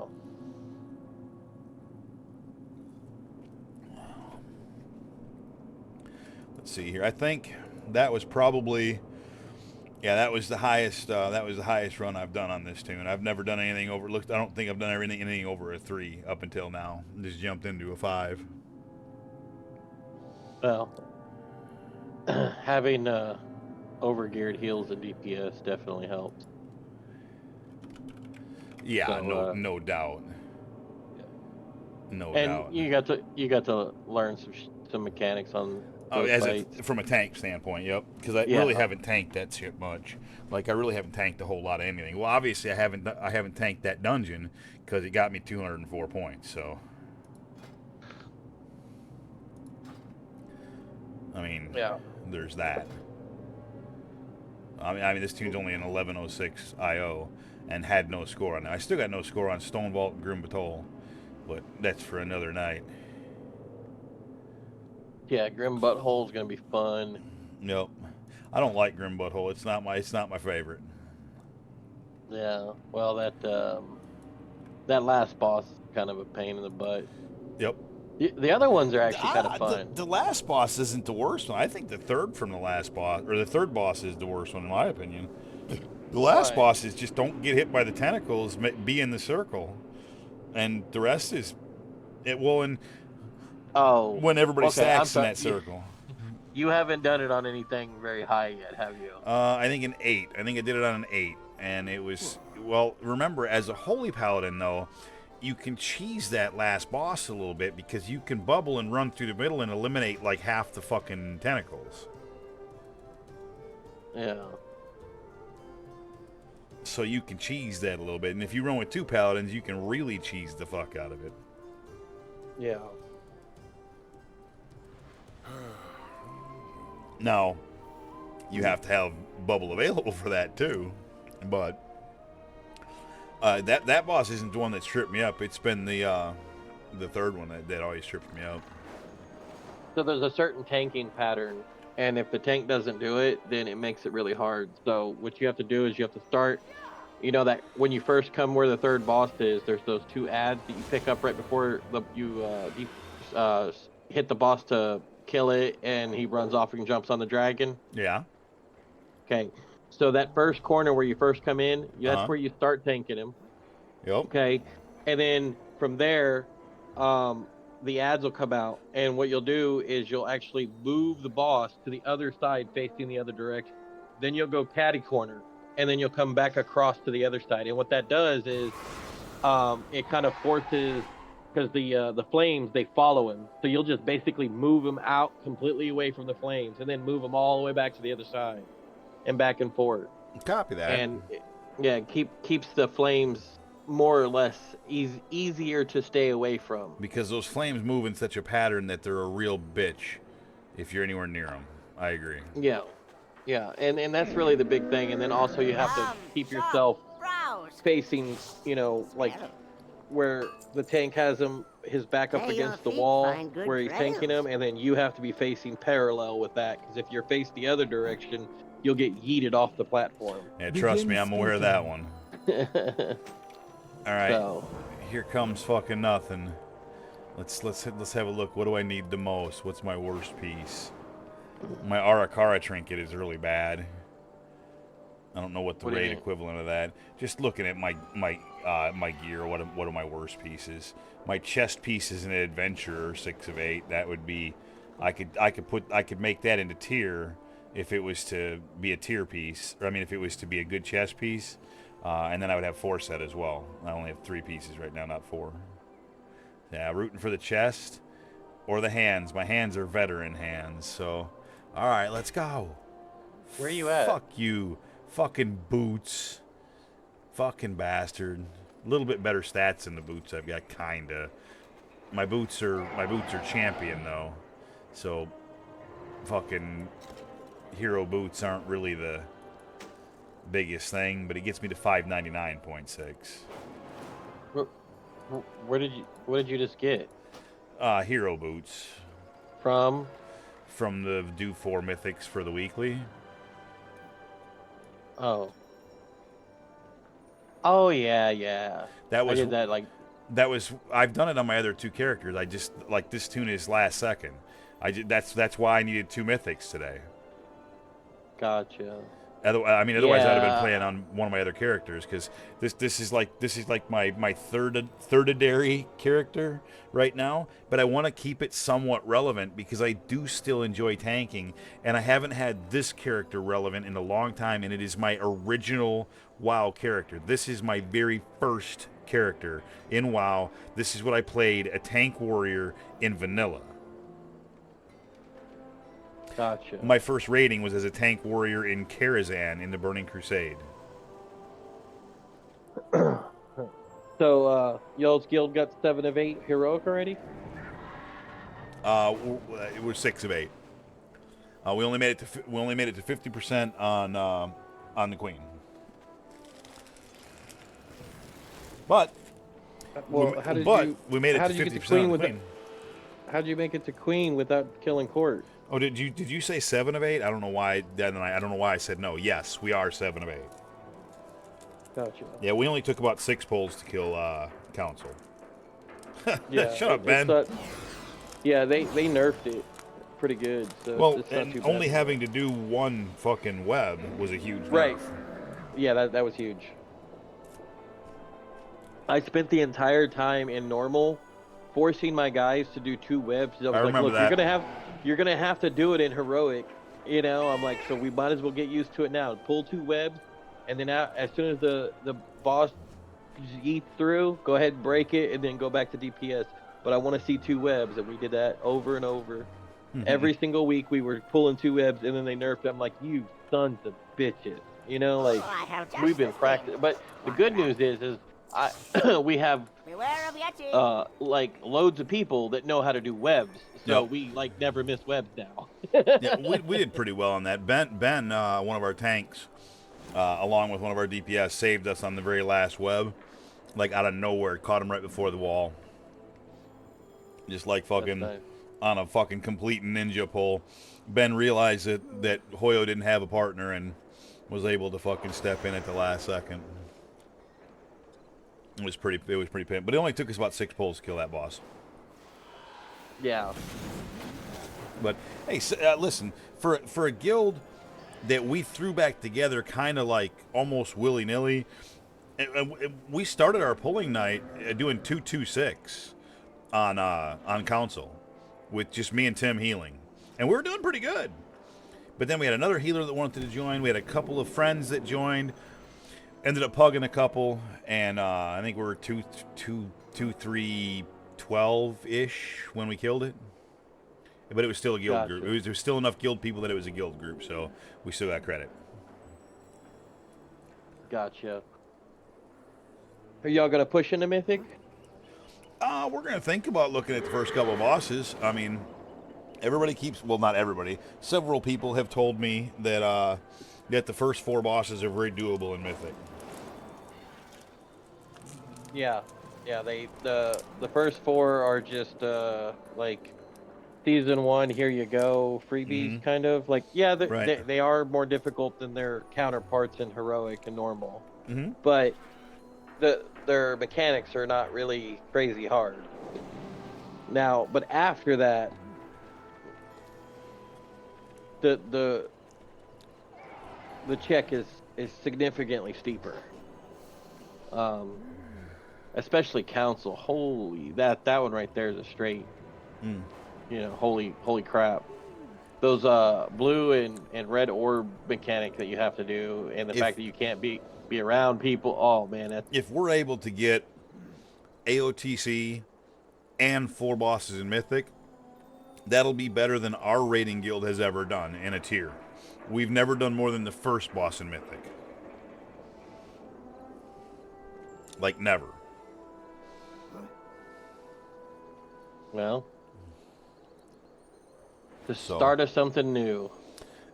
Let's see here. I think that was probably, yeah, that was the highest. That was the highest run I've done on this tune. I've never done anything over. Look, I don't think I've done anything over a 3 up until now. Just jumped into a 5. Well, having overgeared heals and DPS definitely helps. Yeah, So, no doubt. No and doubt. you got to learn some mechanics on those fights. From a tank standpoint, yep. Because I really haven't tanked that shit much. Like, I really haven't tanked a whole lot of anything. Well, obviously I haven't tanked that dungeon because it got me 204 points. So, I mean, yeah, there's that. I mean, this tune's only an 1106 IO and had no score on it. I still got no score on Stone Vault and Grim Batol, but that's for another night. Yeah, Grim Butthole is gonna be fun. Nope, I don't like Grim Butthole. It's not my favorite. Yeah, well, that last boss is kind of a pain in the butt. Yep. The other ones are actually kind of fun. The last boss isn't the worst one. I think the third from the last boss, or the third boss, is the worst one in my opinion. The last boss is just don't get hit by the tentacles, be in the circle, and the rest is it. Well, and when everybody stacks in that circle. You haven't done it on anything very high yet, have you? I think an 8. I think I did it on an 8, and it was well. Remember, as a holy paladin, though, you can cheese that last boss a little bit because you can bubble and run through the middle and eliminate like half the fucking tentacles. Yeah. So you can cheese that a little bit, and if you run with 2 paladins, you can really cheese the fuck out of it. Yeah. Now, you have to have bubble available for that too, but that boss isn't the one that tripped me up. It's been the third one that always trips me up. So there's a certain tanking pattern, and if the tank doesn't do it, then it makes it really hard. So what you have to do is you have to start, you know, that when you first come where the third boss is, there's those 2 ads that you pick up right before you hit the boss to kill it, and he runs off and jumps on the dragon. Yeah. Okay. So that first corner where you first come in, that's where you start tanking him. Yep. Okay. And then from there, the ads will come out, and what you'll do is you'll actually move the boss to the other side facing the other direction. Then you'll go catty corner, and then you'll come back across to the other side. And what that does is it kind of forces, because the flames, they follow him. So you'll just basically move him out completely away from the flames and then move him all the way back to the other side and back and forth. Copy that. And yeah, keeps the flames more or less easier to stay away from. Because those flames move in such a pattern that they're a real bitch if you're anywhere near them. I agree. Yeah. Yeah, and that's really the big thing. And then also you have to keep yourself facing, you know, like where the tank has his back up against the wall where he's tanking him, and then you have to be facing parallel with that, because if you're faced the other direction, you'll get yeeted off the platform. Yeah, trust me, I'm aware of that one. All right, so here comes fucking nothing. Let's have a look. What do I need the most? What's my worst piece? My Arakara trinket is really bad. I don't know what the raid equivalent of that. Just looking at my gear, what are my worst pieces? My chest piece is an adventurer, 6 of 8. That would be, I could make that into tier if it was to be a tier piece, or I mean if it was to be a good chest piece, and then I would have 4 set as well. I only have 3 pieces right now, not 4. Yeah, rooting for the chest. or the hands. My hands are veteran hands. So, all right, let's go. Where are you at? Fuck you, fucking boots, fucking bastard. A little bit better stats than the boots I've got, kinda. My boots are champion though, so fucking hero boots aren't really the biggest thing, but it gets me to 599.6. What did you just get? Hero boots. From the do 4 mythics for the weekly. Oh yeah. That was I did that like. That was I've done it on my other 2 characters. I just like this tune is last second. That's why I needed 2 mythics today. Gotcha. Otherwise I'd have been playing on one of my other characters, because this is like my thirdadary character right now. But I want to keep it somewhat relevant because I do still enjoy tanking, and I haven't had this character relevant in a long time, and it is my original WoW character. This is my very first character in WoW. This is what I played, a tank warrior in vanilla. Gotcha. My first rating was as a tank warrior in Karazhan in the Burning Crusade. So, y'all's guild got 7 of 8 heroic already? It was 6 of 8. We only made it to 50% on the Queen. But Well, we made it to 50% on the Queen. How did you make it to Queen without killing Court? Oh, did you say 7 of 8? I don't know why. I don't know why I said no. Yes, we are 7 of 8. Gotcha. Yeah, we only took about 6 pulls to kill Council. Yeah, Shut up, Ben. Yeah, they nerfed it pretty good. So well, it's not and too bad. only having to do 1 fucking web was a huge nerf. Right. Yeah, that was huge. I spent the entire time in normal forcing my guys to do 2 webs. I was like, look, that. you're gonna have to do it in heroic. You know, I'm like, so we might as well get used to it now. Pull 2 webs, and then as soon as the boss eats through, go ahead and break it, and then go back to DPS. But I want to see 2 webs, and we did that over and over. Every single week we were pulling 2 webs, and then they nerfed it. I'm like, you sons of bitches. You know, like, we've been practicing. But the good news is we have like loads of people that know how to do webs, so we like never miss webs now. Yeah, we did pretty well on that. Ben, one of our tanks, along with one of our DPS, saved us on the very last web, like out of nowhere. Caught him right before the wall, just like fucking on a fucking complete ninja pull. Ben realized that Hoyo didn't have a partner and was able to fucking step in at the last second. It was pretty painful, but it only took us about 6 pulls to kill that boss. Yeah. But hey, listen, for a guild that we threw back together kind of like almost willy-nilly, we started our pulling night doing 2-2-6 on console with just me and Tim healing, and we were doing pretty good. But then we had another healer that wanted to join. We had a couple of friends that joined. Ended up pugging a couple, and I think we were 2-3-12-ish when we killed it. But it was still a guild group. There was still enough guild people that it was a guild group, so we still got credit. Gotcha. Are y'all gonna push into Mythic? We're gonna think about looking at the first couple of bosses. I mean, not everybody. Several people have told me that that the first 4 bosses are very doable in Mythic. Yeah, the first 4 are just like season 1. Here you go, freebies, kind of like. Yeah, they are more difficult than their counterparts in heroic and normal. But their mechanics are not really crazy hard. Now, but after that, the check is significantly steeper. Especially Council. Holy, that one right there is a straight. You know, holy crap. Those blue and red orb mechanic that you have to do, and the fact that you can't be around people. Oh man, if we're able to get AOTC and 4 bosses in Mythic, that'll be better than our raiding guild has ever done in a tier. We've never done more than the first boss in Mythic. Like, never. Well, the start of something new.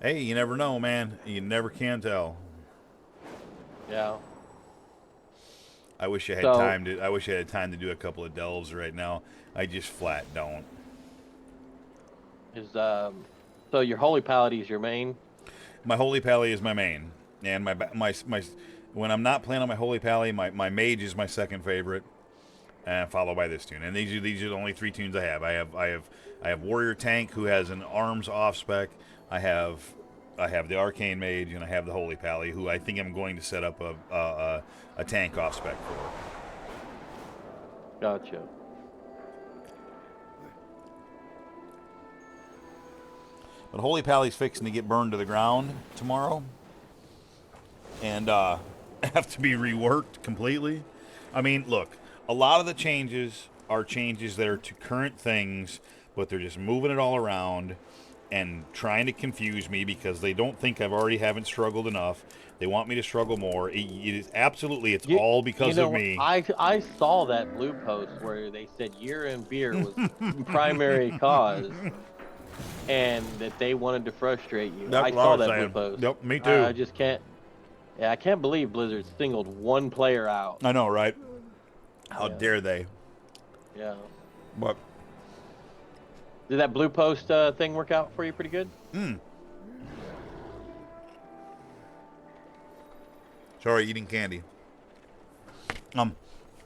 Hey, you never know, man. You never can tell. Yeah. I wish I had time to. I wish I had time to do a couple of delves right now. I just flat don't. So your Holy Pally is your main? My Holy Pally is my main, and my when I'm not playing on my Holy Pally, my Mage is my second favorite, and followed by this tune. And these are the only 3 tunes I have. I have Warrior Tank, who has an arms off spec. I have the Arcane Mage, and I have the Holy Pally, who I think I'm going to set up a tank off spec for. Gotcha. But Holy Pally's fixing to get burned to the ground tomorrow, and have to be reworked completely. I mean, look, a lot of the changes are changes that are to current things, but they're just moving it all around and trying to confuse me because they don't think I've already haven't struggled enough. They want me to struggle more. It is absolutely, it's all because of me. I saw that blue post where they said year and beer was primary cause, and that they wanted to frustrate you. That's I what saw I was that saying. blue post. Yep, me too. I just can't. Yeah, I can't believe Blizzard singled one player out. I know, right? How dare they? Yeah. But did that blue post thing work out for you pretty good? Sorry, eating candy.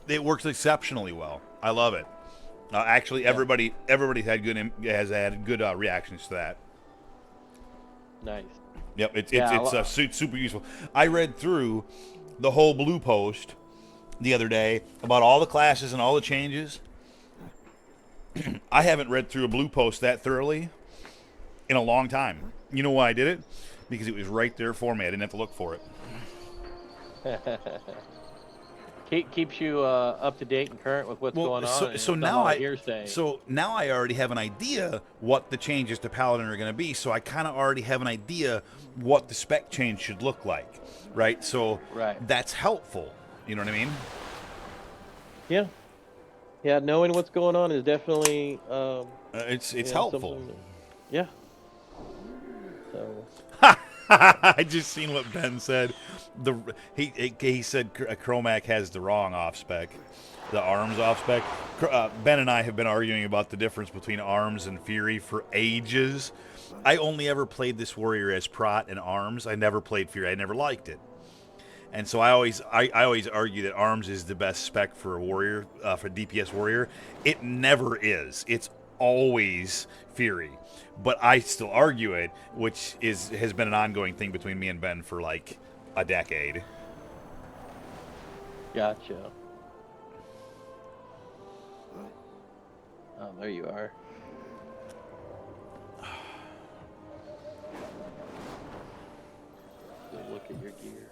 It works exceptionally well. I love it. Actually, everybody has had good reactions to that. Nice. Yep, it's super useful. I read through the whole blue post the other day about all the classes and all the changes. I haven't read through a blue post that thoroughly in a long time. You know why I did it? Because it was right there for me. I didn't have to look for it. Keeps you up to date and current with what's going on. So now I already have an idea what the changes to Paladin are going to be. So I kind of already have an idea what the spec change should look like, right? So that's helpful. You know what I mean? Yeah. Yeah, knowing what's going on is definitely it's helpful. Yeah. So. I just seen what Ben said. He said Chromac has the wrong off spec, the arms off spec. Ben and I have been arguing about the difference between arms and Fury for ages. I only ever played this warrior as Prot and arms. I never played Fury. I never liked it. And so I always argue that arms is the best spec for a warrior, for DPS warrior. It never is. It's always Fury. But I still argue it, which has been an ongoing thing between me and Ben for like a decade. Gotcha. Oh, there you are. Look at your gear.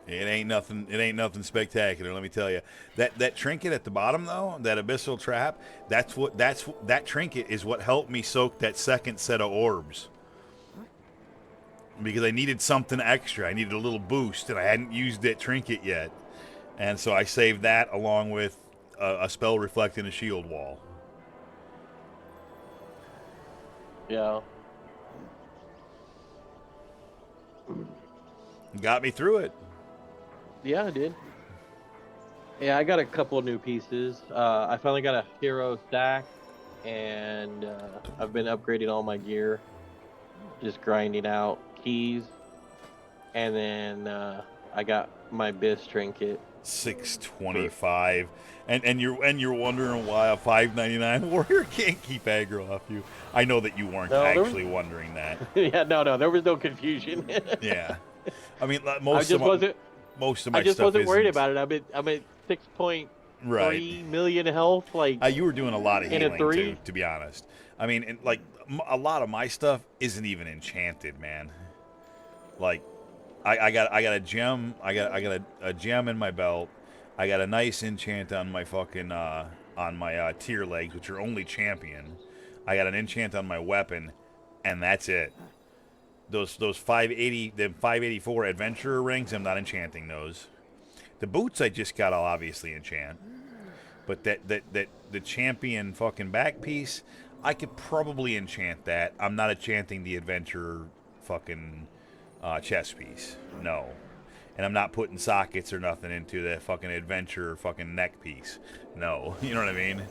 It ain't nothing spectacular, let me tell you. That trinket at the bottom though, that abyssal trap, that trinket is what helped me soak that second set of orbs. Because I needed something extra. I needed a little boost, and I hadn't used that trinket yet. And so I saved that along with a spell reflect and a shield wall. Yeah. Got me through it. Yeah, I did. Yeah, I got a couple of new pieces. I finally got a hero stack, and I've been upgrading all my gear, just grinding out keys, and then I got my Bis trinket. 625, and you're wondering why a 599 warrior can't keep aggro off you. I know that you weren't actually wondering that. Yeah, no, there was no confusion. Yeah, I mean most of my stuff wasn't worried isn't. about it. I'm at 6.3 million health. Like you were doing a lot of healing too, to be honest. I mean, and like a lot of my stuff isn't even enchanted, man. Like I got a gem. I got a gem in my belt. I got a nice enchant on my fucking on my tier legs, which are only champion. I got an enchant on my weapon, and that's it. Those 580, the 584 adventurer rings, I'm not enchanting those. The boots I just got, I'll obviously enchant. But that the champion fucking back piece, I could probably enchant that. I'm not enchanting the adventurer fucking chest piece. No. And I'm not putting sockets or nothing into the fucking adventure fucking neck piece. No, you know what I mean?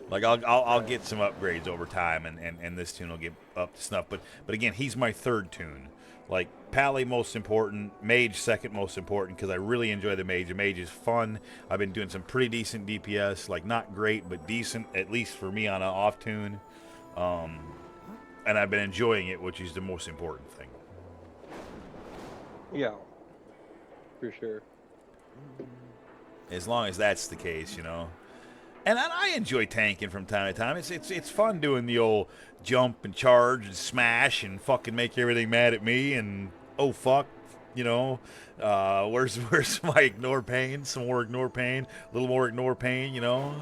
Like I'll get some upgrades over time, and this tune will get up to snuff. But again, he's my third tune. Like Pally most important, Mage second most important because I really enjoy the Mage. The Mage is fun. I've been doing some pretty decent DPS, like not great but decent, at least for me on an off tune. And I've been enjoying it, which is the most important thing. Yeah. For sure. As long as that's the case, you know. And I enjoy tanking from time to time. It's fun doing the old jump and charge and smash and fucking make everything mad at me and oh fuck, you know. Where's my ignore pain? Some more ignore pain, a little more ignore pain, you know.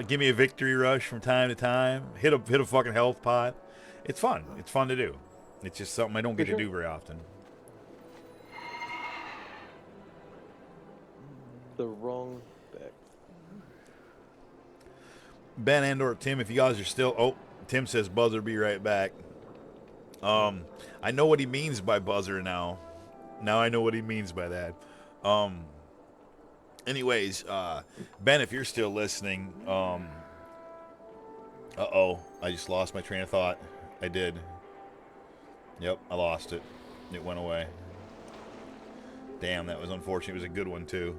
Give me a victory rush from time to time. Hit a fucking health pot. It's fun. It's fun to do. It's just something I don't get to do very often. The wrong back. Ben and/or Tim, if you guys are still... Oh, Tim says buzzer, be right back. I know what he means by buzzer now. Now I know what he means by that. Anyways, Ben, if you're still listening, uh-oh, I just lost my train of thought. I did. Yep, I lost it. It went away. Damn, that was unfortunate. It was a good one, too.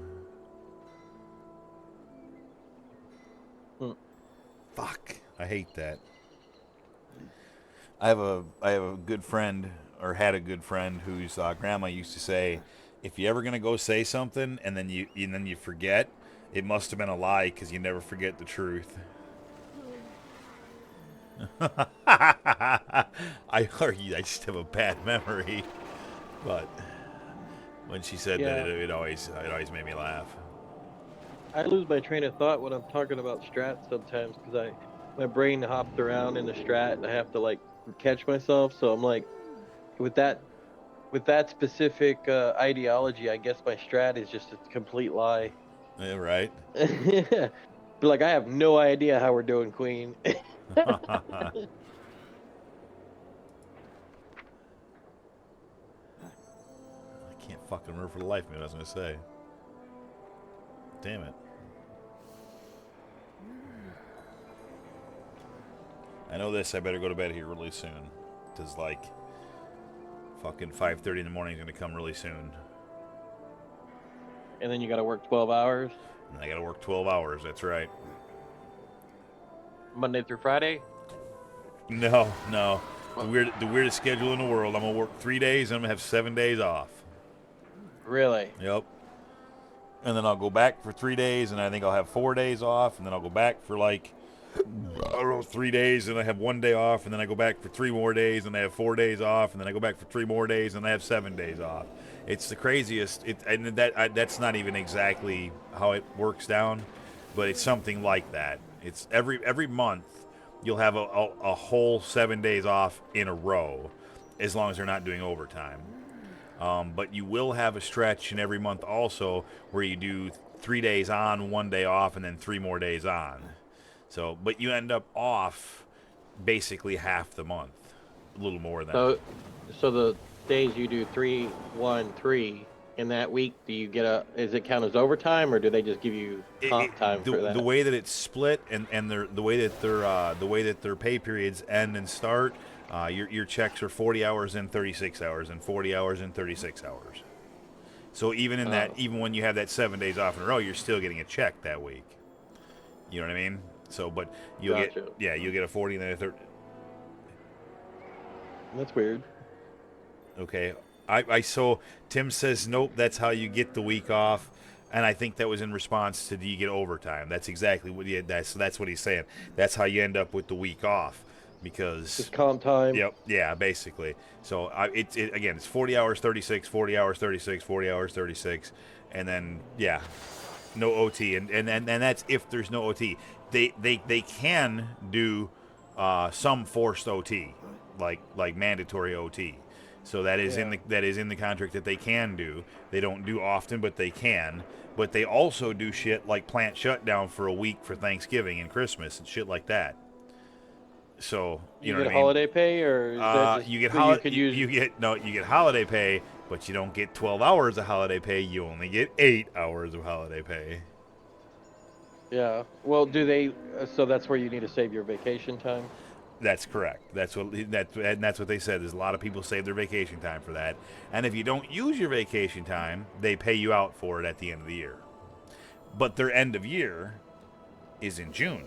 Fuck. I hate that. I have a good friend, or had a good friend, whose grandma used to say, if you're ever gonna go say something and then you forget, it must have been a lie because you never forget the truth. I just have a bad memory, but when she said that, it always made me laugh. I lose my train of thought when I'm talking about strats sometimes because my brain hops around in the strat and I have to like catch myself. So I'm like, with that specific ideology, I guess my strat is just a complete lie. Yeah, right. But like, I have no idea how we're doing, Queen. I can't fucking remember for the life of me what I was gonna say. Damn it. I know this. I better go to bed here really soon. Because, like, fucking 5:30 in the morning is going to come really soon. And then you got to work 12 hours? And I got to work 12 hours. That's right. Monday through Friday? No. The weirdest schedule in the world. I'm going to work 3 days and I'm going to have 7 days off. Really? Yep. And then I'll go back for 3 days and I think I'll have 4 days off. And then I'll go back for, like, I don't know, 3 days, and I have 1 day off, and then I go back for 3 more days, and I have 4 days off, and then I go back for 3 more days, and I have 7 days off. It's the craziest. And that's not even exactly how it works down, but it's something like that. It's every month you'll have a whole 7 days off in a row, as long as they're not doing overtime. But you will have a stretch in every month also where you do 3 days on, 1 day off, and then 3 more days on. So, but you end up off basically half the month, a little more than. So the days you do 3, 1, 3 in that week, do you get is it count as overtime, or do they just give you comp time for that? The way that it's split and the way that their pay periods end and start, your checks are 40 hours and 36 hours and 40 hours and 36 hours. So even in that, even when you have that 7 days off in a row, you're still getting a check that week. You know what I mean? So, but you'll get a 40 and then a 30. That's weird. Okay, so Tim says nope. That's how you get the week off, and I think that was in response to do you get overtime? That's exactly what that's what he's saying. That's how you end up with the week off because it's comp time. Yep. Yeah. Basically. So again, it's 40 hours 36, 40 hours 36, 40 hours 36, and then No OT, and that's if there's no OT. They can do some forced OT, like mandatory OT. So that is in the contract that they can do. They don't do often, but they can. But they also do shit like plant shutdown for a week for Thanksgiving and Christmas and shit like that. So you know get what I mean? holiday pay, or is that just you get you you get holiday pay, but you don't get 12 hours of holiday pay. You only get 8 hours of holiday pay. Yeah. Well, do they? So that's where you need to save your vacation time. That's correct. That's what they said. There's a lot of people save their vacation time for that, and if you don't use your vacation time, they pay you out for it at the end of the year. But their end of year is in June.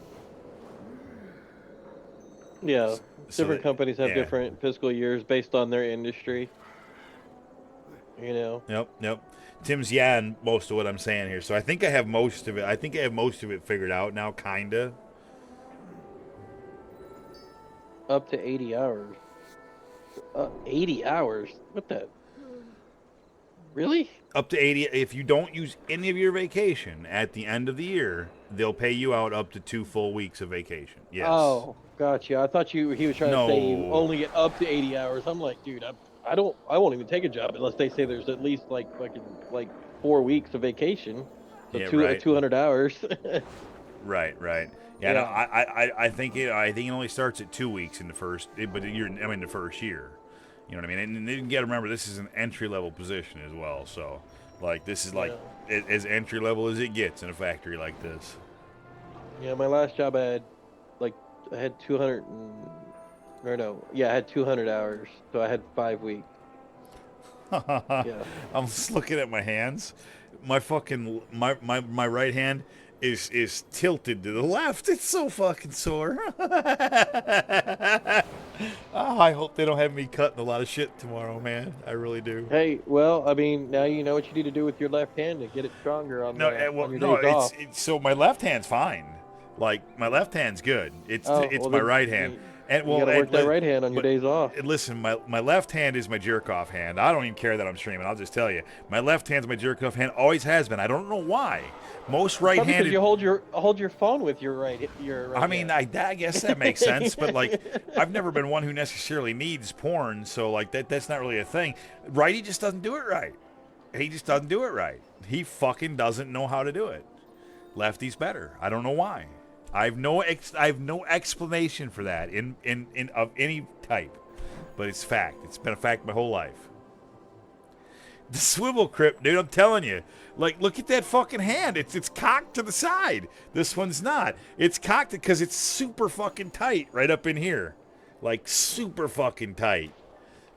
Yeah. So Different companies have yeah. different fiscal years based on their industry. You know. Yep. Tim's and most of what I'm saying here. So I think I have most of it. I think I have most of it figured out now, kinda. Up to 80 hours. 80 hours? What the? Really? Up to 80. If you don't use any of your vacation at the end of the year, they'll pay you out up to 2 full weeks of vacation. Yes. Oh, gotcha. I thought he was trying to say you only get up to 80 hours. I'm like, dude, I won't even take a job unless they say there's at least like 4 weeks of vacation. So Yeah, 200 hours. Right. Yeah, no, I think it only starts at 2 weeks in the first, but the first year. You know what I mean? And you got to remember, this is an entry level position as well. So, like, this is like as entry level as it gets in a factory like this. Yeah, my last job I had 200 I had 200 hours, so I had 5 weeks. Yeah. I'm just looking at my hands. My fucking my right hand is tilted to the left. It's so fucking sore. I hope they don't have me cutting a lot of shit tomorrow, man. I really do. Hey, well, I mean, now you know what you need to do with your left hand to get it stronger on your days off. So my left hand's fine. Like, my left hand's good. It's well, my right hand. And you gotta work that right hand on your days off. Listen, my left hand is my jerk off hand. I don't even care that I'm streaming. I'll just tell you, my left hand's my jerk off hand. Always has been. I don't know why. Most right-handed. Because you hold your phone with your right. I mean, I guess that makes sense, but like, I've never been one who necessarily needs porn, so like that's not really a thing. Righty just doesn't do it right. He just doesn't do it right. He fucking doesn't know how to do it. Lefty's better. I don't know why. I have no explanation for that in of any type, but it's fact. It's been a fact my whole life. The swivel crypt, dude, I'm telling you. Like, look at that fucking hand. It's cocked to the side. This one's not. It's cocked because it's super fucking tight right up in here. Like, super fucking tight.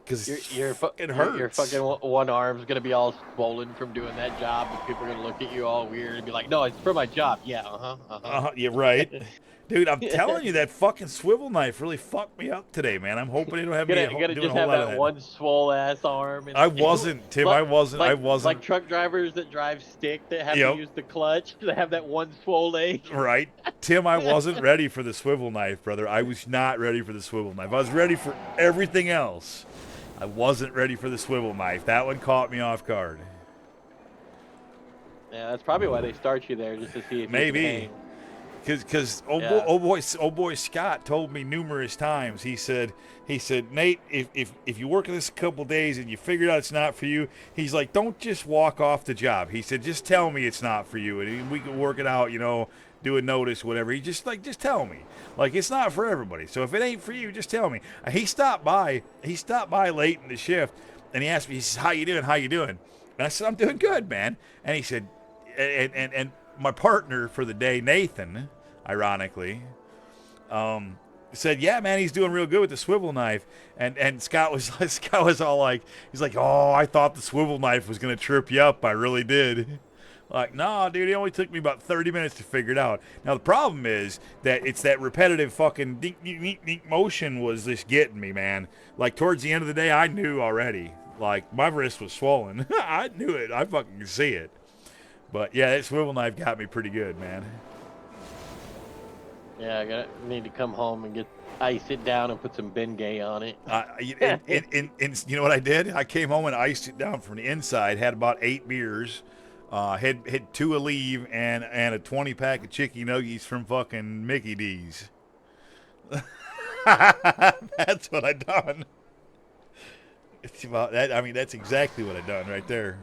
Because it fucking hurts. Your fucking one arm's going to be all swollen from doing that job, and people are going to look at you all weird and be like, no, it's for my job. Yeah, You're right. Dude, I'm telling you, that fucking swivel knife really fucked me up today, man. I'm hoping they don't have me doing a whole lot of that. You gotta just have that one swole ass arm. I wasn't, Tim. I wasn't. Like truck drivers that drive stick that have to use the clutch to have that one swole leg. Right. Tim, I wasn't ready for the swivel knife, brother. I was not ready for the swivel knife. I was ready for everything else. I wasn't ready for the swivel knife. That one caught me off guard. Yeah, that's probably why they start you there, just to see if maybe. You can hang. Because old boy Scott told me numerous times. He said, Nate, if you work this a couple days and you figure out it's not for you, he's like, don't just walk off the job. He said, just tell me it's not for you, and we can work it out. Do a notice, whatever. He just tell me. Like, it's not for everybody. So if it ain't for you, just tell me. He stopped by. He stopped by late in the shift, and he asked me. He says, "How you doing? How you doing?" And I said, "I'm doing good, man." And he said, and my partner for the day, Nathan, ironically, said, "Yeah, man, he's doing real good with the swivel knife." And Scott was all like, he's like, "Oh, I thought the swivel knife was gonna trip you up. I really did." Like, no, dude, it only took me about 30 minutes to figure it out. Now, the problem is that it's that repetitive fucking dink, dink, dink, dink motion was just getting me, man. Like, towards the end of the day, I knew already. Like, my wrist was swollen. I knew it. I fucking could see it. But, yeah, that swivel knife got me pretty good, man. Yeah, I need to come home and ice it down and put some Bengay on it. And you know what I did? I came home and iced it down from the inside, had about 8 beers, Hit 2 Aleve and a 20 pack of chicken nuggies from fucking Mickey D's. That's what I done. It's about that. I mean, that's exactly what I done right there.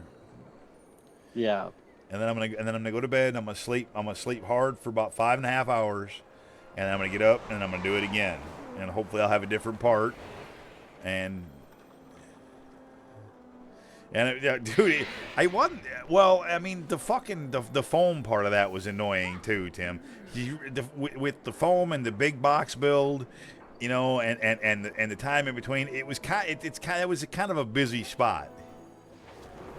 Yeah. And then I'm gonna go to bed. And I'm gonna sleep hard for about 5.5 hours, and then I'm gonna get up and I'm gonna do it again. And hopefully I'll have a different part. And dude, I wasn't. Well, I mean, the fucking the foam part of that was annoying too, Tim. With the foam and the big box build, you know, and the time in between, it was it was kind of a busy spot,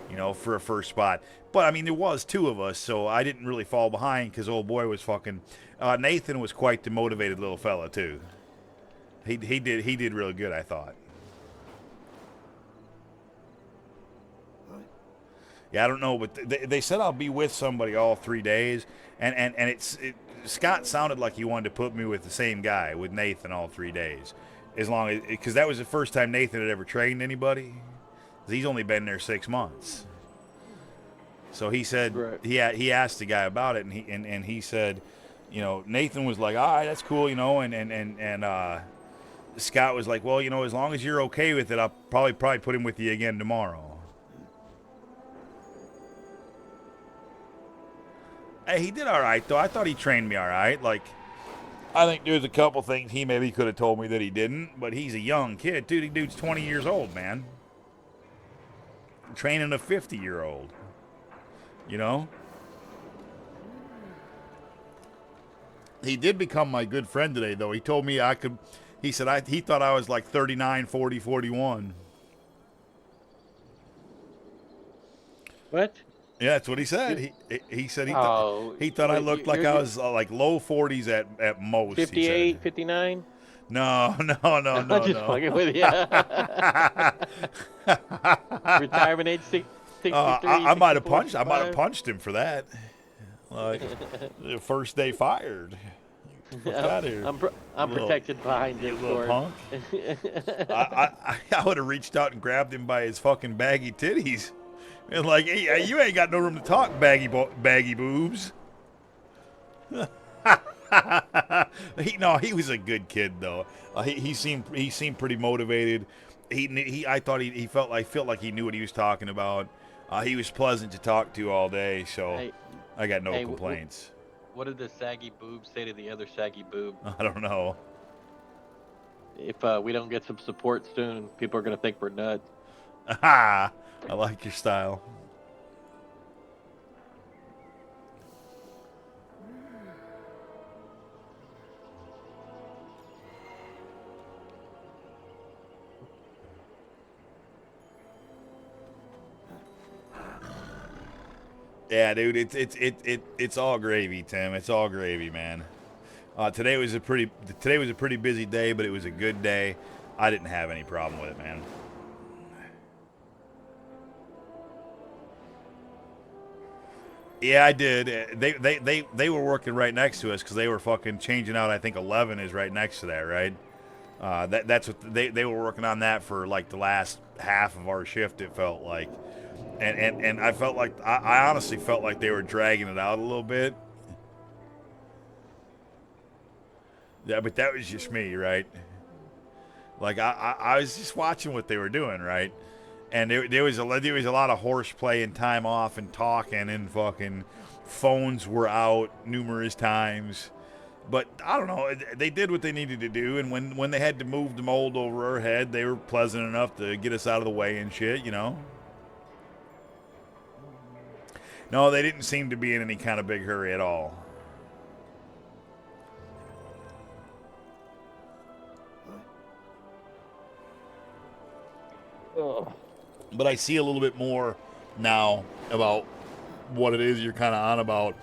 you know, for a first spot. But I mean, there was 2 of us, so I didn't really fall behind because old boy was fucking. Nathan was quite the motivated little fella too. He did really good, I thought. Yeah, I don't know, but they said I'll be with somebody all 3 days, and Scott sounded like he wanted to put me with the same guy, with Nathan, all 3 days, as long as, because that was the first time Nathan had ever trained anybody. He's only been there 6 months, so he said he asked the guy about it, and he said, you know, Nathan was like, all right, that's cool, you know, and Scott was like, well, you know, as long as you're okay with it, I'll probably put him with you again tomorrow. Hey, he did all right, though. I thought he trained me all right. Like, I think there's a couple things he maybe could have told me that he didn't, but he's a young kid. Dude's 20 years old, man. Training a 50-year-old. You know? He did become my good friend today, though. He told me he said he thought I was like 39, 40, 41. What? Yeah, that's what he said. He said he thought I looked like I was like low 40s at most. 58, 59? No. I'm just fucking with you. Retirement age 63. I might have punched him for that. Like, the first day fired. Fuck out of here. I'm protected behind you, this little punk. I would have reached out and grabbed him by his fucking baggy titties. And like, hey, you ain't got no room to talk, baggy boobs. He was a good kid though. He seemed pretty motivated. I felt like he knew what he was talking about. He was pleasant to talk to all day, so I got no complaints. What did the saggy boob say to the other saggy boob? I don't know. If we don't get some support soon, people are gonna think we're nuts. Aha! I like your style. Yeah, dude, it's all gravy, Tim. It's all gravy, man. Today was a pretty busy day, but it was a good day. I didn't have any problem with it, man. Yeah, I did. They were working right next to us because they were fucking changing out. I think 11 is right next to that, right? That's what they were working on that for like the last half of our shift. It felt like, and I felt like I honestly felt like they were dragging it out a little bit. Yeah, but that was just me, right? Like I was just watching what they were doing, right? And there was a lot of horseplay and time off and talking, and fucking phones were out numerous times. But I don't know, they did what they needed to do, and when they had to move the mold over our head, they were pleasant enough to get us out of the way and shit, you know? No, they didn't seem to be in any kind of big hurry at all. Oh. But I see a little bit more now about what it is you're kind of on about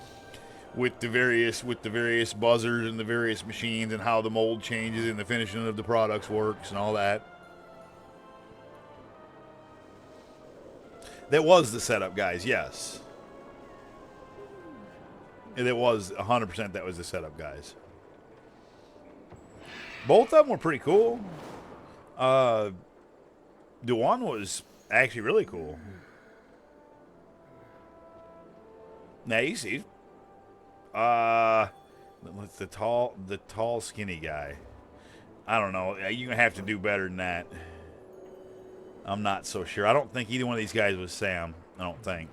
with the various buzzers and the various machines and how the mold changes and the finishing of the products works and all that. That was the setup, guys. Yes. It was 100%. That was the setup, guys. Both of them were pretty cool. The one was actually really cool. Now he's the tall, skinny guy. I don't know. You're gonna have to do better than that. I'm not so sure. I don't think either one of these guys was Sam. I don't think.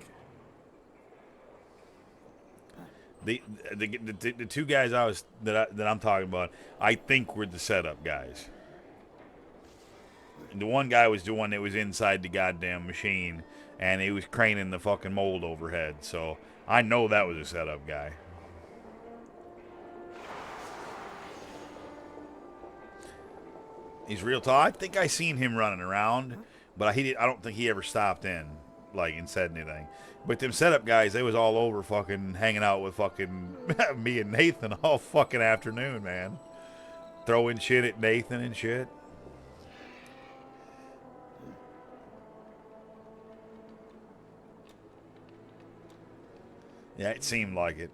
The two guys that I'm talking about, I think were the setup guys. And the one guy was the one that was inside the goddamn machine, and he was craning the fucking mold overhead. So I know that was a setup guy. He's real tall. I think I seen him running around, but I don't think he ever stopped in, like, and said anything. But them setup guys, they was all over fucking hanging out with fucking me and Nathan all fucking afternoon, man. Throwing shit at Nathan and shit. Yeah, it seemed like it.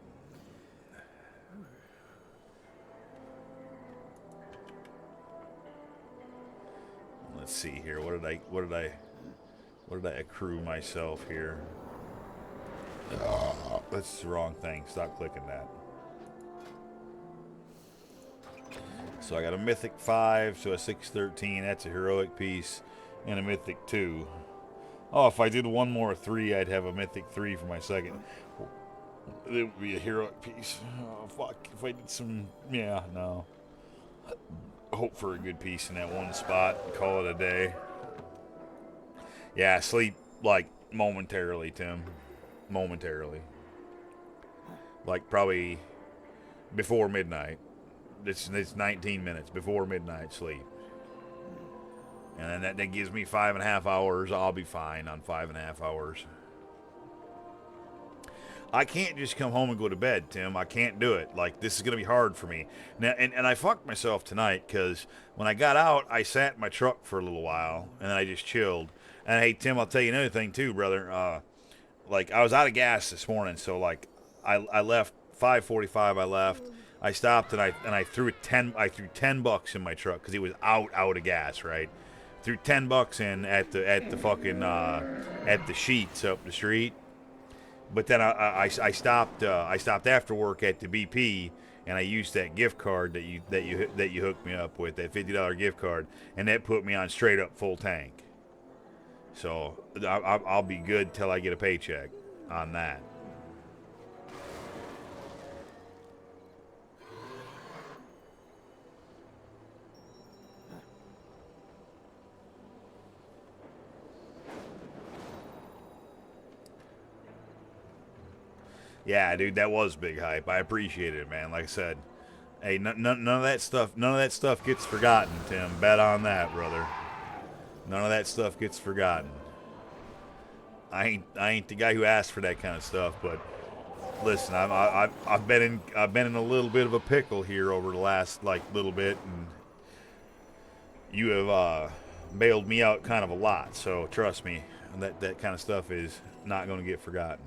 Let's see here. What did I accrue myself here? That's the wrong thing. Stop clicking that. So I got a mythic 5, so a 613. That's a heroic piece, and a mythic 2. Oh, if I did one more 3, I'd have a mythic 3 for my second. It would be a heroic piece. Oh, fuck. If I did some... Yeah, no. Hope for a good piece in that one spot and call it a day. Yeah, sleep, like, momentarily, Tim. Momentarily. Like, probably before midnight. It's 19 minutes. Before midnight sleep. And then that gives me 5.5 hours. I'll be fine on 5.5 hours. I can't just come home and go to bed, Tim. I can't do it. Like, this is going to be hard for me. Now, and I fucked myself tonight because when I got out, I sat in my truck for a little while, and then I just chilled. And, hey, Tim, I'll tell you another thing, too, brother. Like, I was out of gas this morning, so, like, I left 5:45. I left. I stopped, and I threw $10 in my truck because it was out of gas, right? Threw $10 in at the fucking at the Sheets up the street. But then I stopped after work at the BP, and I used that gift card that you hooked me up with, that $50 gift card, and that put me on straight up full tank. So I'll be good till I get a paycheck on that. Yeah, dude, that was big hype. I appreciate it, man. Like I said, hey, none of that stuff gets forgotten, Tim. Bet on that, brother. None of that stuff gets forgotten. I ain't the guy who asked for that kind of stuff, but listen, I've been in a little bit of a pickle here over the last little bit, and you have bailed me out kind of a lot. So trust me, that kind of stuff is not going to get forgotten.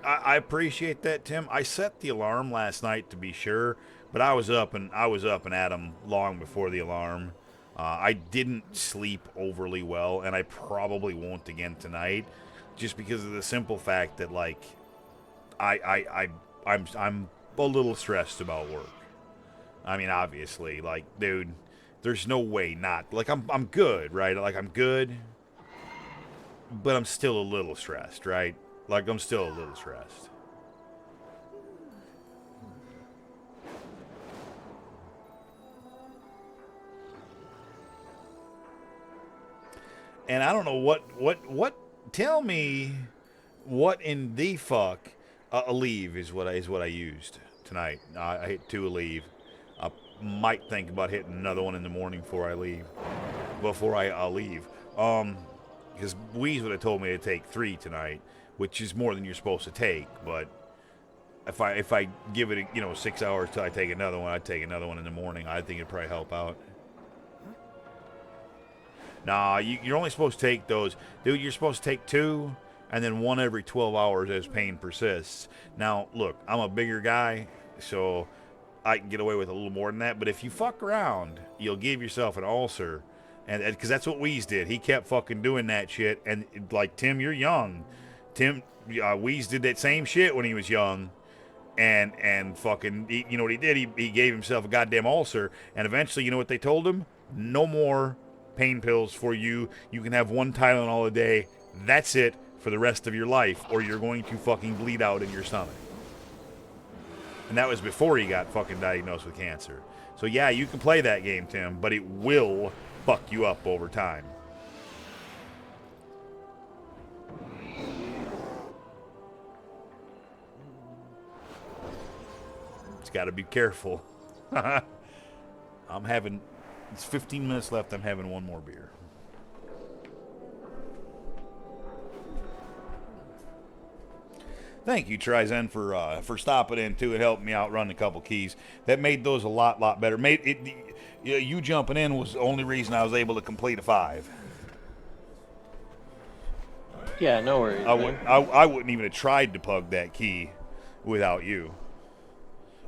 I appreciate that, Tim. I set the alarm last night to be sure, but I was up and at 'em long before the alarm. I didn't sleep overly well, and I probably won't again tonight, just because of the simple fact that I'm a little stressed about work. I mean, obviously, dude, there's no way not. I'm good, right? I'm good, but I'm still a little stressed, right? I'm still a little stressed. And I don't know what. Tell me, what in the fuck? Aleve is what I used tonight. I hit 2 Aleve. I might think about hitting another one in the morning before I leave. Before I leave. Because Weeze would have told me to take 3 tonight, which is more than you're supposed to take. But if I give it 6 hours till I take another one, I'd take another one in the morning. I think it'd probably help out. Nah, you're only supposed to take those, dude. You're supposed to take 2, and then 1 every 12 hours as pain persists. Now, look, I'm a bigger guy, so I can get away with a little more than that. But if you fuck around, you'll give yourself an ulcer, And because that's what Wheeze did. He kept fucking doing that shit. And like, Tim, you're young. Tim, Wheeze did that same shit when he was young. And fucking, you know what he did? He gave himself a goddamn ulcer. And eventually, you know what they told him? No more pain pills for you. You can have 1 Tylenol a day. That's it for the rest of your life. Or you're going to fucking bleed out in your stomach. And that was before he got fucking diagnosed with cancer. So yeah, you can play that game, Tim, but it will fuck you up over time. It's got to be careful. It's 15 minutes left. I'm having one more beer. Thank you, Trizen, for stopping in too and helping me out running a couple keys. That made those a lot better. Made it. You jumping in was the only reason I was able to complete a 5. Yeah, no worries. I wouldn't even have tried to pug that key without you,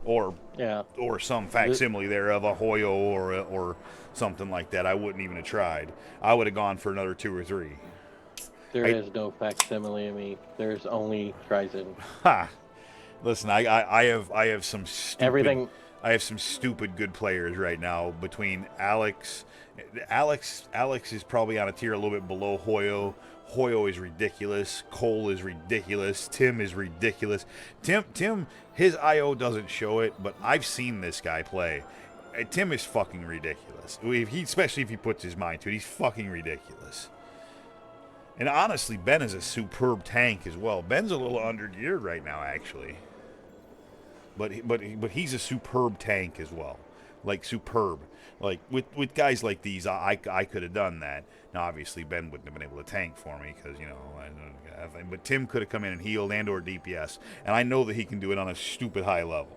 or some facsimile there of a Hoyo or something like that. I wouldn't even have tried. I would have gone for another 2 or 3. There is no facsimile of me. There's only Trizen. Ha! Listen, I have some stupid. Everything. I have some stupid good players right now between Alex. Alex is probably on a tier a little bit below Hoyo. Hoyo is ridiculous. Cole is ridiculous. Tim is ridiculous. Tim, his IO doesn't show it, but I've seen this guy play. Tim is fucking ridiculous. Especially if he puts his mind to it, he's fucking ridiculous. And honestly, Ben is a superb tank as well. Ben's a little undergeared right now, actually. But he's a superb tank as well. Like, superb. Like, with guys like these, I could have done that. Now, obviously, Ben wouldn't have been able to tank for me because, you know, but Tim could have come in and healed and or DPS. And I know that he can do it on a stupid high level.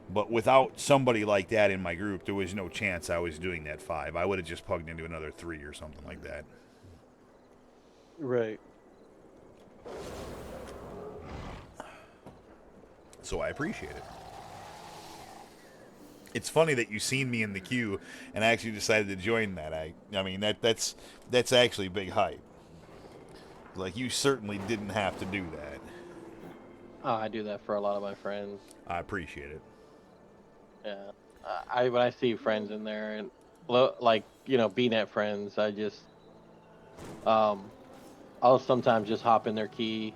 But without somebody like that in my group, there was no chance I was doing that 5. I would have just plugged into another 3 or something like that. Right. So I appreciate it. It's funny that you seen me in the queue and actually decided to join that. I mean that's actually big hype. Like, you certainly didn't have to do that. Oh, I do that for a lot of my friends. I appreciate it. Yeah. When I see friends in there and like, you know, BNet friends, I just I'll sometimes just hop in their key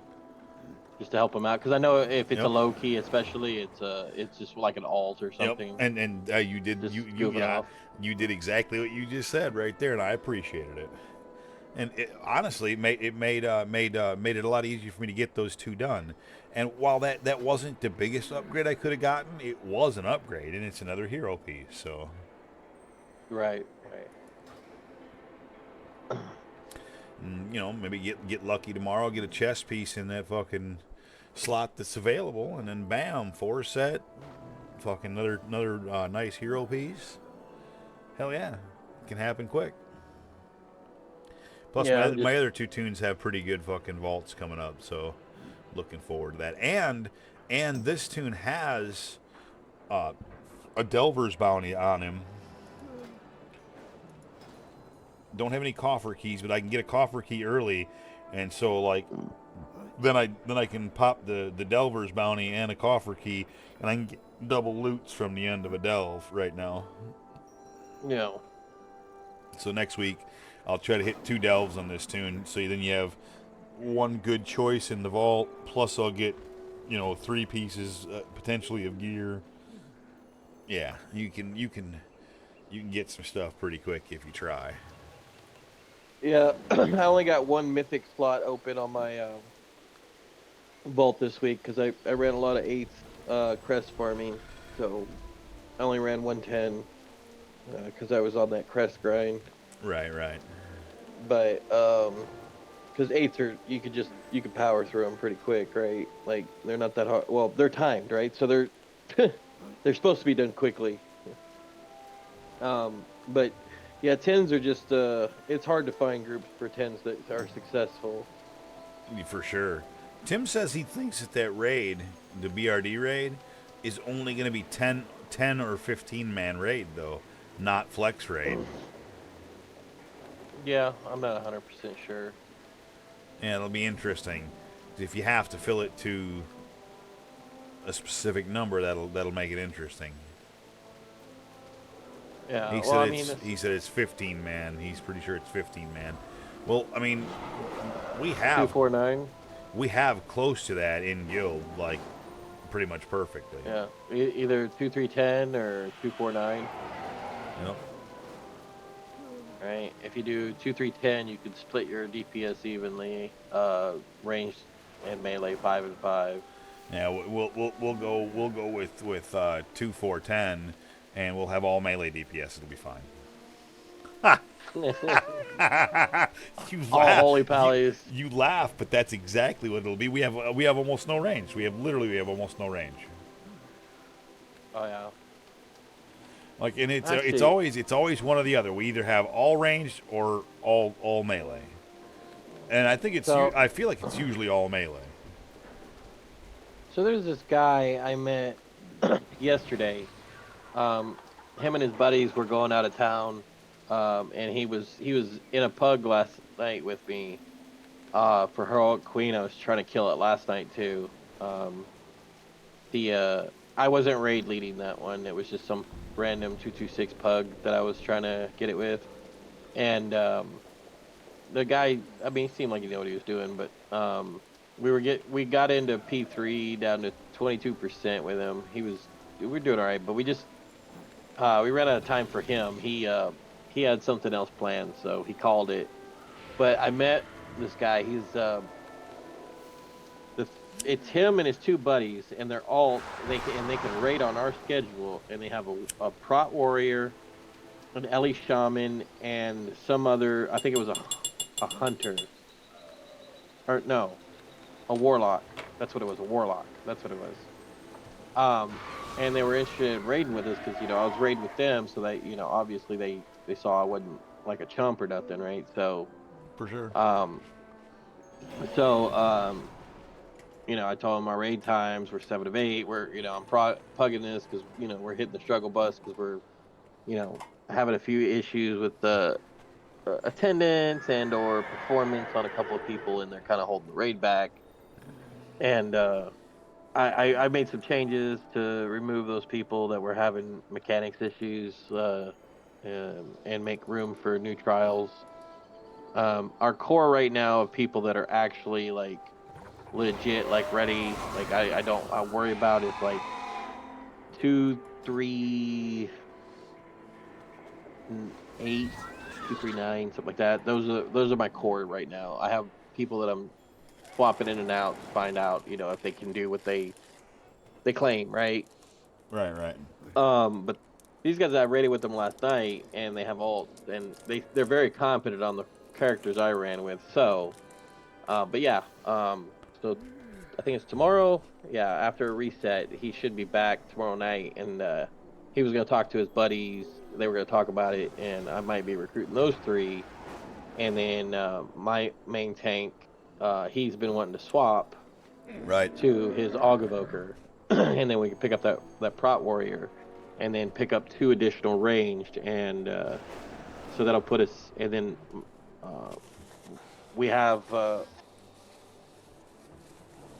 just to help them out, because I know if it's a low key, especially, it's just like an alt or something. Yep. And you did you did exactly what you just said right there, and I appreciated it. And honestly, it made it a lot easier for me to get those 2 done. And while that wasn't the biggest upgrade I could have gotten, it was an upgrade, and it's another hero piece. So. Right. You know, maybe get lucky tomorrow, get a chest piece in that fucking slot that's available, and then bam, 4 set, fucking another nice hero piece. Hell yeah, it can happen quick. Plus, my other 2 tunes have pretty good fucking vaults coming up, so looking forward to that. And this tune has a Delver's bounty on him. Don't have any coffer keys, but I can get a coffer key early, and so like then I can pop the Delver's bounty and a coffer key, and I can get double loots from the end of a delve right now. Yeah. So next week I'll try to hit 2 delves on this tune, so then you have 1 good choice in the vault, plus I'll get, you know, 3 pieces potentially of gear. Yeah, you can get some stuff pretty quick if you try. Yeah, I only got 1 mythic slot open on my vault this week because I ran a lot of 8th crest farming, so I only ran 110 because I was on that crest grind. Right. But because 8s are you could power through them pretty quick, right? Like, they're not that hard. Well, they're timed, right? So they're they're supposed to be done quickly. But yeah, 10s are just it's hard to find groups for 10s that are successful. For sure. Tim says he thinks that raid, the BRD raid, is only going to be 10 or 15 man raid though, not flex raid. Yeah, I'm not 100% sure. And it'll be interesting. If you have to fill it to a specific number, that'll make it interesting. Yeah, He well, said I mean, he said it's 15 man. He's pretty sure it's 15 man. Well, I mean, we have 249. we have close to that in guild, like pretty much perfectly. Yeah, either 2310 or 249. Yep. Right. If you do 2310, you could split your DPS evenly, ranged and melee 5 and 5. Yeah, we'll go with 2-4-10, and we'll have all melee DPS. It'll be fine. You All laugh. holy pallies. You laugh, but that's exactly what it'll be. We have almost no range. We have almost no range. Oh yeah. Like, and it's always one or the other. We either have all ranged or all melee. And I think I feel like it's usually all melee. So there's this guy I met yesterday. Him and his buddies were going out of town, and he was in a pug last night with me. For Heroic Queen, I was trying to kill it last night too. I wasn't raid leading that one. It was just some random 226 pug that I was trying to get it with, and the guy, I mean, he seemed like he knew what he was doing, but we got into P3 down to 22% with him. We were doing all right, but we ran out of time for him. He had something else planned, so he called it. But I met this guy. It's him and his two buddies, and they can raid on our schedule, and they have a prot warrior, an Ellie shaman, and some other. I think it was a hunter, or no, a warlock. That's what it was. A warlock. That's what it was. And they were interested in raiding with us because I was raiding with them, so they obviously they saw I wasn't like a chump or nothing, right? So for sure. I told them our raid times were 7 of 8. We're, I'm pugging this because, we're hitting the struggle bus because we're, having a few issues with the attendance and or performance on a couple of people, and they're kind of holding the raid back. And I made some changes to remove those people that were having mechanics issues and make room for new trials. Our core right now of people that are actually like legit, like ready, like I worry about is like 2, 3, 8, 2, 3, 9, something like that. Those are my core right now. I have people that I'm swapping in and out to find out, if they can do what they claim, right? Right. But these guys I raided with them last night, and they have ults, and they're very competent on the characters I ran with. So, but yeah, so I think it's tomorrow. Yeah, after a reset, he should be back tomorrow night, and he was going to talk to his buddies. They were going to talk about it, and I might be recruiting those 3. And then my main tank, he's been wanting to swap to his Aug Evoker, and then we can pick up that Prot Warrior, and then pick up 2 additional ranged, and so that'll put us. And then we have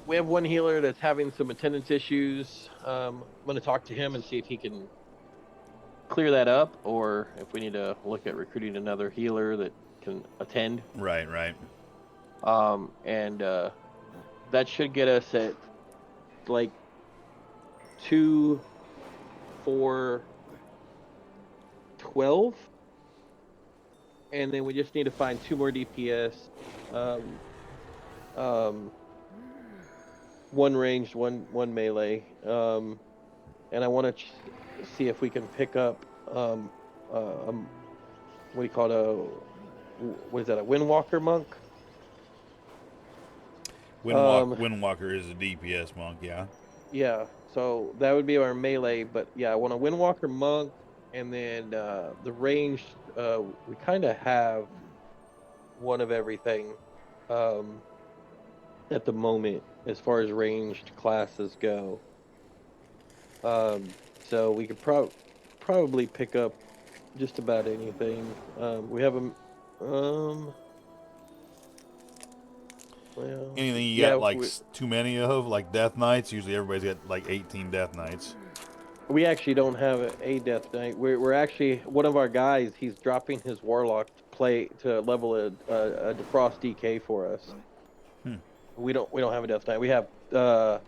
one healer that's having some attendance issues. I'm going to talk to him and see if he can clear that up, or if we need to look at recruiting another healer that can attend. Right. And that should get us at like 2, 4, 12, and then we just need to find 2 more DPS. One ranged, one melee, and I want to see if we can pick up what do you call it? What is that? A Windwalker monk? Windwalker is a DPS monk, yeah. Yeah, so that would be our melee, but yeah, I want a Windwalker monk, and then the ranged. We kind of have one of everything at the moment as far as ranged classes go. So we could probably pick up just about anything. We have Well, Anything you yeah, got like too many of, like death knights. Usually everybody's got like 18 death knights. we actually don't have a death knight. We're actually one of our guys. He's dropping his warlock to level a defrost DK for us. We don't have a death knight. We have 2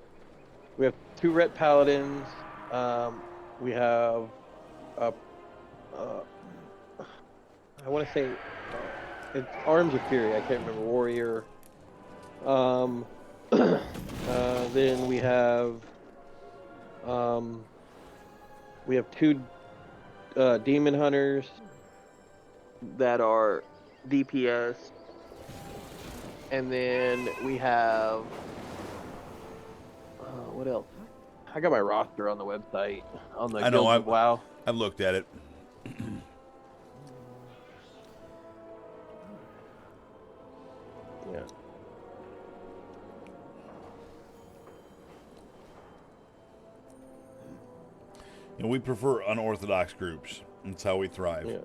ret paladins. We have I want to say it's Arms of Fury. I can't remember warrior. Then we have 2 demon hunters that are DPS, and then we have what else? I got my roster on the website on the Guilds of WoW. I've looked at it. Yeah. You know, we prefer unorthodox groups. That's how we thrive. Yeah.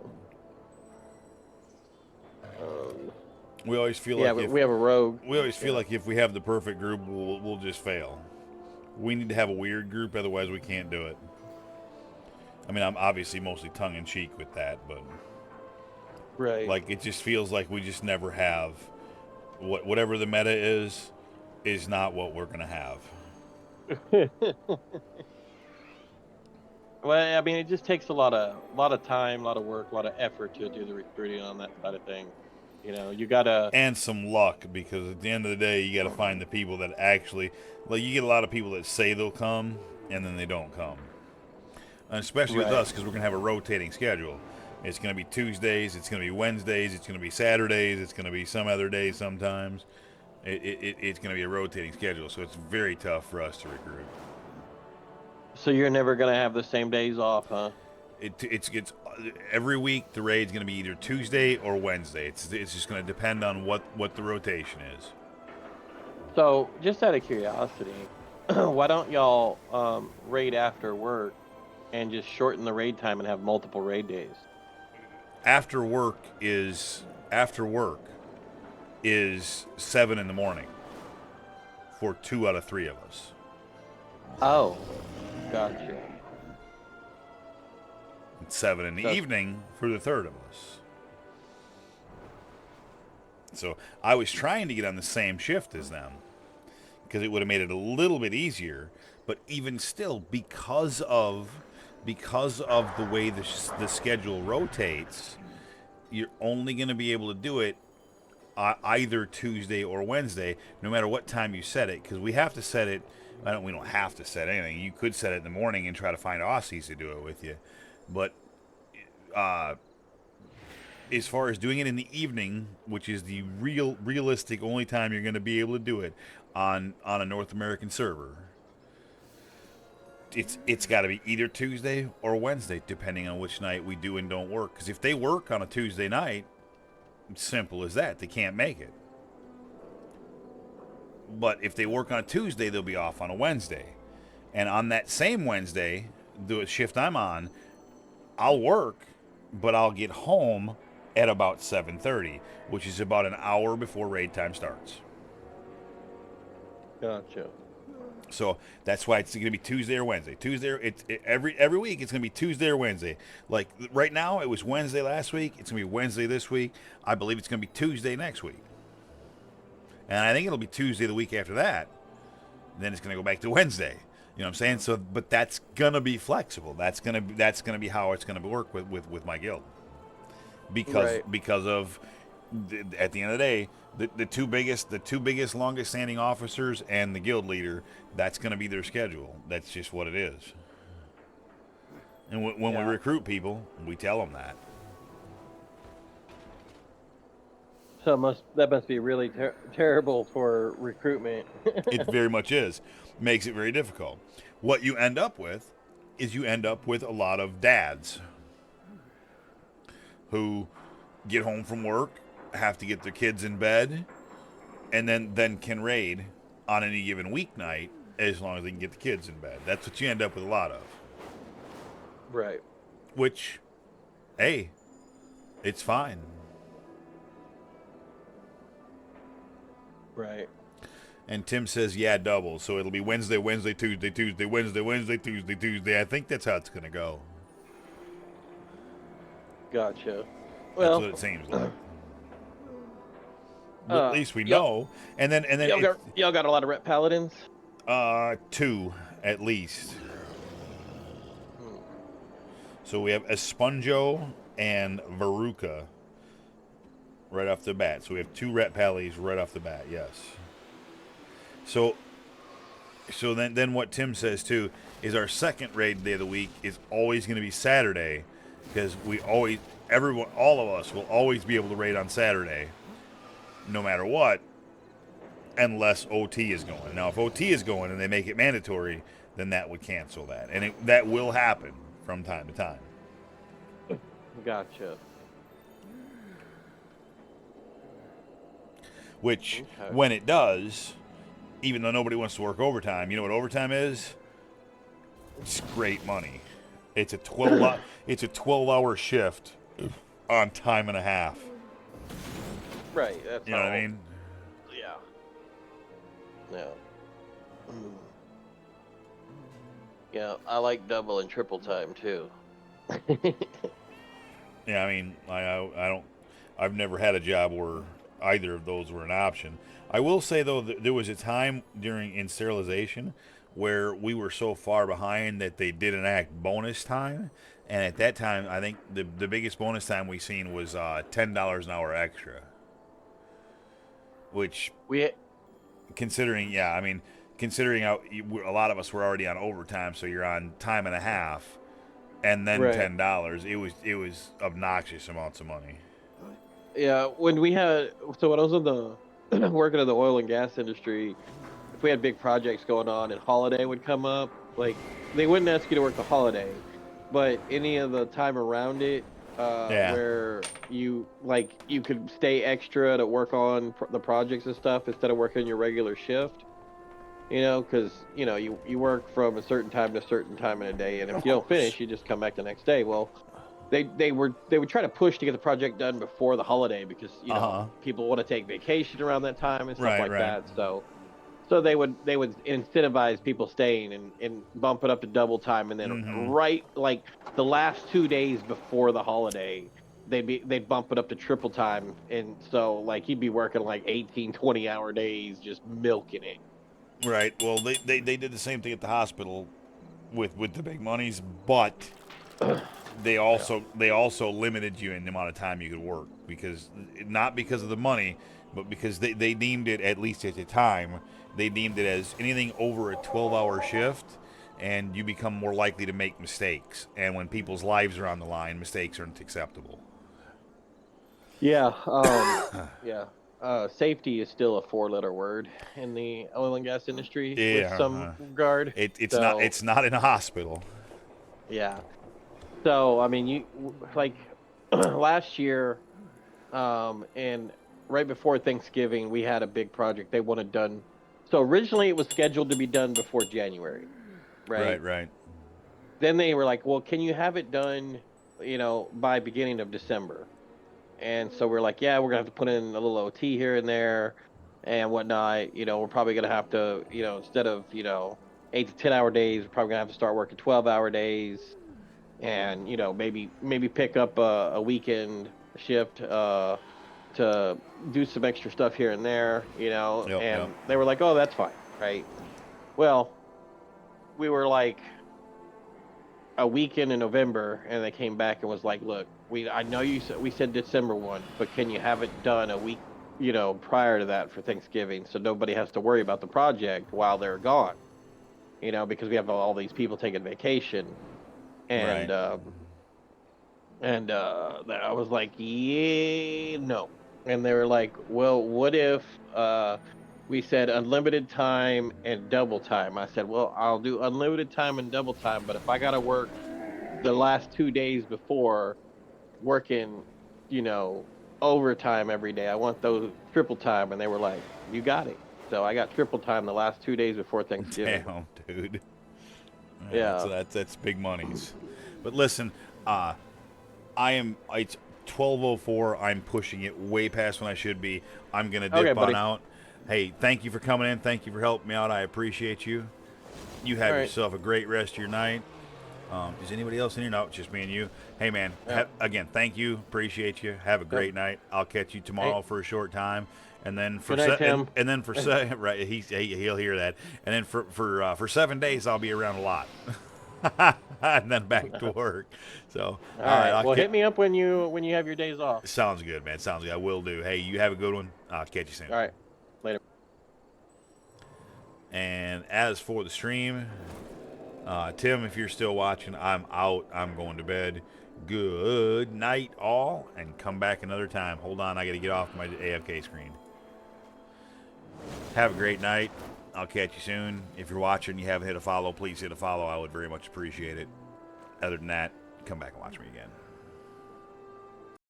We always feel like we have a rogue. We always feel like if we have the perfect group, we'll just fail. We need to have a weird group, otherwise we can't do it. I mean, I'm obviously mostly tongue-in-cheek with that, but right, like it just feels like we just never have whatever the meta is not what we're gonna have. Well, I mean, it just takes a lot of time, a lot of work, a lot of effort to do the recruiting on that side of things. You know, you gotta and some luck, because at the end of the day, you gotta find the people that actually, like, you get a lot of people that say they'll come and then they don't come, and especially with us, because we're gonna have a rotating schedule. It's gonna be Tuesdays, it's gonna be Wednesdays, it's gonna be Saturdays, it's gonna be some other days sometimes. It's gonna be a rotating schedule, so it's very tough for us to recruit. So you're never gonna have the same days off, huh? It's every week the raid's going to be either Tuesday or Wednesday. It's just going to depend on what the rotation is. So just out of curiosity, why don't y'all raid after work and just shorten the raid time and have multiple raid days? After work is 7 in the morning for 2 out of 3 of us. Oh, gotcha. 7 in the evening for the third of us. So I was trying to get on the same shift as them because it would have made it a little bit easier. But even still, because of the way the schedule rotates, you're only going to be able to do it either Tuesday or Wednesday, no matter what time you set it. Because we have to set it. We don't have to set anything. You could set it in the morning and try to find Aussies to do it with you. But as far as doing it in the evening, which is the realistic only time you're going to be able to do it on a North American server, it's got to be either Tuesday or Wednesday, depending on which night we do and don't work. Because if they work on a Tuesday night, it's simple as that. They can't make it. But if they work on a Tuesday, they'll be off on a Wednesday. And on that same Wednesday, the shift I'm on, I'll work, but I'll get home at about 7:30, which is about an hour before raid time starts. Gotcha. So that's why it's going to be Tuesday or Wednesday. Every week it's going to be Tuesday or Wednesday. Like right now, it was Wednesday last week. It's going to be Wednesday this week. I believe it's going to be Tuesday next week, and I think it'll be Tuesday the week after that. Then it's going to go back to Wednesday. You know what I'm saying? So, but that's gonna be flexible. That's gonna be how it's gonna work with my guild. Because of at the end of the day, the two biggest longest standing officers and the guild leader. That's gonna be their schedule. That's just what it is. And when we recruit people, we tell them that. So that must be really terrible for recruitment. It very much is. Makes it very difficult. What you end up with is a lot of dads who get home from work, have to get their kids in bed, and then can raid on any given weeknight as long as they can get the kids in bed. That's what you end up with a lot of. Right. Which, hey, it's fine. Right. And Tim says, yeah, double. So it'll be Wednesday, Wednesday, Tuesday, Tuesday, Wednesday, Wednesday, Tuesday, Tuesday. I think that's how it's going to go. Gotcha. That's Well, what it seems like. But at least we know. And then y'all got a lot of rep paladins. 2 at least. So we have Esponjo and Veruca right off the bat. So we have 2 ret pallies right off the bat. Yes. So then what Tim says too is our second raid day of the week is always going to be Saturday, because all of us will always be able to raid on Saturday, no matter what, unless OT is going. Now, if OT is going and they make it mandatory, then that would cancel that, and that will happen from time to time. Gotcha. Which, when it does, even though nobody wants to work overtime, you know what overtime is? It's great money. It's a 12-hour shift on time and a half. Right. That's you know what I mean? Yeah. Yeah. Yeah, I like double and triple time too. Yeah, I mean, I've never had a job where either of those were an option. I will say, though, there was a time in sterilization where we were so far behind that they did enact bonus time. And at that time, I think the biggest bonus time we seen was $10 an hour extra. Which, considering how a lot of us were already on overtime, so you're on time and a half, and then $10, it was obnoxious amounts of money. Yeah, when I was in the working in the oil and gas industry, if we had big projects going on and holiday would come up, like they wouldn't ask you to work the holiday, but any of the time around it, where you could stay extra to work on the projects and stuff instead of working your regular shift. You know, because you work from a certain time to a certain time in a day, and if you don't finish, you just come back the next day. Well, they would try to push to get the project done before the holiday because people want to take vacation around that time and stuff that. So they would incentivize people staying and bump it up to double time, and then like the last 2 days before the holiday, they'd bump it up to triple time, and so like he'd be working like 18, 20-hour days just milking it. Right. Well, they did the same thing at the hospital with the big monies, but they also limited you in the amount of time you could work, not because of the money, but because they deemed it, at least at the time, they deemed it as anything over a 12-hour shift, and you become more likely to make mistakes. And when people's lives are on the line, mistakes aren't acceptable. Yeah. Yeah. Safety is still a 4-letter word in the oil and gas industry with some regard. It's not in a hospital. Yeah. So I mean, you like last year, and right before Thanksgiving, we had a big project they wanted done. So originally it was scheduled to be done before January, right? Right. Then they were like, well, can you have it done, by beginning of December? And so we're like, yeah, we're gonna have to put in a little OT here and there and whatnot. We're probably gonna have to, instead of 8 to 10-hour days, we're probably gonna have to start working 12-hour days, and maybe pick up a weekend shift to do some extra stuff here and there, They were like, oh, that's fine, right? Well, we were like a weekend in November, and they came back and was like, look, I know we said December 1, but can you have it done a week, prior to that for Thanksgiving, so nobody has to worry about the project while they're gone, because we have all these people taking vacation, and I was like, yeah, no, and they were like, well, what if we said unlimited time and double time? I said, well, I'll do unlimited time and double time, but if I gotta work the last 2 days before, working, overtime every day, I want those triple time. And they were like, you got it. So I got triple time the last 2 days before Thanksgiving. Damn, dude. Yeah. That's big monies. But listen, it's 12:04. I'm pushing it way past when I should be. I'm gonna dip on out. Hey, thank you for coming in. Thank you for helping me out. I appreciate you. You have All right. yourself a great rest of your night. Is anybody else in here? No, it's just me and you. Hey, man. Yeah. Again, thank you. Appreciate you. Have a great night. I'll catch you tomorrow for a short time, and then for Good night, Tim. and then for right, he'll hear that, and then for 7 days I'll be around a lot, and then back to work. So All right. Well, hit me up when you have your days off. Sounds good, man. Sounds good. I will do. Hey, you have a good one. I'll catch you soon. All right. Later. And as for the stream, Tim, if you're still watching, I'm out. I'm going to bed. Good night, all, and come back another time. Hold on, I got to get off my AFK screen. Have a great night. I'll catch you soon. If you're watching, you haven't hit a follow, please hit a follow. I would very much appreciate it. Other than that, come back and watch me again.